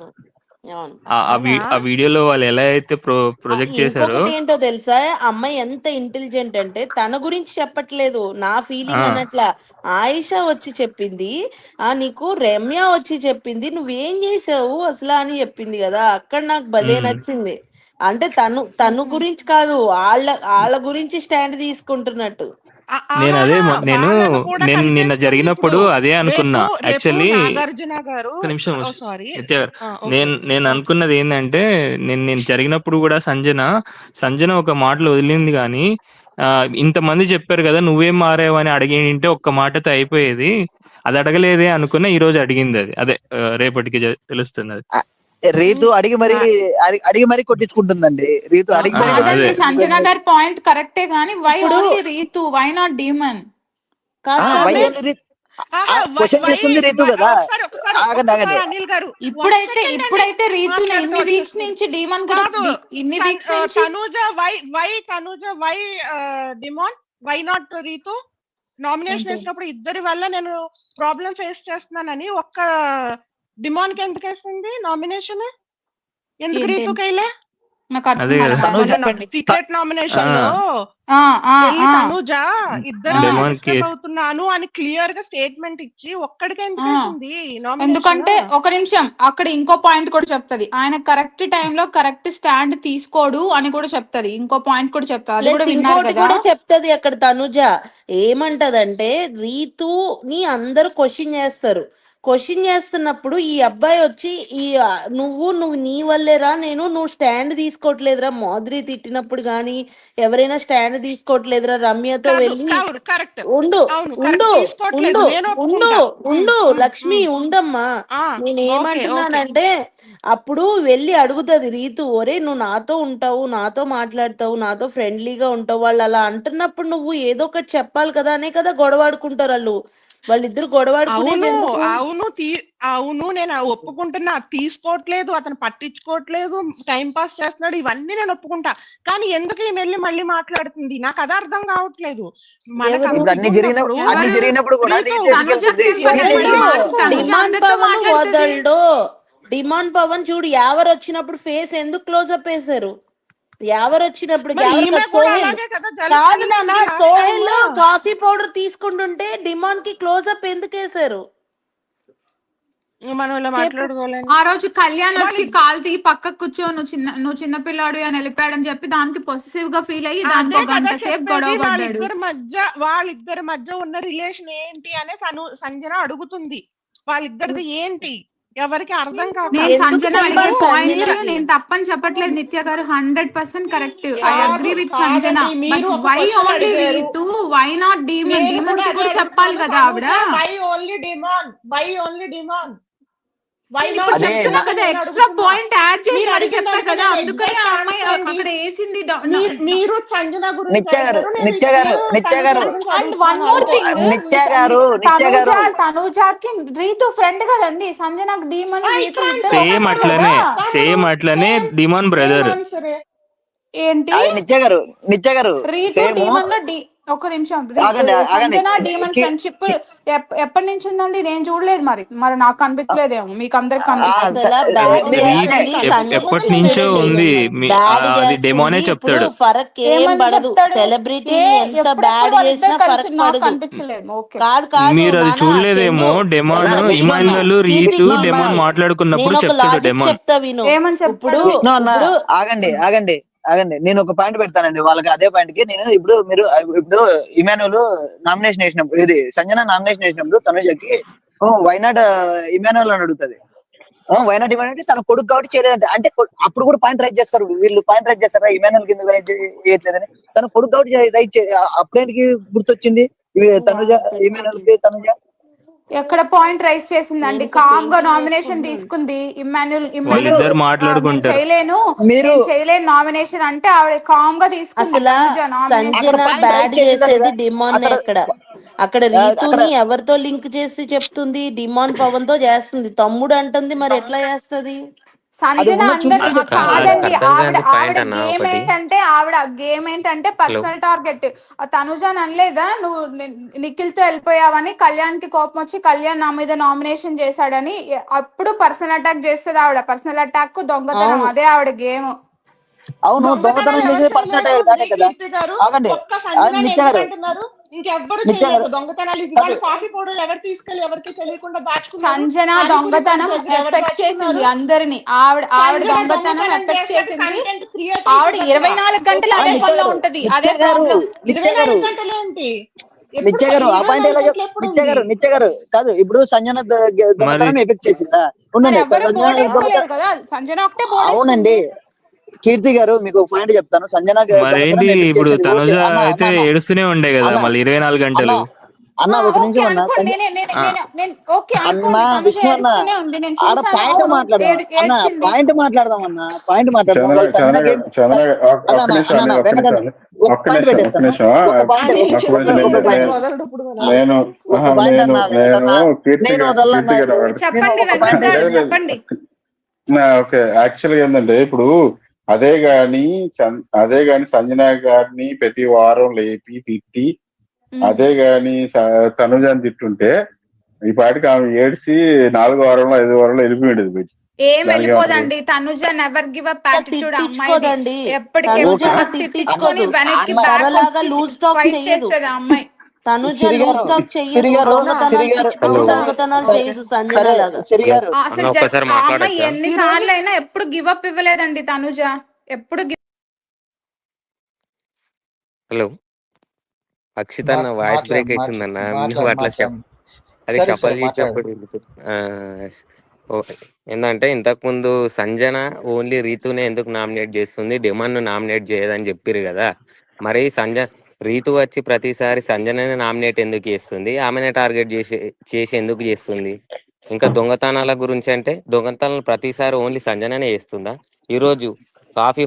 ఆ వీడియోలో వాళ్ళు ఎలా అయితే ప్రొజెక్ట్ చేశారో. ఏంటో తెలుసా, అమ్మాయి ఎంత ఇంటెలిజెంట్ అంటే తన గురించి చెప్పట్లేదు, నా ఫీలింగ్ అన్నట్లా. ఆయిషా వచ్చి చెప్పింది, నీకు రమ్య వచ్చి చెప్పింది, నువ్వేం చేసావు అసలు అని చెప్పింది కదా. అక్కడ నాకు భలే నచ్చింది. అంటే తను గురించి కాదు, వాళ్ళ గురించి స్టాండ్ తీసుకుంటున్నట్టు. నేను నిన్న జరిగినప్పుడు అదే అనుకున్నా. యాక్చువల్లీ నిమిషం నేను అనుకున్నది ఏంటంటే, నేను జరిగినప్పుడు కూడా సంజన ఒక మాటలు వదిలింది కానీ, ఇంతమంది చెప్పారు కదా నువ్వేం మారావు అని అడిగింటే ఒక్క మాటతో అయిపోయేది. అది అడగలేదే అనుకున్నా, ఈ రోజు అడిగింది. అదే రేపటికి తెలుస్తుంది. అది రీతు అడిగి మరి కొట్టించుకుంటుందండి. రీతు అడిగి మరి సంజన గారి పాయింట్ కరెక్టే గానీ why only Rithu, why not demon? Question చేస్తుంది రీతు కదా. ఇప్పుడైతే రీతు ఇన్ని వీక్స్ నుంచి డీమన్ కూడా ఇన్ని వీక్స్ నుంచి Tanuja why demon, why not Rithu? Nomination వేసినప్పుడు ఇద్దరి వల్ల నేను ప్రాబ్లం ఫేస్ చేస్తున్నానని ఒక్క డిమాండ్ కి ఎందుకు వేసింది నామినేషన్? ఎందుకు రీతు కైలే? నాకు అర్థం కాలేదు. సీక్రెట్ నామినేషన్ లో తనుజ ఇద్దరు డిస్టర్బ్ అవుతున్నాను అని క్లియర్ గా స్టేట్మెంట్ ఇచ్చి ఒక్కడికే ఎందుకేసింది? ఎందుకంటే ఒక నిమిషం, అక్కడ ఇంకో పాయింట్ కూడా చెప్తది, ఆయన కరెక్ట్ టైంలో కరెక్ట్ స్టాండ్ తీసుకోడు అని కూడా చెప్తది. ఇంకో పాయింట్ కూడా చెప్తాది, అది కూడా విన్నారు కదా. కూడా చెప్తది అక్కడ తనుజ ఏమంటదంటే, రీతుని అందరూ క్వశ్చన్ చేస్తున్నప్పుడు ఈ అబ్బాయి వచ్చి నువ్వు నీ వల్లేరా నువ్వు స్టాండ్ తీసుకోవట్లేదురా, మాధురి తిట్టినప్పుడు గాని ఎవరైనా స్టాండ్ తీసుకోవట్లేదురా, రమ్యతో వెళ్ళి ఉండు లక్ష్మి ఉండమ్మా, నేనేమంటున్నానంటే అప్పుడు వెళ్ళి అడుగుతుంది రీతు, ఒరే నువ్వు నాతో ఉంటావు, నాతో మాట్లాడతావు, నాతో ఫ్రెండ్లీగా ఉంటావు, వాళ్ళు అలా అంటున్నప్పుడు నువ్వు ఏదో ఒకటి చెప్పాలి కదా అనే కదా గొడవాడుకుంటారు వాళ్ళిద్దరు గొడవాడుకునేది. అవును నేను ఒప్పుకుంటున్నా, తీసుకోవట్లేదు, అతను పట్టించుకోవట్లేదు, టైం పాస్ చేస్తున్నాడు, ఇవన్నీ నేను ఒప్పుకుంటా. కానీ ఎందుకు ఈ మళ్ళీ మాట్లాడుతుంది? నాకు అది అర్థం కావట్లేదు. డిమాండ్ పవన్ చూడు, ఎవరు వచ్చినప్పుడు ఫేస్ ఎందుకు క్లోజ్అప్ వేశారు? ఎవరు వచ్చినప్పుడు కాదు నాన్న, సోహెల్ కాఫీ పౌడర్ తీసుకుంటుంటే డిమాండ్ కి క్లోజ్అప్ ఎందుకు వేశారు? ఆ రోజు కళ్యాణ్ వచ్చి కాలు తీగి పక్కకు కూర్చో, నువ్వు చిన్న పిల్లాడు అని వెళ్ళిపోయాడని చెప్పి దానికి పొసెసివ్ గా ఫీల్ అయ్యి దానికి ఒక గంట సేపు గొడవ పడ్డాడు. వాళ్ళిద్దరి మధ్య ఉన్న రిలేషన్ ఏంటి అనే సంజన అడుగుతుంది. వాళ్ళిద్దరిది ఏంటి ఎవరికి అర్థం కాదు. నేను తప్పని చెప్పట్లేదు నిత్య గారు, 100% correct. I agree with Sanjana. Why only Rithu, why not demon? Demon కి కూడా చెప్పాలి కదా ఆవిడ. వై ఓన్లీ డిమాండ్ చెప్తున్నా కదా, ఎక్స్ట్రా పాయింట్ యాడ్ చేసి మరి చెప్పా కదా, అందుకని ఆ అమ్మాయి అక్కడ వేసింది. మీరు సంజన గురించి అండ్ వన్ మోర్ థింగ్, తనుజాకి రీతు ఫ్రెండ్ కదండి, సంజనకు డీమన్ సేమ్ అట్లనే డిమాండ్ బ్రదర్ ఏంటి నిత్య గారు రీతు డీమన్ లో ఒక నిమిషం, సంజన డీమన్ ఫ్రెండ్షిప్ ఎప్పటి నుంచి ఉందండి? నేను చూడలేదు, మరి నాకు కనిపించలేదేమో, మీకు అందరికి ఎప్పటి నుంచో ఉంది. డెమోనే చెప్తాడు, ఫరక్ ఏం పడదు, సెలబ్రిటీ ఎంత బ్యాడ్ చేసినా ఫరక్ పడదు. కనిపించలేదు. మీరు అది చూడలేదేమో. డెమోన్ ఇమాన్యుయల్ రీతు డెమోన్ మాట్లాడుకున్నప్పుడు చెప్తాడు. డెమోన్ చెప్తా విను. ఇప్పుడు ఆగండి నేను ఒక పాయింట్ పెడతానండి వాళ్ళకి. అదే పాయింట్ కి నేను ఇప్పుడు ఇమాన్యుల్ నామినేషన్ వేసినప్పుడు, ఇది సంజన నామినేషన్ వేసినప్పుడు తనుజకి వైనాట్ ఇమాన్యుల్ అని అడుగుతుంది. వైనాట్ ఇమాన్యుల్ తన కొడుకు కాబట్టి చేయలేదంటే, అంటే అప్పుడు కూడా పాయింట్ రైట్ చేస్తారు వీళ్ళు. పాయింట్ రైట్ చేస్తారా ఇమాన్యుల్ కింద రైట్ చేయట్లేదని? తన కొడుకు కాబట్టి రైట్ అప్పుడేంటికి గుర్తొచ్చింది తనుజ, ఇమాన్యుల్ తనుజ ఎక్కడ పాయింట్ రైస్ చేసిందండి? కామ్ గా నామినేషన్ తీసుకుంది. ఇమ్మాన్యుల్ చేయలేను నామినేషన్ అంటే ఆవిడ కామ్ గా తీసుకుంది. సంజన బ్యాడ్ చేసేది డిమాండ్. అక్కడ రీతుని ఎవరితో లింక్ చేసి చెప్తుంది? డిమాండ్ పవన్ తో చేస్తుంది. తమ్ముడు అంటుంది, మరి ఎట్లా చేస్తుంది? సంజన అందరి కాదండి. ఆవిడ గేమ్ ఏంటంటే పర్సనల్ టార్గెట్. తనుజాన్ అనలేదా నువ్వు నిఖిల్ తో వెళ్ళిపోయావని? కళ్యాణ్ కి కోపం వచ్చి కళ్యాణ్ నా మీద నామినేషన్ చేశాడని అప్పుడు పర్సనల్ అటాక్ చేస్తుంది ఆవిడ. పర్సనల్ అటాక్ దొంగతనం, అదే ఆవిడ గేమ్. అవును, దొంగతనం చేసేది పర్సనల్ అటాక్ కదా. ఆగండి ఇంకెవ్వరు చేయలేదు దొంగతనాలు. కాఫీ పౌడర్ ఎవరు తీసుకెళ్ళి ఎవరికి తెలియకుండా దాచుకున్నారు. సంజన దొంగతనం ఎఫెక్ట్ చేసింది అందరిని. ఆవిడ దొంగతనం ఎఫెక్ట్ చేసింది. ఆవిడ 24 గంటలు అదే పనిలో ఉంటది. అదే ప్రాబ్లం. 24 గంటలు ఏంటి? నిత్య గారు ఆ పాయింట్ ఎలా నిత్య గారు కాదు. ఇప్పుడు సంజన దొంగతనం ఎఫెక్ట్ చేసిందా? సంజన ఒకటే. అవునండి కీర్తి గారు, మీకు పాయింట్ చెప్తాను. సంజన ఇప్పుడు తనుజ అయితే ఏడుస్తూనే ఉండే కదా మళ్ళీ 24 గంటలు. అన్న ఒక నిమిషం అన్న విష్ణు అన్న ఆడ పాయింట్ మాట్లాడదాం అన్న. పాయింట్ మాట్లాడదాం. ఓకే, యాక్చువల్గా ఏంటంటే ఇప్పుడు అదే గాని సంజన గారిని ప్రతి వారం లేపి తిట్టి, అదే గాని తనుజాని తిట్టుంటే ఈ పాటికి ఆమె ఏడ్చి 4వ వారంలో 5వ వారంలో వెళ్ళిపోయి ఉండేది బయటికి. ఏం దానికి వెళ్ళిపోదండి. Tanuja never give up attitude అమ్మాయిది. తిట్టించుకోదండి, ఎప్పటికెప్పుడు తనుజ తిట్టించుకొని తిట్టించుకోదు, వెనక్కి బ్యాక్ తనలాగా వచ్చి లూజ్ టాక్ ఫైట్ చెయ్యదు. చేస్తుంది ఆ అమ్మాయి. తనుజ సిరి లూజ్ గారు టాక్ సిరి చెయ్యదు, గారు దొంగతనాలు సిరి గారు పిచ్చి పిచ్చి హలో దొంగతనాలు సరే చేయదు సంజన సరే లాగా. సిరి గారు అసలు ఒక్కసారి ఆ అమ్మాయి మాట్లాడచ్చా? ఎన్నిసార్లు అయినా ఎప్పుడు గివ్ అప్ ఇవ్వలేదండి తనుజ. ఎప్పుడు హలో అక్షిత్ అన్న వాయిస్ బ్రేక్ అవుతుందన్న. నువ్వు అట్లా అది సరే షఫల్ మాట్లాడు. చేసినప్పుడు ఏంటంటే ఇంతకుముందు సంజన ఓన్లీ రీతునే ఎందుకు నామినేట్ చేస్తుంది, డిమాండ్ నామినేట్ చేయదని చెప్పిరు కదా. మరి రీతు వచ్చి ప్రతిసారి సంజననే నామినేట్ ఎందుకు చేస్తుంది, ఆమెనే టార్గెట్ చేసి ఎందుకు చేస్తుంది? ఇంకా దొంగతనాల గురించి అంటే దొంగతనాలు ప్రతిసారి ఓన్లీ సంజననే చేస్తుందా? ఈరోజు కాఫీ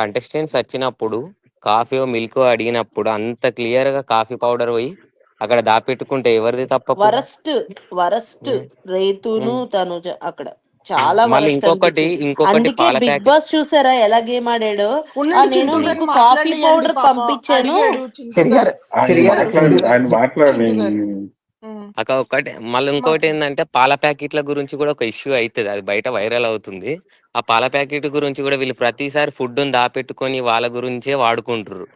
కంటెస్టెంట్స్ వచ్చినప్పుడు కాఫీ మిల్క్ అడిగినప్పుడు అంత క్లియర్ గా కాఫీ పౌడర్ పోయి అక్కడ దాపెట్టుకుంటే ఎవరిది తప్పప్పుడు? వరస్ట్ రైతును తనుజ అక్కడ చాలా మళ్ళీ వరస్ట్ అనిపించింది. అందుకే పాల బిగ్ ప్యాకెట్ బాస్ చూసారా ఎలా గేమ్ ఆడాడో. ఉండండి, నేను చింటూ గారు మీకు కాఫీ మాట్లాడనియండి. పౌడర్ పాపం పంపించాను. అడిగాడు చింటూ సిరి గారు. గారు సిరి గారు చింటూ ఆయన మాట్లాడి గారు అక్క ఒకటి. మళ్ళీ ఇంకోటి ఏంటంటే పాల ప్యాకెట్ల గురించి కూడా ఒక ఇష్యూ అవుతుంది, అది బయట వైరల్ అవుతుంది. ఆ పాల ప్యాకెట్ గురించి కూడా వీళ్ళు ప్రతిసారి ఫుడ్ దాపెట్టుకొని వాళ్ళ గురించే వాడుకుంటారు.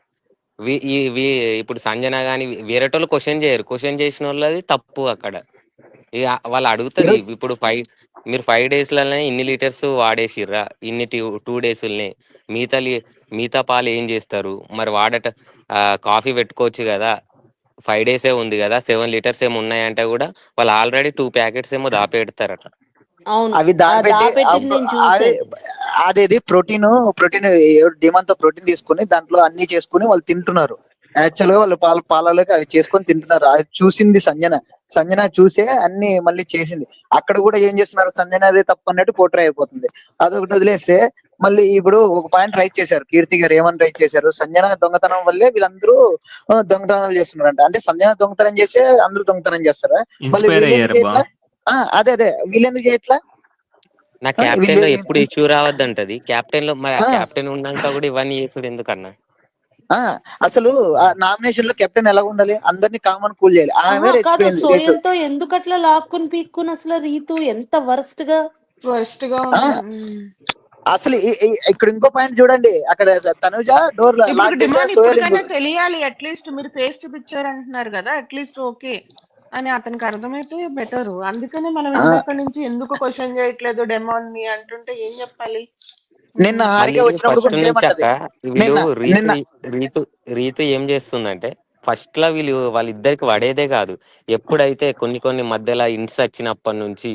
ఇప్పుడు సంజన గాని వేరేటోళ్ళు క్వశ్చన్ చేయరు, క్వశ్చన్ చేసిన వాళ్ళది తప్పు అక్కడ. ఇక వాళ్ళు అడుగుతుంది ఈరోజు ఇప్పుడు మీరు 5 డేస్లనే ఇన్ని లీటర్స్ వాడేసిర్రా, ఇన్ని 2 డేస్లనే మిగతా పాలు ఏం చేస్తారు మరి? కాఫీ పెట్టుకోవచ్చు కదా, 5 డేసే ఉంది కదా, 7 లీటర్స్ ఏమో ఉన్నాయంటే కూడా వాళ్ళు ఆల్రెడీ 2 ప్యాకెట్స్ ఏమో దాపెడతారట. అవును, అవి ఆ దాపెట్టి దాపెట్టింది నేను అది చూసాను. అదేది ప్రోటీన్ డిమాండ్ తో ప్రోటీన్ తీసుకుని దాంట్లో అన్ని చేసుకుని వాళ్ళు తింటున్నారు. యాక్చువల్ గా వాళ్ళు పాలలోకి అవి చేసుకొని తింటున్నారు. అది చూసింది సంజన చూసే అన్ని మళ్ళీ చేసింది. అక్కడ కూడా ఏం చేస్తున్నారు, సంజన అదే తప్పు అన్నట్టు పోట్రే అయిపోతుంది. అదొకటి వదిలేస్తే మళ్ళీ ఇప్పుడు ఒక పాయింట్ రైట్ చేశారు కీర్తి గారు. ఏమని రైట్ చేశారు, సంజన దొంగతనం వల్లే వీళ్ళందరూ దొంగతనాలు చేస్తున్నారంట. అంటే సంజన దొంగతనం చేస్తే అందరూ దొంగతనం చేస్తారా? మళ్ళీ ఇన్స్పైర్ వీళ్ళెందుకు అయ్యారు బా. చేయట్లా? అదే వీళ్ళెందుకు చేయట్లా? నా క్యాప్టెన్ లో ఎప్పుడు ఇష్యూ రావద్దంటది. క్యాప్టెన్ లో మరి ఆ క్యాప్టెన్ ఉన్నాక కూడా ఇవన్నీ చేసుడు ఎందుకన్నా? అసలు ఆ నామినేషన్ లో కెప్టెన్ ఎలా ఉండాలి, అందరినీ కామన్ కూల్ చేయాలి. ఆమె కాదు, రెచ్చిపోయింది రీతు. సోయల్తో ఎందుకు అట్లా లాక్కుని పీక్కుని అసలు రీతు ఎంత వరస్ట్ గా అసలు ఇక్కడ ఇంకో పాయింట్ చూడండి, అక్కడ తనుజ డోర్ లాక్ చేస్తే సోయల్ తెలియాలి. అట్లీస్ట్ మీరు ఫేస్ చూపించారు అంటున్నారు కదా, అట్లీస్ట్ ఓకే అని అతనికి అర్థమైతే బెటర్. అందుకనే మనం ఇందాక నుంచి ఎందుకు క్వశ్చన్ చేయట్లేదు డెమాన్ ని అంటుంటే ఏం చెప్పాలి? నిన్న హారిక వచ్చినప్పుడు కూడా సేమ్ అంటది. రీతు ఏం చేస్తుందంటే ఫస్ట్ లా వాళ్ళిద్దరికి పడేదే కాదు. ఎప్పుడైతే కొన్ని మధ్యలో ఇంట్స్ వచ్చినప్పటి నుంచి,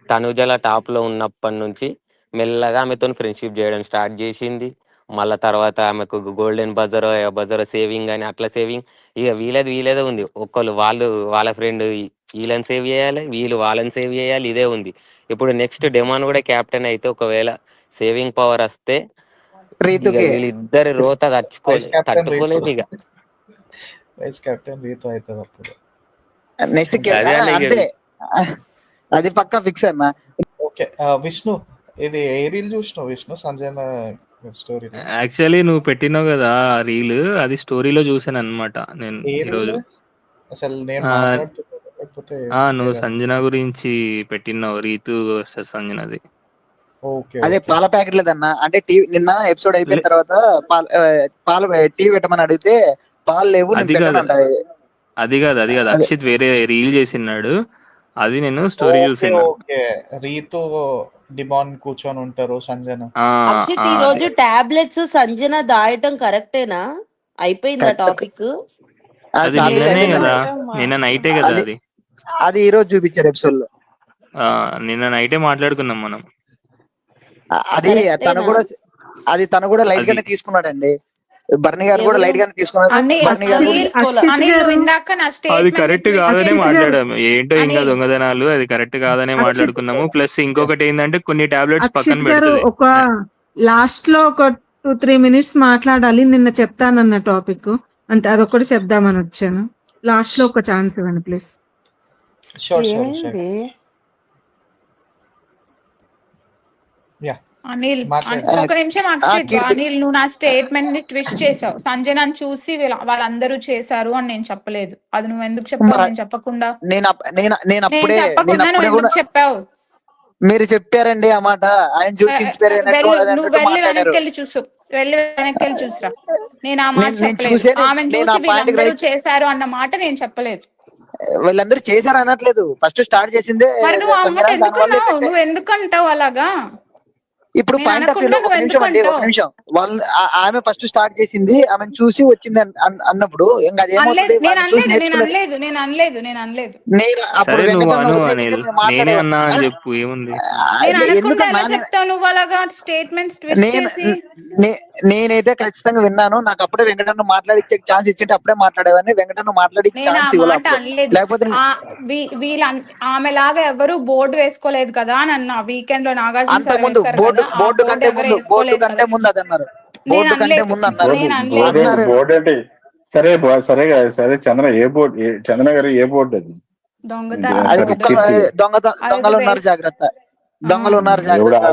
తనుజల టాప్ లో ఉన్నప్పటి నుంచి మెల్లగా ఆమెతో ఫ్రెండ్షిప్ చేయడం స్టార్ట్ చేసింది. మళ్ళా తర్వాత ఆమెకు గోల్డెన్ బజర్ సేవింగ్ అని అట్లా సేవింగ్. ఇక వీళ్ళదే ఉంది. వాళ్ళ ఫ్రెండ్ వీళ్ళని సేవ్ చేయాలి, వీళ్ళు వాళ్ళని సేవ్ చేయాలి, ఇదే ఉంది. ఇప్పుడు నెక్స్ట్ డెమాన్ కూడా క్యాప్టెన్ అయితే ఒకవేళ సేవింగ్ పవర్ వస్తే ఇక వీళ్ళిద్దరి రోత తట్టుకోలేదు. ఇక వైస్ కెప్టెన్ రీతు అవుతుంది అప్పుడు. నెక్స్ట్ అంతే, అది పక్కా ఫిక్స్ అన్నా. ఓకే విష్ణు, ఇది ఏ రీల్ చూసినావు విష్ణు? సంజన స్టోరీ యాక్చువల్లీ నువ్వు పెట్టినావు కదా రీల్, అది స్టోరీలో చూసాను అనమాట నేను ఈరోజు. అసలు నేను నువ్వు సంజన గురించి పెట్టినావు, రీతు వర్సెస్ సంజనది. అదే పాల ప్యాకెట్ లేదన్నా. అంటే నిన్న ఎపిసోడ్ అయిపోయిన తర్వాత పాలు టీ పెట్టమని అడిగితే పాలు లేవు, అది కాదు అక్షిత్ వేరే రీల్ చేసినాడు, అది నేను స్టోరీ చూసాను. రీతు డిమాండ్ కూర్చొని ఉంటారు సంజన. అక్షిత్, ఈ రోజు టాబ్లెట్స్ సంజన దాయటం కరెక్టేనా? అయిపోయిందా టాపిక్? అది నిన్ననే కదా, నిన్న నైటే కదా అది ఈ రోజు చూపించారు ఎపిసోడ్ లో. నిన్న నైటే మాట్లాడుకున్నాం మనం. అది తను కూడా లైట్ గానే తీసుకున్నాడండి. బర్నీ గారు కూడా లైట్ గానే తీసుకున్నారు. అది కరెక్ట్ కాదనే మాట్లాడాము. ఏంటో ఇంకా దొంగదనాలు, అది కరెక్ట్ కాదనే మాట్లాడుకున్నాము. ప్లస్ ఇంకొకటి ఏంటంటే కొన్ని టాబ్లెట్స్ పక్కన పెడుతుంది. ఒక లాస్ట్ లో ఒక 2-3 minutes మాట్లాడాలి. నిన్న చెప్తానన్న టాపిక్ అంతే, అదొకటి చెప్దామని వచ్చాను. లాస్ట్ లో ఒక ఛాన్స్ ఇవ్వండి ప్లీజ్. అనిల్ ఒక నిమిషం అక్షిత్, అనిల్ నువ్వు నా స్టేట్మెంట్ ని ట్విస్ట్ చేసావు. సంజనని చూసి వాళ్ళందరూ చేశారు అని నేను చెప్పలేదు. అది నువ్వు ఎందుకు చెప్పావు? నేను చెప్పకుండా నేను నువ్వు ఎందుకు చెప్పావు? మీరు చెప్పారండి ఆ మాట. ఆయన చూసి ఇన్స్పైర్ అయినట్టు నువ్వు వెళ్ళి వెనక్కి చూసు, వెళ్ళి వెనక్కి చూసురా. నేను ఆ మాట చెప్పలేదు. ఆమెను చూసి వీళ్ళందరూ చేశారు అన్న మాట నేను చెప్పలేదు. వీళ్ళందరూ చేశారు అనట్లేదు, ఫస్ట్ స్టార్ట్ చేసిందే. నువ్వు ఎందుకంటావు అలాగా? ఇప్పుడు పాయింట్ ఆఫ్ వ్యూలో ఒక నిమిషం అండి, ఒక నిమిషం. వాళ్ళు ఆమె ఫస్ట్ స్టార్ట్ చేసింది, ఆమెను చూసి వచ్చింది అన్నప్పుడు ఇంకా అదేమవుతుంది? నేను అనలేదు. నేను అప్పుడు చెప్పు ఏముంది, నువ్వు అలాగా స్టేట్మెంట్స్ నేనైతే ఖచ్చితంగా విన్నాను. నాకు అప్పుడే వెంకటన్న మాట్లాడిచ్చే ఛాన్స్ ఇచ్చింటే అప్పుడే మాట్లాడేవాడిని. వెంకటన్న మాట్లాడి ఛాన్స్ ఇవ్వాలి. లేకపోతే ఆమెలాగా ఎవరు బోర్డు వేసుకోలేదు కదా అని అన్న. వీకెండ్ లో నాగార్జున బోర్డు కంటే ముందు అది అన్నారు. బోర్డు కంటే ముందు అన్నారు. సరే సరే చంద్ర ఏ బోర్డు, చంద్ర గారు ఏ బోర్డు అది? దొంగలు ఉన్నారు జాగ్రత్త, దొంగలు ఉన్నారు జాగ్రత్త.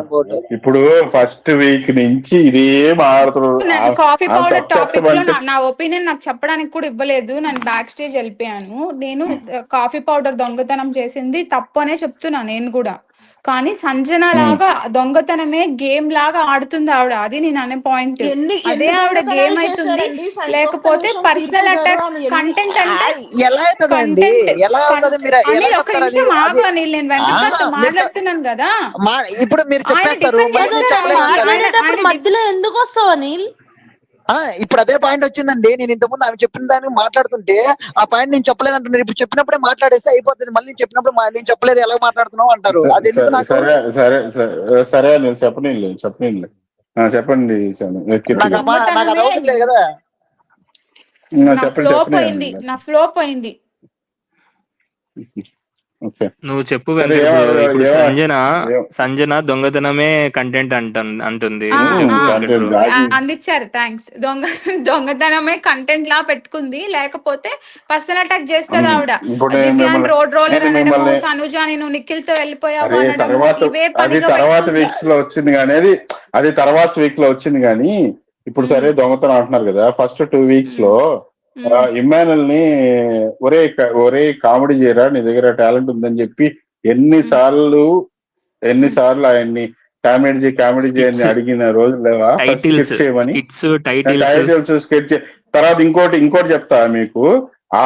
ఇప్పుడు ఫస్ట్ వీక్ నుంచి ఇదే మారుతున్నారు. కాఫీ పౌడర్ టాపిక్ లో నా ఒపీనియన్ నాకు చెప్పడానికి కూడా ఇవ్వలేదు. నేను బ్యాక్ స్టేజ్ వెళ్ళిపోయాను. నేను కాఫీ పౌడర్ దొంగతనం చేసింది తప్పు అనే చెప్తున్నా నేను కూడా. కానీ సంజన లాగా దొంగతనమే గేమ్ లాగా ఆడుతుంది ఆవిడ. అది నేను అనే పాయింట్. అదే ఆవిడ గేమ్ అవుతుంది, లేకపోతే పర్సనల్ అటాక్ కంటెంట్ అంటే ఒక నిమిషం ఆగు అనిల్, నేను వెంకటతో మాట్లాడుతున్నాను కదా. ఇప్పుడు మీరు మధ్యలో ఎందుకు వస్తావు అనిల్? ఇప్పుడు అదే పాయింట్ వచ్చిందండి. నేను ఇంతకుముందు ఆమె చెప్పిన దానికి మాట్లాడుతుంటే ఆ పాయింట్ నేను చెప్పలేదంటున్నారు. ఇప్పుడు చెప్పినప్పుడే మాట్లాడేస్తే అయిపోతుంది. మళ్ళీ చెప్పినప్పుడు నేను చెప్పలేదు ఎలా మాట్లాడుతున్నావు అంటారు. అది సరే నేను చెప్పండి. నాకు అది అవసరం లేదు కదా. నా ఫ్లో పోయింది. నువ్వు చెప్పు. సంజన దొంగతనమే కంటెంట్ అంటుంది. అందించారు, థ్యాంక్స్. దొంగతనమే కంటెంట్ లా పెట్టుకుంది, లేకపోతే పర్సనల్ అటాక్ చేస్తుంది ఆవిడ. రోడ్ రోలర్ అనడము, తనుజాని నువ్వు నిఖిల్ తో వెళ్ళిపోయావు అనడము, ఇవే తర్వాత వీక్స్ లో వచ్చింది కానీ అది తర్వాత వీక్ లో వచ్చింది కానీ ఇప్పుడు సరే దొంగతనం అంటున్నారు కదా. ఫస్ట్ 2 weeks లో ఇమ్మానుయల్ ని ఒరే కామెడీ చేయరా, నీ దగ్గర టాలెంట్ ఉందని చెప్పి ఎన్నిసార్లు ఆయన్ని కామెడీ చేయని అడిగిన రోజులు లేవా? Titles sketch. తర్వాత ఇంకోటి చెప్తా మీకు. ఆ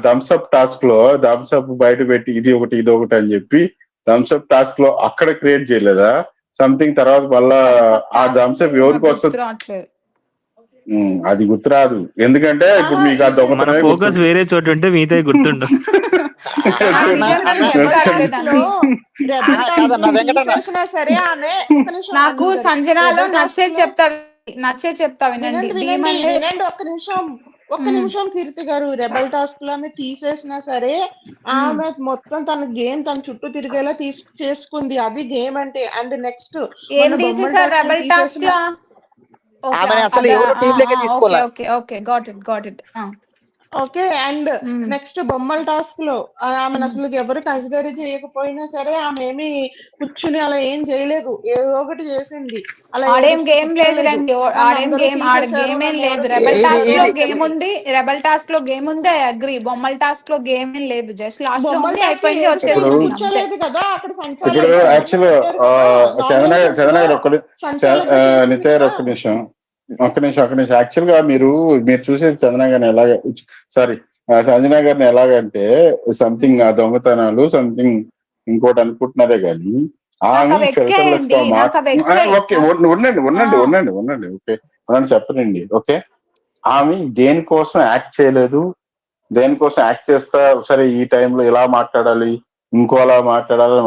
థమ్స్అప్ టాస్క్ లో థమ్స్అప్ బయట పెట్టి ఇది ఒకటి అని చెప్పి థమ్స్అప్ టాస్క్ లో అక్కడ క్రియేట్ చేయలేదా సంథింగ్? తర్వాత మళ్ళా ఆ థమ్స్అప్ ఎవరికి వస్తుంది? అది గుర్తురాదు, ఎందుకంటే ఇప్పుడు మీకు ఆ దొంగతనం ఫోకస్ వేరే చోట ఉంటే మిగతా గుర్తుండదు. నాకు సంజనాలో నచ్చే చెప్తా వినండి. ఒక్క నిమిషం కీర్తి గారు. రెబల్ టాస్క్ లో ఆమె తీసేసినా సరే ఆమె మొత్తం తన గేమ్ తన చుట్టూ తిరిగేలా చేసుకుంది. అది గేమ్ అంటే. అండ్ నెక్స్ట్ రెబల్ టాస్క్ లో ఓకే. అండ్ నెక్స్ట్ బొమ్మల టాస్క్ లో ఆమెను అసలు ఎవరు కన్సిడర్ చేయకపోయినా సరే ఆమె ఏమి కూర్చుని అలా ఏం చేయలేదు, ఏదో ఒకటి చేసింది. అలా గేమ్ లేదు, రెబల్ టాస్క్ లో గేమ్ ఉంది. I agree. బొమ్మల టాస్క్ లో గేమ్ ఏం లేదు, జస్ట్ లాస్ట్ లో ఉంది, అయిపోయింది, వచ్చేసింది. కూర్చోలేదు కదా అక్కడ. ఇప్పుడు యాక్చువల్ నితేర్ ఒక్క నిమిషం. యాక్చువల్ గా మీరు చూసేది సంజన గారిని ఎలాగంటే సంథింగ్ ఆ దొంగతనాలు సంథింగ్ ఇంకోటి అనుకుంటున్నారే గాని ఆమె ఉండండి ఓకే చెప్పనండి. ఓకే, ఆమె దేనికోసం యాక్ట్ చేయలేదు, దేనికోసం యాక్ట్ చేస్తా సరే ఈ టైంలో ఇలా మాట్లాడాలి, ఇంకోలా మాట్లాడాలి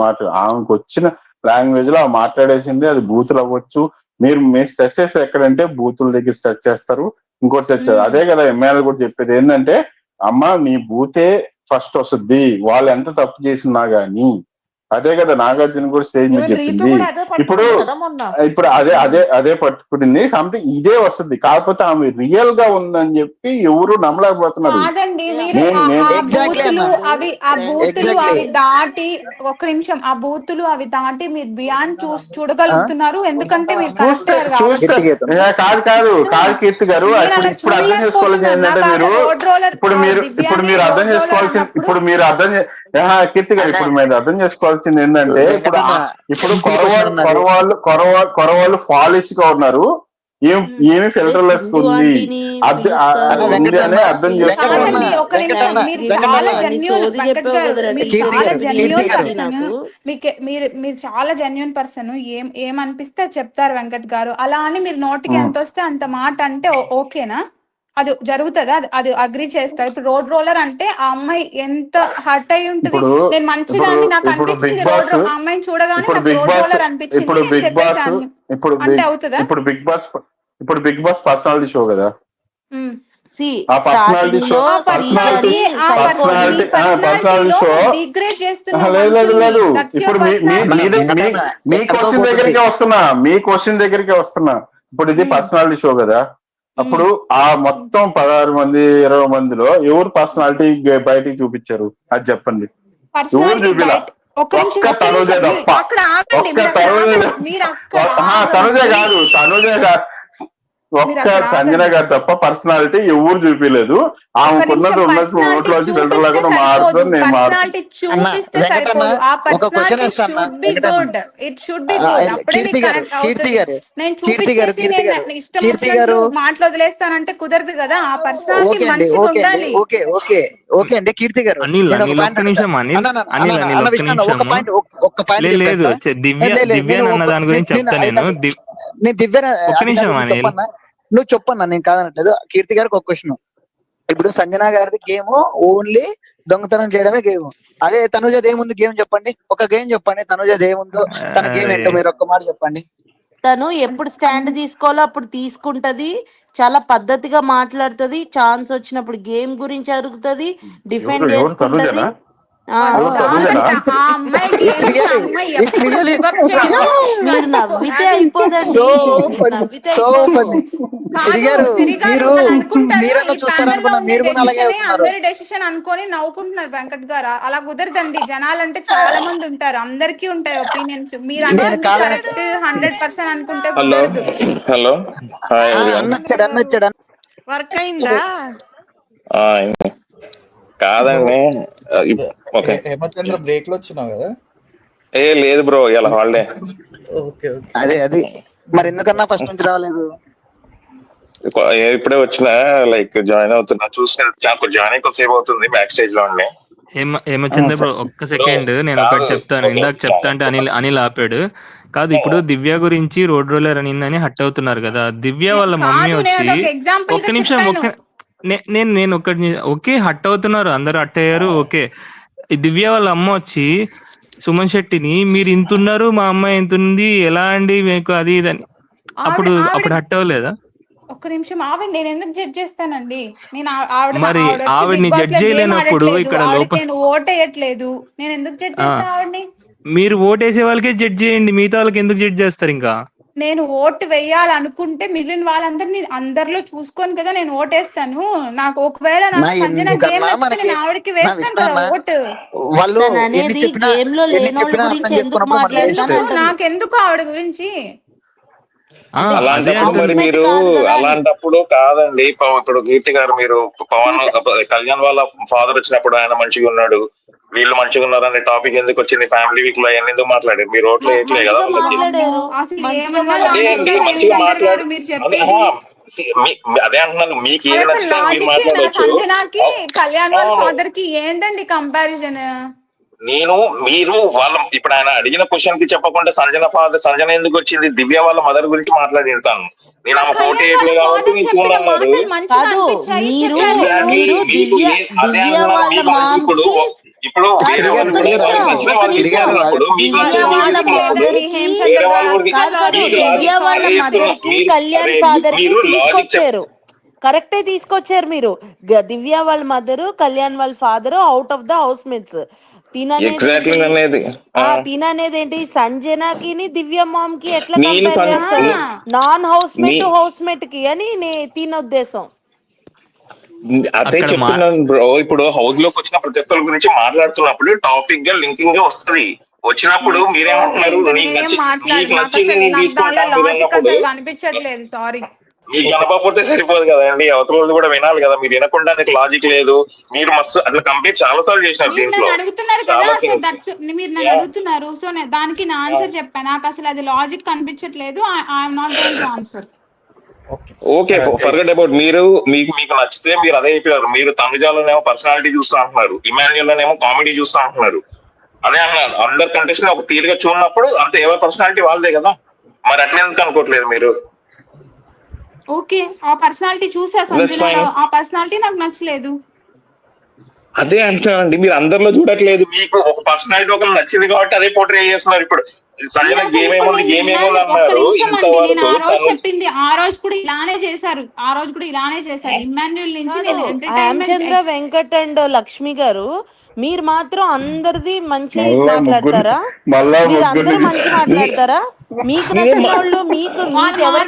ఆమెకు వచ్చిన లాంగ్వేజ్ లో మాట్లాడేసింది. అది బూతులు అవ్వచ్చు. మీరు స్ట్రెస్ చేస్తే ఎక్కడంటే బూతుల దగ్గర స్ట్రెస్ చేస్తారు, ఇంకోటి స్ట్రెస్ చేస్తారు. అదే కదా ఎమ్మెల్యే కూడా చెప్పేది ఏంటంటే, అమ్మ నీ బూతే ఫస్ట్ వస్తుంది, వాళ్ళు ఎంత తప్పు చేసినా గానీ. అదే కదా నాగార్జున కూడా స్టేజ్ మీద చెప్పింది. ఇప్పుడు అదే పట్టుకునింది. సంథింగ్ ఇదే వస్తుంది. కాకపోతే ఆమె రియల్ గా ఉందని చెప్పి ఎవరు నమ్మలేకపోతున్నారు. ఒక్క నిమిషం, ఆ బూతులు అవి దాటి మీరు బియాండ్ చూడగలుగుతున్నారు, ఎందుకంటే మీరు కాదు కీర్తి గారు. ఇప్పుడు అర్థం చేసుకోవాల్సింది ఏంటంటే, మీరు అర్థం చేసుకోవాల్సింది కీర్తి గారు ఇప్పుడు మీరు అర్థం చేసుకోవాల్సింది ఏంటంటే ఇప్పుడు కొరవాళ్ళు ఫాలిష్ గా ఉన్నారు, ఏమి ఫిల్టర్లెస్ ఉంది అని అర్థం చేసుకోవాలి. మీరు చాలా జెన్యూన్ పర్సన్, ఏమనిపిస్తే చెప్తారు వెంకట్ గారు. అలా అని మీరు నోటికి ఎంత వస్తే అంత మాట అంటే ఓకేనా? అది జరుగుతుందా? అది అగ్రి చేస్తారు. ఇప్పుడు రోడ్ రోలర్ అంటే ఆ అమ్మాయి ఎంత హర్ట్ అయి ఉంటది. నేను మంచిదాన్ని నాకు అనిపించింది, ఆ అమ్మాయిని చూడగానే నాకు రోడ్ రోలర్ అనిపించింది అంటే అవుతుందా? ఇప్పుడు బిగ్ బాస్ పర్సనాలిటీ షో కదా, డిగ్రేడ్ లేదు. ఇప్పుడు మీ క్వశ్చన్ దగ్గరికి వస్తున్నా. ఇప్పుడు ఇది పర్సనాలిటీ షో కదా, అప్పుడు ఆ మొత్తం 16 మంది 20 మందిలో ఎవరు పర్సనాలిటీ బయటికి చూపించారు అది చెప్పండి. ఎవరు చూపిలా? ఒక్క తనుజ తప్ప. తనుజ కాదు ఒక్క సంజన గారు తప్ప పర్సనాలిటీ ఎవరు చూపించలేదు. ఆమెకున్నది ఉన్నట్టు ఓట్లోంచి ఫిల్టర్లాగా మారుతుంది. నేను మాటలు వదిలేస్తానంటే కుదరదు కదా. ఆ పర్సనాలిటీ మంచిగా ఉండాలి. ఓకే అండి కీర్తి గారు, నేను దివ్య నువ్వు చెప్పన్నా, నేను కాదనట్లేదు. కీర్తి గారికి ఒక క్వశ్చన్. ఇప్పుడు సంజన గారిది గేమ్ ఓన్లీ దొంగతనం చేయడమే గేమ్. అదే తనుజది ఏముంది గేమ్ చెప్పండి, ఒక గేమ్ చెప్పండి. తనుజది ఏముందో తన గేమ్ ఏంటో మీరు ఒక్క మాట చెప్పండి. తను ఎప్పుడు స్టాండ్ తీసుకోవాలో అప్పుడు తీసుకుంటది, చాలా పద్ధతిగా మాట్లాడుతుంది, ఛాన్స్ వచ్చినప్పుడు గేమ్ గురించి అడుగుతుంది, డిఫెండ్ చేసుకుంటది. మీరు నవ్వితే అయిపోదండి, నవ్వితే అందరి డెసిషన్ అనుకొని నవ్వుకుంటున్నారు వెంకట్ గారు. అలా కుదరదండి. జనాలంటే చాలా మంది ఉంటారు, అందరికీ ఉంటాయి ఒపీనియన్స్. మీరు అంటే కరెక్ట్ 100% అనుకుంటే కుదరదు. హలో వర్క్ అయిందా? కాదండి, హేమచంద్ర బ్రేక్ లో వచ్చినావు కదా? లేదు బ్రో, ఇలా హాలిడే. అదే మరి ఎందుకన్నా ఫస్ట్ నుంచి రాలేదు? ఇప్పుడే వచ్చినా, లైక్ జాయిన్ అవుతున్నా. చూసిన జాయిన్ అయ్యి సేవ్ అవుతుంది, బ్యాక్ స్టేజ్ లో ఉండే. హేమచంద్ర బ్రో ఒక్క సెకండ్, నేను ఒకటి చెప్తాను. ఇందాక చెప్తా అంటే అనిల్ ఆపాడు. కాదు, ఇప్పుడు దివ్య గురించి రోడ్ రోలర్ అనిందని హట్ అవుతున్నారు కదా. దివ్య వాళ్ళ మమ్మీ వచ్చి ఒక్క నిమిషం, నేను ఒకటి ఓకే హట్ అవుతున్నారు, అందరు హట్ అయ్యారు. ఓకే, దివ్య వాళ్ళ అమ్మ వచ్చి సుమన్ శెట్టిని మీరు ఇంతున్నారు, మా అమ్మాయి ఇంతుంది, ఎలా అండి మీకు అది ఇదని అప్పుడు హట్ అవ్వలేదా? ఒక్క నిమిషం, నేను ఎందుకు జడ్జ్ చేస్తానండి? నేను మరి ఆవిడని జడ్జ్ చేయలేనప్పుడు ఇక్కడ నేను ఓటేయట్లేదు, నేను ఎందుకు జడ్జ్ చేస్తాను ఆవిడని? మీరు ఓటేసే వాళ్ళకే జడ్జ్ చేయండి, మిగతా వాళ్ళకి ఎందుకు జడ్జ్ చేస్తారు? ఇంకా నేను ఓటు వేయాలనుకుంటే మిగిలిన వాళ్ళందరినీ అందరిలో చూసుకొని కదా నేను ఓటేస్తాను. నాకు ఒకవేళ ఆవిడకి వేస్తాను కదా ఓటు. నాకెందుకు ఆవిడ గురించి? అలాంటప్పుడు మరి మీరు అలాంటప్పుడు కాదండి. ఇప్పుడు కీర్తి గారు, మీరు పవన్ కళ్యాణ్ వాళ్ళ ఫాదర్ వచ్చినప్పుడు ఆయన మంచిగా ఉన్నాడు, వీళ్ళు మంచిగా ఉన్నారనే టాపిక్ ఎందుకు వచ్చింది? ఫ్యామిలీ వీక్ లో అవన్నీ ఎందుకు మాట్లాడారు? మీరు ఓట్లు వేయట్లే కదా. అదే అంటున్నాను, మీకు ఏది నచ్చితే మీరు మాట్లాడచ్చు. సంజనాకి కళ్యాణ్ వాళ్ళ ఫాదర్ కి ఏంటండి కంపారిజన్? మీరు వాళ్ళ ఇప్పుడు ఆయన అడిగిన క్వశ్చన్ కి చెప్పకుండా సంజన ఎందుకు వచ్చింది? దివ్య వాళ్ళ మదర్ గురించి మాట్లాడి ఉంటాను. నేను ఆమె పోటీ వేయట్లేదు కాబట్టి మీకు అన్నారు. ఇప్పుడు వేరే వాళ్ళ కళ్యాణ్ ఫాదర్ కి తీసుకొచ్చారు, కరెక్టే తీసుకొచ్చారు మీరు. దివ్య వాళ్ళ మదరు, కళ్యాణ్ వాళ్ళ father out of the house mates. తిననేది ఏంటి? సంజనాకి దివ్య మామ్ కి ఎట్లా కంపేర్ చేస్తారు? Non house mate house mate కి అని తిన ఉద్దేశం. అదే చెప్తున్నాను బ్రో. ఇప్పుడు హౌస్ లోకి వచ్చిన ప్రతి ఒక్కరి గురించి మాట్లాడుతున్నప్పుడు టాపిక్ గా లింకింగ్ గా వస్తుంది. వచ్చినప్పుడు మీరేమంటున్నారు? అనిపించట్లేదు. సారీ. మీకు కనపడితే సరిపోదు కదండి, అవతల కూడా వినాలి కదా. మీరు వినకుండా లాజిక్ లేదు, మీరు మస్తు అట్లా కంప్లీట్ చాలా సార్లు చేసినారు మీరు దీంట్లో. నన్ను అడుగుతున్నారు కదా, సో దట్స్ మీరు నన్ను అడుగుతున్నారు, సో దానికి నా ఆన్సర్ చెప్పాను. నాకు అసలు అది లాజిక్ కనిపించట్లేదు. I'm not going to answer. Okay, forget about. మీకు నచ్చితే మీరు అదే చెప్పారు. మీరు తమిళలోనేమో పర్సనాలిటీ చూస్తా అంటున్నారు, ఇమాన్యుల్లోనేమో కామెడీ చూస్తా అంటున్నారు. అదే అన్నారు, అందరు కంటెస్టెంట్ ఒక తీరుగా చూడనప్పుడు అంతే, ఎవరి పర్సనాలిటీ వాళ్ళదే కదా. మరి అట్లా ఎందుకు అనుకోవట్లేదు మీరు? ఓకే, ఆ పర్సనాలిటీ చూసా సంజనాలో, ఆ పర్సనాలిటీ నాకు నచ్చలేదు. అదే అంటానండి, మీరు అందరిలో చూడట్లేదు. మీకు ఒక పర్సనాలిటీ ఒకరు నచ్చింది కాబట్టి అదే పోర్ట్రే చేస్తున్నారు. ఇప్పుడు సంజన గేమ్ ఏముంది అన్నారు ఇంతవరకు. చెప్పింది ఆ రోజు కూడా ఇలానే చేశారు, ఇమాన్యుల్ నుంచి నేను హేమచంద్ర, వెంకట్ అండ్ లక్ష్మి గారు, మీరు మాత్రం అందరిది మంచి మాట్లాడతారా? మీరు అందరూ మంచి మాట్లాడతారా? మీకు నచ్చిన వాళ్ళు మీకు ఎవరు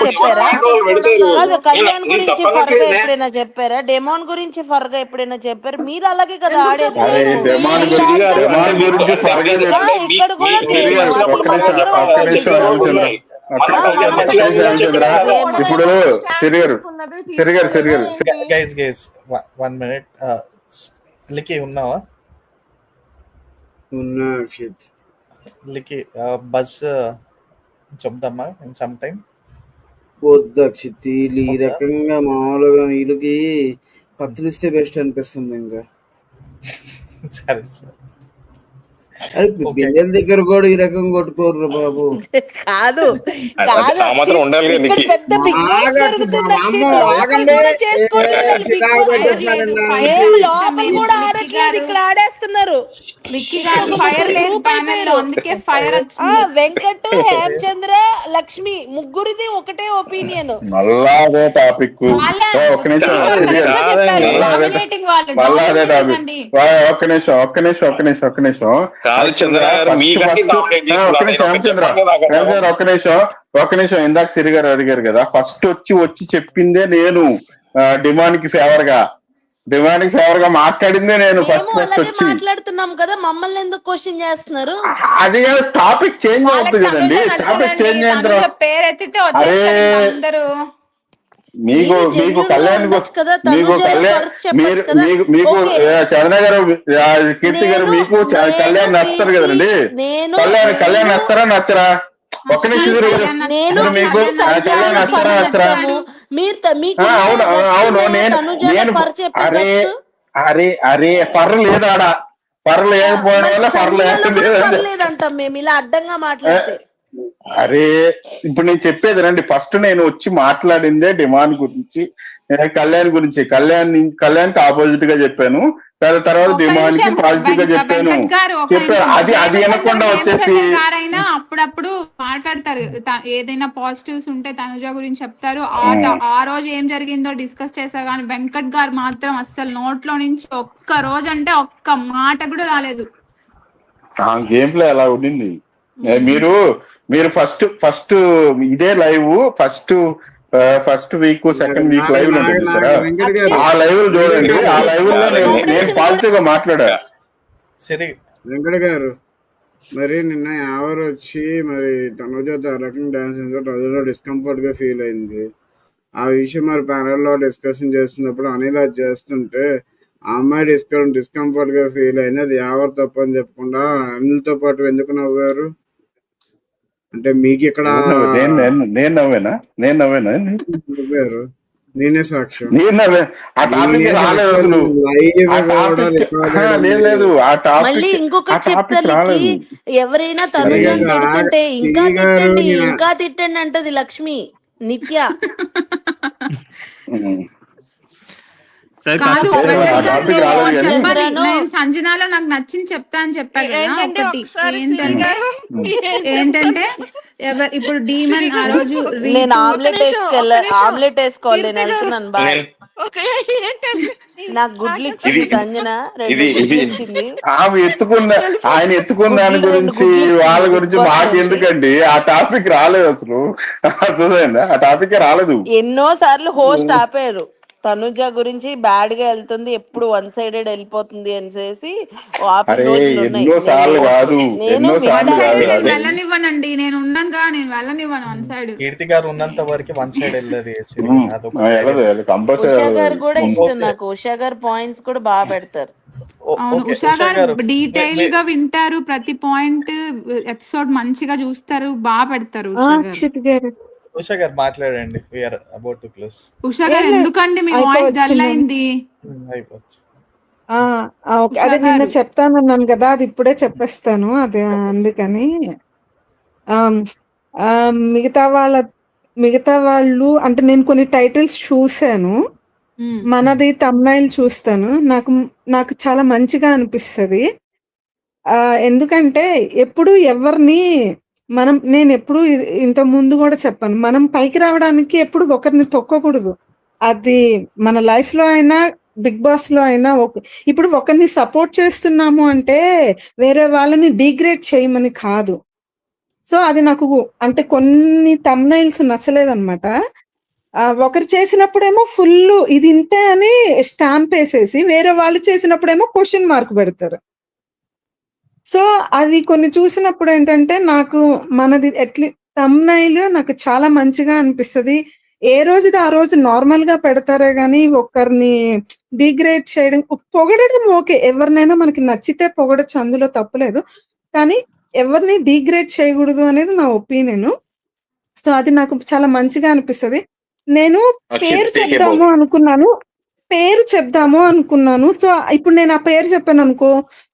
చెప్పారా? కాదు, కళ్యాణ్ గురించి ఫర్గా ఎప్పుడైనా చెప్పారా? డెమోన్ గురించి ఫర్గా ఎప్పుడైనా చెప్పారు? మీరు అలాగే కదా ఆడేది. ఇక్కడ కూడా ఇప్పుడు వన్ మినిట్ లికి ఉన్నావా? లికి బస్ చెప్దామా ఇన్ సమ్ టైం? వద్దు అక్షిత్, వీళ్ళు ఈ రకంగా మామూలుగా వీళ్ళకి కత్తిరిస్తే బెస్ట్ అనిపిస్తుంది. ఇంకా సరే సార్. అరే బిందెల దగ్గర కూడా ఈ రకం కొట్టుకోరు బాబు. కాదు ఆడేస్తున్నారు. వెంకట్, హేమచంద్ర, లక్ష్మి ముగ్గురిది ఒకటే ఒపీనియన్. మళ్ళా అదే టాపిక్. ఒక్క నిమిషం ఇందాక సిరి గారు అడిగారు కదా, ఫస్ట్ వచ్చి చెప్పిందే నేను. డిమాండ్ కి ఫేవర్ గా మాట్లాడిందే నేను. ఫస్ట్ వచ్చి మాట్లాడుతున్నాం కదా, మమ్మల్ని ఎందుకు క్వశ్చన్ చేస్తున్నారు? అది టాపిక్ చేంజ్ అవుతుంది కదండి. టాపిక్ చేంజ్ అయిన తర్వాత మీకు కళ్యాణ్ మీకు చంద్ర గారు, కీర్తి గారు, మీకు కళ్యాణ్ నచ్చుతారు కదండి. కళ్యాణ్ నచ్చారా నచ్చరా? ఒక్క నిమిషం మీకు కళ్యాణ్ నచ్చారా నచ్చరా? అవును నేను అరే ఫర్ లేదు ఆడ, ఫర్ లేకపోవడం వల్ల ఫర్ లేదంటాం మేము ఇలా అడ్డంగా మాట్లాడితే. అరే ఇప్పుడు నేను చెప్పేది రండి, ఫస్ట్ నేను వచ్చి మాట్లాడిందే డిమాండ్ గురించి, కళ్యాణ్ కి ఆపోజిట్ గా చెప్పాను, తర్వాత డిమాండ్ కి పాజిటివ్ గా చెప్పాను. అది వినకుండా వచ్చేసి అప్పుడప్పుడు మాట్లాడతారు, ఏదైనా పాజిటివ్స్ ఉంటే తనుజ గురించి చెప్తారు. ఆ రోజు ఏం జరిగిందో డిస్కస్ చేశారు, కానీ వెంకట్ గారు మాత్రం అస్సలు నోట్లో నుంచి ఒక్క రోజు అంటే ఒక్క మాట కూడా రాలేదు. గేమ్ ప్లే అలా ఉండింది. మీరు ఫస్ట్ ఇదే live first week second week live లో చూసారా? ఆ లైవ్ చూడండి. ఆ లైవ్ లో నేను పాజిటివ్ గా మాట్లాడా. సరే వెంకట గారు, మరి నిన్న ఎవరు వచ్చి మరి తనుజతో ఆ రకంగా డాన్స్ చేసినప్పుడు డిస్కంఫర్ట్ గా ఫీల్ అయింది. ఆ విషయం మరి ప్యానెల్ లో డిస్కషన్ చేస్తున్నప్పుడు అనిల్ అది చేస్తుంటే ఆ అమ్మాయి డిస్కంఫర్ట్ గా ఫీల్ అయింది. అది ఎవరు తప్పని చెప్పకుండా అనిల్తో పాటు ఎందుకు నవ్వారు? అంటే మీకు ఇక్కడ నేను నవ్వేనా? నేనే సాక్ష్యం. మళ్ళీ ఇంకొకటి చెప్తాను, ఎవరైనా తనుజని తిడుతుంటే ఇంకా తిట్టండి అంటది లక్ష్మి నిత్య. సంజనాలో నాకు నచ్చింది చెప్తా అని చెప్పా కదా. ఒకటి ఏంటంటే ఇప్పుడు డీమన్ ఆ రోజు నేను ఆమ్లెట్ వేసుకోవాలి, నేను వెళ్తున్నాను బాయ్. నాకు గుడ్లు ఇచ్చింది సంజన, ఇచ్చింది. ఆయన ఎత్తుకున్న దాని గురించి వాళ్ళ గురించి మాకు ఎందుకండి? ఆ టాపిక్ రాలేదు అసలు. ఆ టాపిక్ రాలేదు. ఎన్నో సార్లు హోస్ట్ ఆపారు. తనుజ గురించి బ్యాడ్ గా వెళ్తుంది, ఎప్పుడు వన్ సైడెడ్ వెళ్ళిపోతుంది అనేసి ఆపిన అరే రోజులు ఉన్నాయి. ఎన్నో సార్లు కాదు, నేను ఎన్నో వన్ సార్లు సైడ్ కాదు. నేను అదే వెళ్ళనివ్వనండి, నేను ఉన్నానుగా, నేను వెళ్ళనివ్వను వన్ సైడ్. కీర్తి గారు ఉన్నంత వరకు వన్ సైడ్ వెళ్ళదు అదొక వెళ్ళదు కంపల్సరీ ఉషా గారు కూడా ఇష్టం ఓకే నాకు. ఉషా గారు పాయింట్స్ కూడా బాగా పెడతారు. అవును, ఓకే ఉషా ఉషా గారు గారు డీటెయిల్ గా వింటారు, ప్రతి పాయింట్ ఎపిసోడ్ మంచిగా చూస్తారు, బాగా పెడతారు ఉషా గారు. అక్షిత్ గారు ఉషా గారు మాట్లాడండి, we're about to close. Usha ఏం గారు లేదు, ఎందుకండి మీ వాయిస్ డల్ అయిపోవచ్చింది. అయింది? అయిపోవచ్చు. ఓకే, ఉషా అదే నిన్న గారు చెప్తానన్నాను కదా, అది ఇప్పుడే చెప్పేస్తాను. అదే అందుకని ఆమ్, మిగతా వాళ్ళు అంటే నేను కొన్ని టైటిల్స్ చూసాను. మనది తమ్నైల్ చూస్తాను, నాకు చాలా మంచిగా అనిపిస్తది. ఎందుకంటే ఎప్పుడు ఎవరిని నేను ఎప్పుడు ఇంత ముందు కూడా చెప్పాను, మనం పైకి రావడానికి ఎప్పుడు ఒకరిని తొక్కకూడదు. అది మన లైఫ్ లో అయినా బిగ్ బాస్ లో అయినా ఇప్పుడు ఒకరిని సపోర్ట్ చేస్తున్నాము అంటే వేరే వాళ్ళని డిగ్రేడ్ చేయమని కాదు. సో అది నాకు అంటే కొన్ని తమ్నైల్స్ నచ్చలేదన్నమాట. ఒకరు చేసినప్పుడేమో ఫుల్ ఇది ఇంతే అని స్టాంప్ వేసేసి, వేరే వాళ్ళు చేసినప్పుడేమో క్వశ్చన్ మార్క్ పెడతారు. సో అవి కొన్ని చూసినప్పుడు ఏంటంటే నాకు మనది తమ్నైల్ నాకు చాలా మంచిగా అనిపిస్తది. ఏ రోజుది ఆ రోజు నార్మల్ గా పెడతారే గానీ ఒకరిని డిగ్రేడ్ చేయడం, పొగడడం ఓకే, ఎవరినైనా మనకి నచ్చితే పొగడొచ్చు, అందులో తప్పులేదు. కానీ ఎవరిని డిగ్రేడ్ చేయకూడదు అనేది నా ఒపీనియన్. సో అది నాకు చాలా మంచిగా అనిపిస్తది. నేను పేరు చెప్దాము అనుకున్నాను. సో ఇప్పుడు నేను ఆ పేరు చెప్పాననుకో,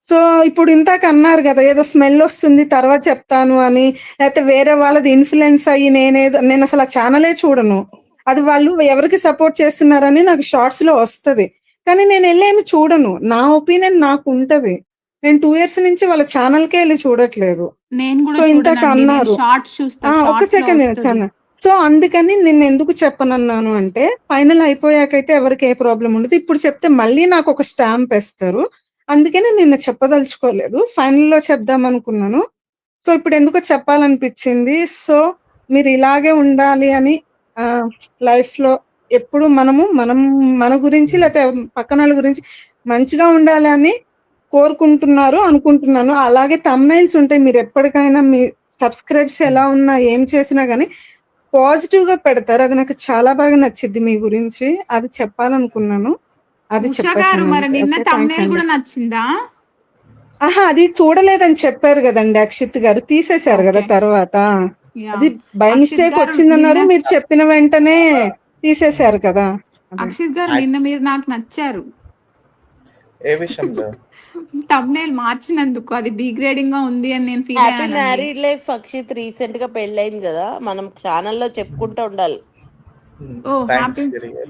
సో ఇప్పుడు ఇందాక అన్నారు కదా ఏదో స్మెల్ వస్తుంది తర్వాత చెప్తాను అని, లేకపోతే వేరే వాళ్ళది ఇన్ఫ్లుయెన్స్ అయ్యి నేను అసలు ఆ ఛానలే చూడను. అది వాళ్ళు ఎవరికి సపోర్ట్ చేస్తున్నారని నాకు షార్ట్స్ లో వస్తది, కానీ నేను వెళ్ళేమి చూడను. నా ఒపీనియన్ నాకు ఉంటది. నేను 2 years నుంచి వాళ్ళ ఛానల్కే వెళ్ళి చూడట్లేదు. నేను కూడా సో ఇందాక చూడనండి, నేను అన్నారు, షార్ట్స్ చూస్తా, ఒక షార్ట్స్ లో సెకండ్ వస్తది. ఛానల్. సో అందుకని నేను ఎందుకు చెప్పనన్నాను అంటే, ఫైనల్ అయిపోయాకైతే ఎవరికి ఏ ప్రాబ్లం ఉండదు. ఇప్పుడు చెప్తే మళ్ళీ నాకు ఒక స్టాంప్ వేస్తారు. అందుకని నిన్న చెప్పదలుచుకోలేదు, ఫైనల్లో చెప్దాం అనుకున్నాను. సో ఇప్పుడు ఎందుకో చెప్పాలనిపించింది. సో మీరు ఇలాగే ఉండాలి అని లైఫ్ లో ఎప్పుడు మనం మన గురించి లేకపోతే పక్కన వాళ్ళ గురించి మంచిగా ఉండాలి అని అనుకుంటున్నాను. అలాగే తమ్నైల్స్ ఉంటాయి, మీరు ఎప్పటికైనా మీ సబ్స్క్రైబ్స్ ఎలా ఉన్నా ఏం చేసినా గానీ పాజిటివ్ గా పెడతారు, అది నాకు చాలా బాగా నచ్చింది మీ గురించి. అది చెప్పాలనుకున్నాను, అది ఉషా గారు మరి చెప్పేసాను. నిన్న ఓకే, థ్యాంక్స్ తమ్నైల్ అండి. కూడా నచ్చిందా? అది చూడలేదని చెప్పారు కదండి అక్షిత్ గారు, తీసేశారు కదా ఓకే, తర్వాత. యా. అది బై అక్షిత్ మిస్టేక్ గారు వచ్చిందన్నారు, నిన్న మీరు చెప్పిన వెంటనే తీసేశారు కదా. అక్షిత్ గారు నిన్న మీరు నాకు నచ్చారు. ఏ విషయంలో? తమ్నైల్ మార్చినందుకు, అది డిగ్రేడింగ్ గా ఉంది అని నేను ఫీల్ హ్యాపీ అయ్యానండి. మ్యారీడ్ లైఫ్ అక్షిత్ రీసెంట్ గా పెళ్ళైంది కదా, మనం ఛానల్లో చెప్పుకుంటూ ఉండాలి. ఓ హ్యాపీ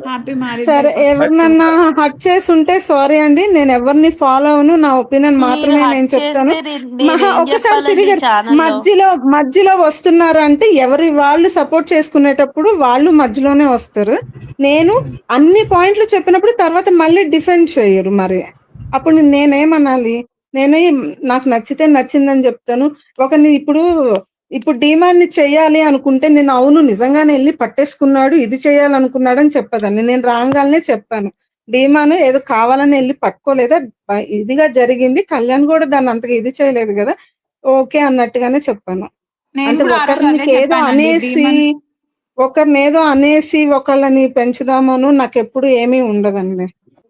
హ్యాపీ మ్యారీడ్ సరే, లైఫ్. ఎవరినన్నా హట్ చేసి ఉంటే సారీ అండి, నేను ఎవరిని ఫాలో అవను, నా ఒపీనియన్ మీరు మాత్రమే హట్ నేను చెప్తాను. చేస్తే నేనేం ఒకసారి సిరి చెప్పాలండి గారు ఛానల్లో? మధ్యలో వస్తున్నారు అంటే ఎవరి వాళ్ళు సపోర్ట్ చేసుకునేటప్పుడు వాళ్ళు మధ్యలోనే వస్తారు. నేను అన్ని పాయింట్లు చెప్పినప్పుడు తర్వాత మళ్ళీ డిఫెండ్ చేయరు, మరి అప్పుడు నేనేమనాలి? నేనే నాకు నచ్చితే నచ్చిందని చెప్తాను. ఒకరిని ఇప్పుడు డీమాండ్ ని చెయ్యాలి అనుకుంటే నేను అవును నిజంగానే వెళ్ళి పట్టేసుకున్నాడు, ఇది చేయాలనుకున్నాడు అని చెప్పేదాన్ని. నేను రాగానే చెప్పాను, డీమాన్ ఏదో కావాలని వెళ్ళి పట్టుకోలేదా, ఇదిగా జరిగింది, కళ్యాణ్ కూడా దాన్ని అంతగా ఇది చేయలేదు కదా, ఓకే అన్నట్టుగానే చెప్పాను. నేను అంటే కూడా ఆ రోజు అదే చెప్పానండి. ఒకరిని ఏదో అనేసి ఒకళ్ళని పెంచుదామను నాకు ఎప్పుడు ఏమీ ఉండదండి.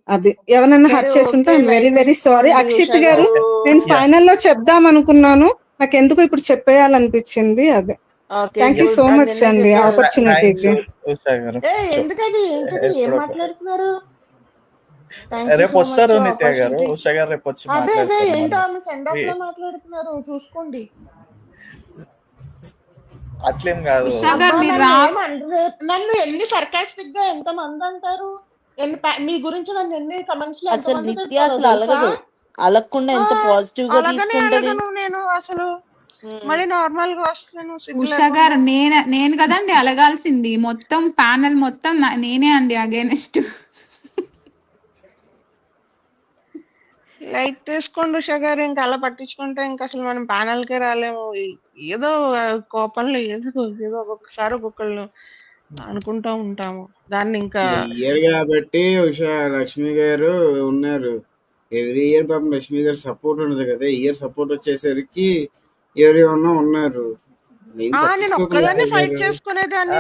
అది ఎవరైనా హట్ చేసి ఉంటే వెరీ వెరీ సారీ. అక్షిత్ గారు, నేను ఫైనల్లో చెప్దాం అనుకున్నాను, నాకు ఎందుకు ఇప్పుడు చెప్పేయాలనిపించింది. అదే థ్యాంక్ యూ సో మచ్ అండి ఆపర్చునిటీకి. ఎందుకది ఏంటది ఏం మాట్లాడుతున్నారు? రేపు వస్తారు నిత్య గారు, ఉషా గారు రేపు వచ్చి అదే ఏంటో ఆమె సెండ్ ఆఫ్ లో మాట్లాడుతున్నారు, చూసుకోండి. అట్లేం కాదు, నన్ను ఎన్ని సర్కాస్టిక్ గా ఎంత మంది అంటారు, మీ గురించి నన్ను ఎన్ని కమెంట్స్ లో అసలు నిత్య అసలు అలగదు, అలగకుండా ఎంత పాజిటివ్ గా తీసుకుంటది. నేను అసలు మళ్ళీ నార్మల్ గా వస్తాను. ఉషా గారు నేను కదండి అలగాల్సింది, మొత్తం ప్యానెల్ మొత్తం నేనే అండి అగైనెస్ట్. లైట్ తీసుకోండి ఉషా గారు, ఇంకా అలా పట్టించుకుంటే ఇంకా అసలు మనం ప్యానెల్ కే రాలేము. ఏదో కోపంలో ఏదో ఒక్కొక్కసారి ఒక్కొక్కళ్ళు అనుకుంటా ఉంటాము. దాన్ని ఇంకా ఇయర్ కాబట్టి ఉషా లక్ష్మి గారు ఉన్నారు. ఎవ్రీ ఇయర్ పాపం లక్ష్మి గారు సపోర్ట్ ఉండదు కదా, ఇయర్ సపోర్ట్ వచ్చేసరికి ఎవరేమన్నా ఉన్నారు. నేను ఒక్కదాన్ని ఫైట్ చేసుకునేదాన్ని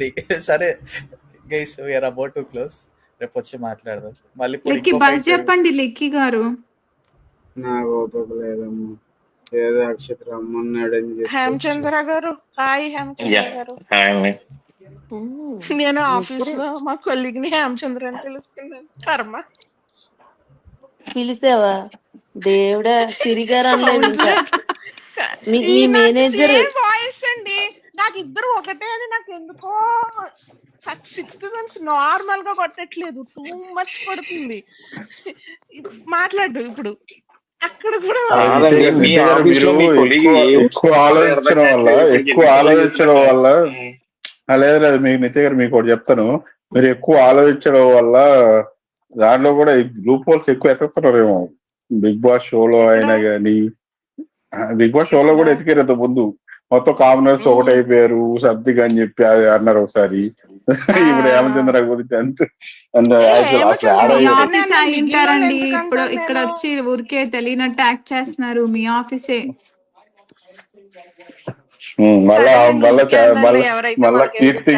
నేను. సరే guys, we're about to close. రేపు వచ్చి మాట్లాడదాం మళ్ళీ. లిక్కి బస్ చెప్పండి లిక్కి గారు. నాకు ఓపిక లేదమ్మా, ఏదో అక్షత్ రమ్మన్నాడని చెప్పి. హేమచంద్ర గారు హాయ్. హేమచంద్ర గారు నేను ఆఫీస్ లో మా కొలీగ్ ని హేమచంద్ర అని తెలుసుకున్నాను. కర్మ. పిలిచావా దేవుడా? సిరిగారు అనలేదు ఇంకా. మీ మేనేజర్ వాయిస్ అండి, నాకు ఇద్దరు ఒకటే అని నాకు ఎందుకో సిక్స్త్ సెన్స్ నార్మల్ గా కొట్టట్లేదు, టూ మచ్ కొడుతుంది. మాట్లాడు ఇప్పుడు. అక్కడ కూడా ఎక్కువ ఆలోచించడం వల్ల లేదు మీకు నిత్య గారు మీకు ఒకటి చెప్తాను. మీరు ఎక్కువ ఆలోచించడం వల్ల దాంట్లో కూడా గ్రూప్ హోల్స్ ఎక్కువ ఎత్తుతున్నారేమో. బిగ్ బాస్ షోలో అయినా కానీ, బిగ్ బాస్ షోలో కూడా ఎతికారు ముందు. మొత్తం కామనర్స్ ఒకటైపోయారు సంథింగ్ అని చెప్పి అది అన్నారు ఒకసారి. ఇప్పుడు హేమచంద్ర గురించి అంటే ఆఫీస్ అయింటారండి. ఇప్పుడు ఇక్కడ వచ్చి ఊరికే తెలియనట్టు యాక్ట్ చేస్తున్నారు. మీ ఆఫీసే. మళ్ళా కీర్తి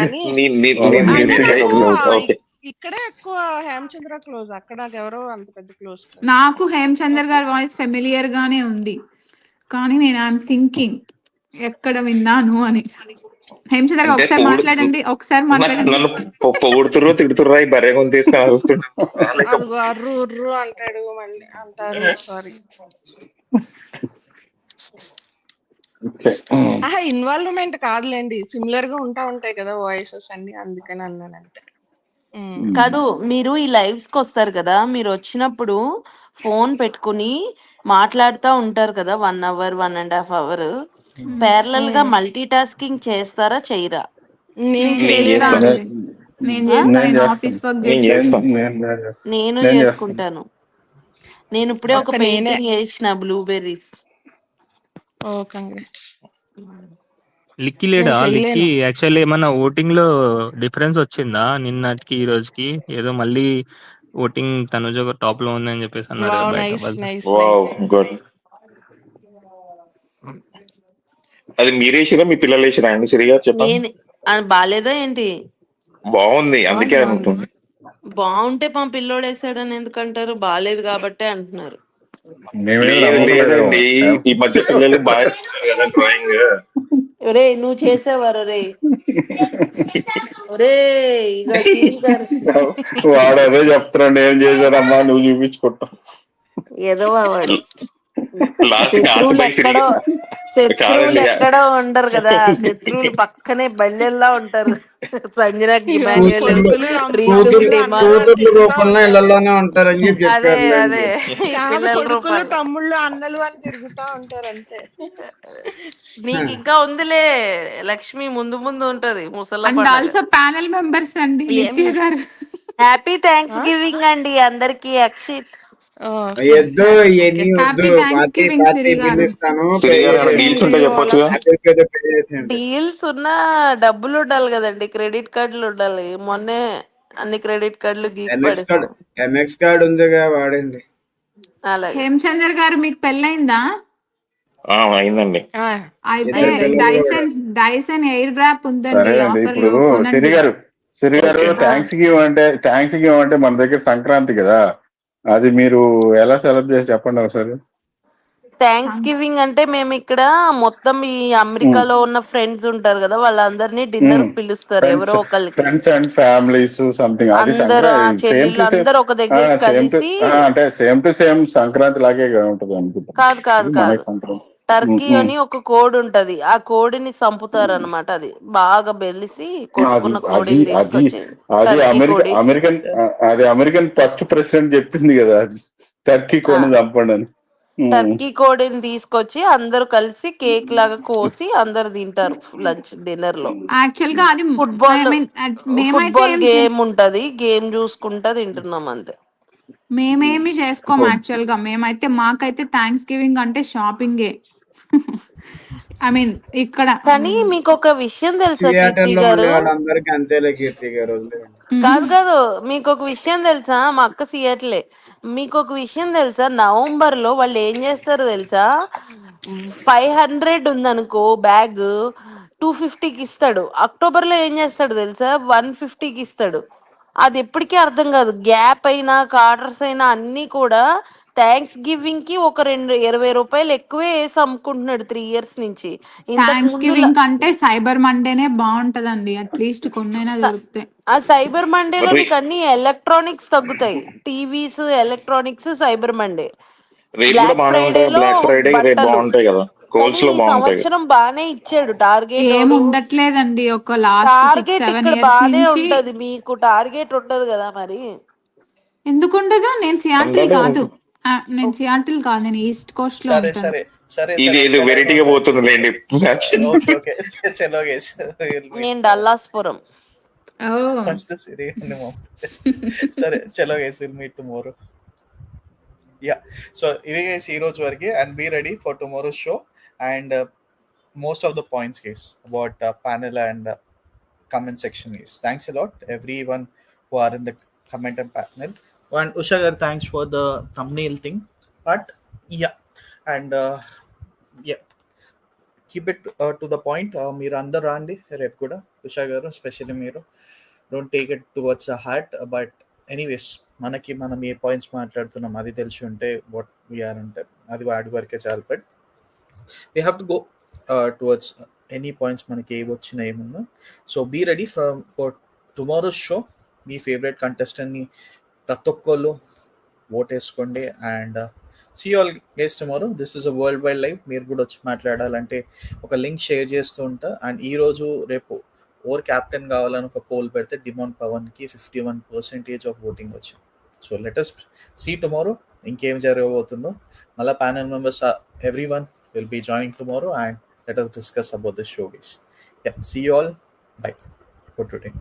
ఇక్కడే ఎక్కువ హేమచంద్ర క్లోజ్, అక్కడ ఎవరో అంత పెద్ద క్లోజ్. నాకు హేమచంద్ర గారి వాయిస్ ఫెమిలియర్ గానే ఉంది, కానీ నేను ఐఎమ్ థింకింగ్ ఎక్కడ విన్నాను అని. హేమచంద్ర గారు ఒకసారి మాట్లాడండి, ఒకసారి మాట్లాడండి. నన్ను పొగుడుతుర్రో తిడుతుర్రా ఈ బర్రె కొని తీసుకొని అరుస్తుంటాడు అంటాడు మళ్ళీ అంటారు. సారీ, ఇన్వాల్వ్మెంట్ కాదులేండి, సిమిలర్ గా ఉంటాయి కదా వాయిసెస్ అన్ని, అందుకని అన్నాను అంతే. కాదు, మీరు ఈ లైవ్స్ కి వస్తారు కదా, మీరు వచ్చినప్పుడు ఫోన్ పెట్టుకుని మాట్లాడుతూ ఉంటారు కదా 1 hour 1.5 hours. ప్యారలల్ గా మల్టీ టాస్కింగ్ చేస్తారా చేయరా? నేను చేసుకుంటాను. నేను ఇప్పుడే ఒక పెయింటింగ్ వేసిన బ్లూబెర్రీస్. లిక్కి లేడా? లిక్కి యాక్చువల్లీ ఏమన్నా ఓటింగ్ లో డిఫరెన్స్ వచ్చిందా నిన్నటికి ఈ రోజుకి? ఏదో మళ్ళీ ఓటింగ్ తనుజ టాప్ లో ఉందని చెప్పేసి అన్నారు. అది మీరేసిరా మీ పిల్లలు వేసిరా అండి? సరిగా చెప్పండి. బాలేదా ఏంటి? బాగుంది, అందుకే అనుకుంటుంది. బాగుంటే మా పిల్లోడు వేసాడని ఎందుకంటారు? బాలేదు కాబట్టే అంటున్నారు. లేదండి, ఈ మధ్య పిల్లలు బాగా డ్రాయింగ్. ఒరే నువ్వు చేసేవారు రే, ఒరే వాడు అదే చెప్తున్నాడు, ఏం చేశాడమ్మా నువ్వు చూపించుకుంటా. ఏదో వాడు శత్రువులు ఎక్కడో ఉండరు కదా, శత్రువులు పక్కనే బల్లెల్లా ఉంటారు. సంజనాకి అదే అదే కొడుకులు తమ్ముళ్ళు అన్నలు అని తిరుగుతా ఉంటారు అంతే. నీకు ఇంకా ఉందిలే లక్ష్మి, ముందు ముందు ఉంటది ముసలి. ప్యానెల్ మెంబర్స్ అండి గారు. హ్యాపీ థ్యాంక్స్ గివింగ్ అండి అందరికి. అక్షిత్ డీల్స్ ఉన్న డబ్బులు ఉండాలి కదండి, క్రెడిట్ కార్డులు ఉండాలి. మొన్నే అన్ని క్రెడిట్ కార్డులు ఎంఎక్స్ కార్డు ఉందిగా వాడండి. అలాగే. హేమచంద్ర గారు మీకు పెళ్ళైందా? అయిందండి. అయితే డైసన్ ఎయిర్ డ్రాప్ ఉందండి ఆఫర్ లో. సిరి గారు థ్యాంక్స్ గివ్ అంటే మన దగ్గర సంక్రాంతి కదా, అది మీరు ఎలా సెలబ్రేట్ చెప్పండి ఒకసారి. థ్యాంక్స్ గివింగ్ అంటే మేము ఇక్కడ మొత్తం ఈ అమెరికాలో ఉన్న ఫ్రెండ్స్ ఉంటారు కదా, వాళ్ళందరినీ డిన్నర్ పిలుస్తారు. ఎవరో ఒకరికి, ఫ్రెండ్స్ అండ్ ఫ్యామిలీస్ సంథింగ్. అందరూ చెల్లెళ్ళు ఒక దగ్గర కలిసి, అంటే సేమ్ టు సేమ్ సంక్రాంతి లాగే ఉంటుంది అనుకుంటా. కాదు కాదు కాదు, టర్కీ అని ఒక కోడి ఉంటది, ఆ కోడిని చంపుతారు అనమాట. అది బాగా బెలిసి కొట్టుకున్న కోడిని తీసుకొచ్చి, అమెరికన్ ఫస్ట్ ప్రెసిడెంట్ చెప్పింది కదా, అది టర్కీ కోడిని చంపండి అని. టర్కీ కోడిని తీసుకొచ్చి అందరు కలిసి కేక్ లాగా కోసి అందరు తింటారు లంచ్ డిన్నర్ లో. యాక్చువల్ గా అది ఫుట్బాల్ గేమ్ ఉంటది, గేమ్ చూసుకుంటా తింటున్నాం అంతే. మేమేమి చేసుకోము యాక్చువల్ గా. మాకైతే థ్యాంక్స్ గివింగ్ అంటే షాపింగే. ఐ మీన్ ఇక్కడ కానీ మీకు ఒక విషయం తెలుసా కీర్తి థియేటర్ లో గారు? ఉండే వాళ్ళందరికీ అంతేలే కీర్తి గారు, వదిలేయండి. కాదు కాదు, మీకు ఒక విషయం తెలుసా? మా అక్క సియట్లే. మీకు ఒక విషయం తెలుసా? నవంబర్ లో వాళ్ళు ఏం చేస్తారు తెలుసా? 500 ఉందనుకో బ్యాగ్, 250కి ఇస్తాడు. అక్టోబర్ లో ఏం చేస్తాడు తెలుసా? 150కి ఇస్తాడు. అది ఎప్పటికీ అర్థం కాదు. గ్యాప్ అయినా కార్డర్స్ అయినా అన్ని కూడా థ్యాంక్స్ గివింగ్ కి ఒక 20 రూపాయలు ఎక్కువే వేసి అమ్ముకుంటున్నాడు 3 years నుంచి. ఇంతకు థ్యాంక్స్ ముందు గివింగ్ కంటే సైబర్ మండేనే బాగుంటదండి, అట్లీస్ట్ కొన్నైనా దొరుకుతాయి. ఆ సైబర్ మండేలో మరి నీకు అన్ని ఎలక్ట్రానిక్స్ తగ్గుతాయి. TVs, electronics, cyber Monday. Rate కూడా బ్లాక్ బాగానే ఉంటాయి. ఫ్రైడేలో బ్లాక్ ఫ్రైడే రేట్ బట్టలు. బాగుంటాయి కదా, కానీ కోల్స్ లో ఈ బాగుంటాయి కదా. సంవత్సరం బానే ఇచ్చాడు టార్గెట్. ఏం ఉండట్లేదండి, ఒక లాస్ట్ 6-7 ఇక్కడ years బానే నుంచి. ఉంటది, మీకు టార్గెట్ ఉండదు కదా మరి. ఎందుకు ఉండదు? నేను సియాటిల్ ఉండదు. కాదు, నేను సియాటిల్ కాదు, నేను ఈస్ట్ కోస్ట్ లో సరే ఉంటాను. సరే సరే ఇది సరే ఇది వెరైటీగా పోతుంది లేండి. ఓకే ఓకే చలో గైస్ నేను డల్లాస్పురం. ఫస్ట్ సరే సరే చలో guys will meet tomorrow. Yeah, so ఇవి గైస్ ఈ రోజు వరకు, and be ready for tomorrow show and most of the points guys about panel and comment section is. Thanks a lot everyone who are in the comment and panel, and Usha gar, thanks for the thumbnail thing, but yeah, and yeah, keep it to the point. మీరు అందరు రండి రేపు కూడా ఉషా గారు, specially మీరు don't take it towards the heart, but anyways మనకి మనం ఏ points మాట్లాడుతున్నాం అది తెలిసి ఉంటే వాట్ వీఆర్ అంటే అది వాడి వరకే చాలు. But we have to go towards any points మనకి ఏ వచ్చినా ఏమున్నా. So be ready for tomorrow's show. మీ ఫేవరెట్ కంటెస్టెంట్ని ప్రతి ఒక్కళ్ళు ఓట్ వేసుకోండి, and see all guys tomorrow. This is a world wide live. మీరు కూడా వచ్చి మాట్లాడాలంటే ఒక లింక్ షేర్ చేస్తూ ఉంటా. అండ్ ఈరోజు రేపు ఓవర్ క్యాప్టెన్ కావాలని ఒక పోల్ పెడితే డిమాండ్ పవన్కి 51% ఆఫ్ ఓటింగ్ వచ్చింది. So let us see tomorrow ఇంకేం జరగబోతుందో. మళ్ళీ panel members everyone will be joining tomorrow, and let us discuss about the show guys. Yeah, see you all. Bye for today.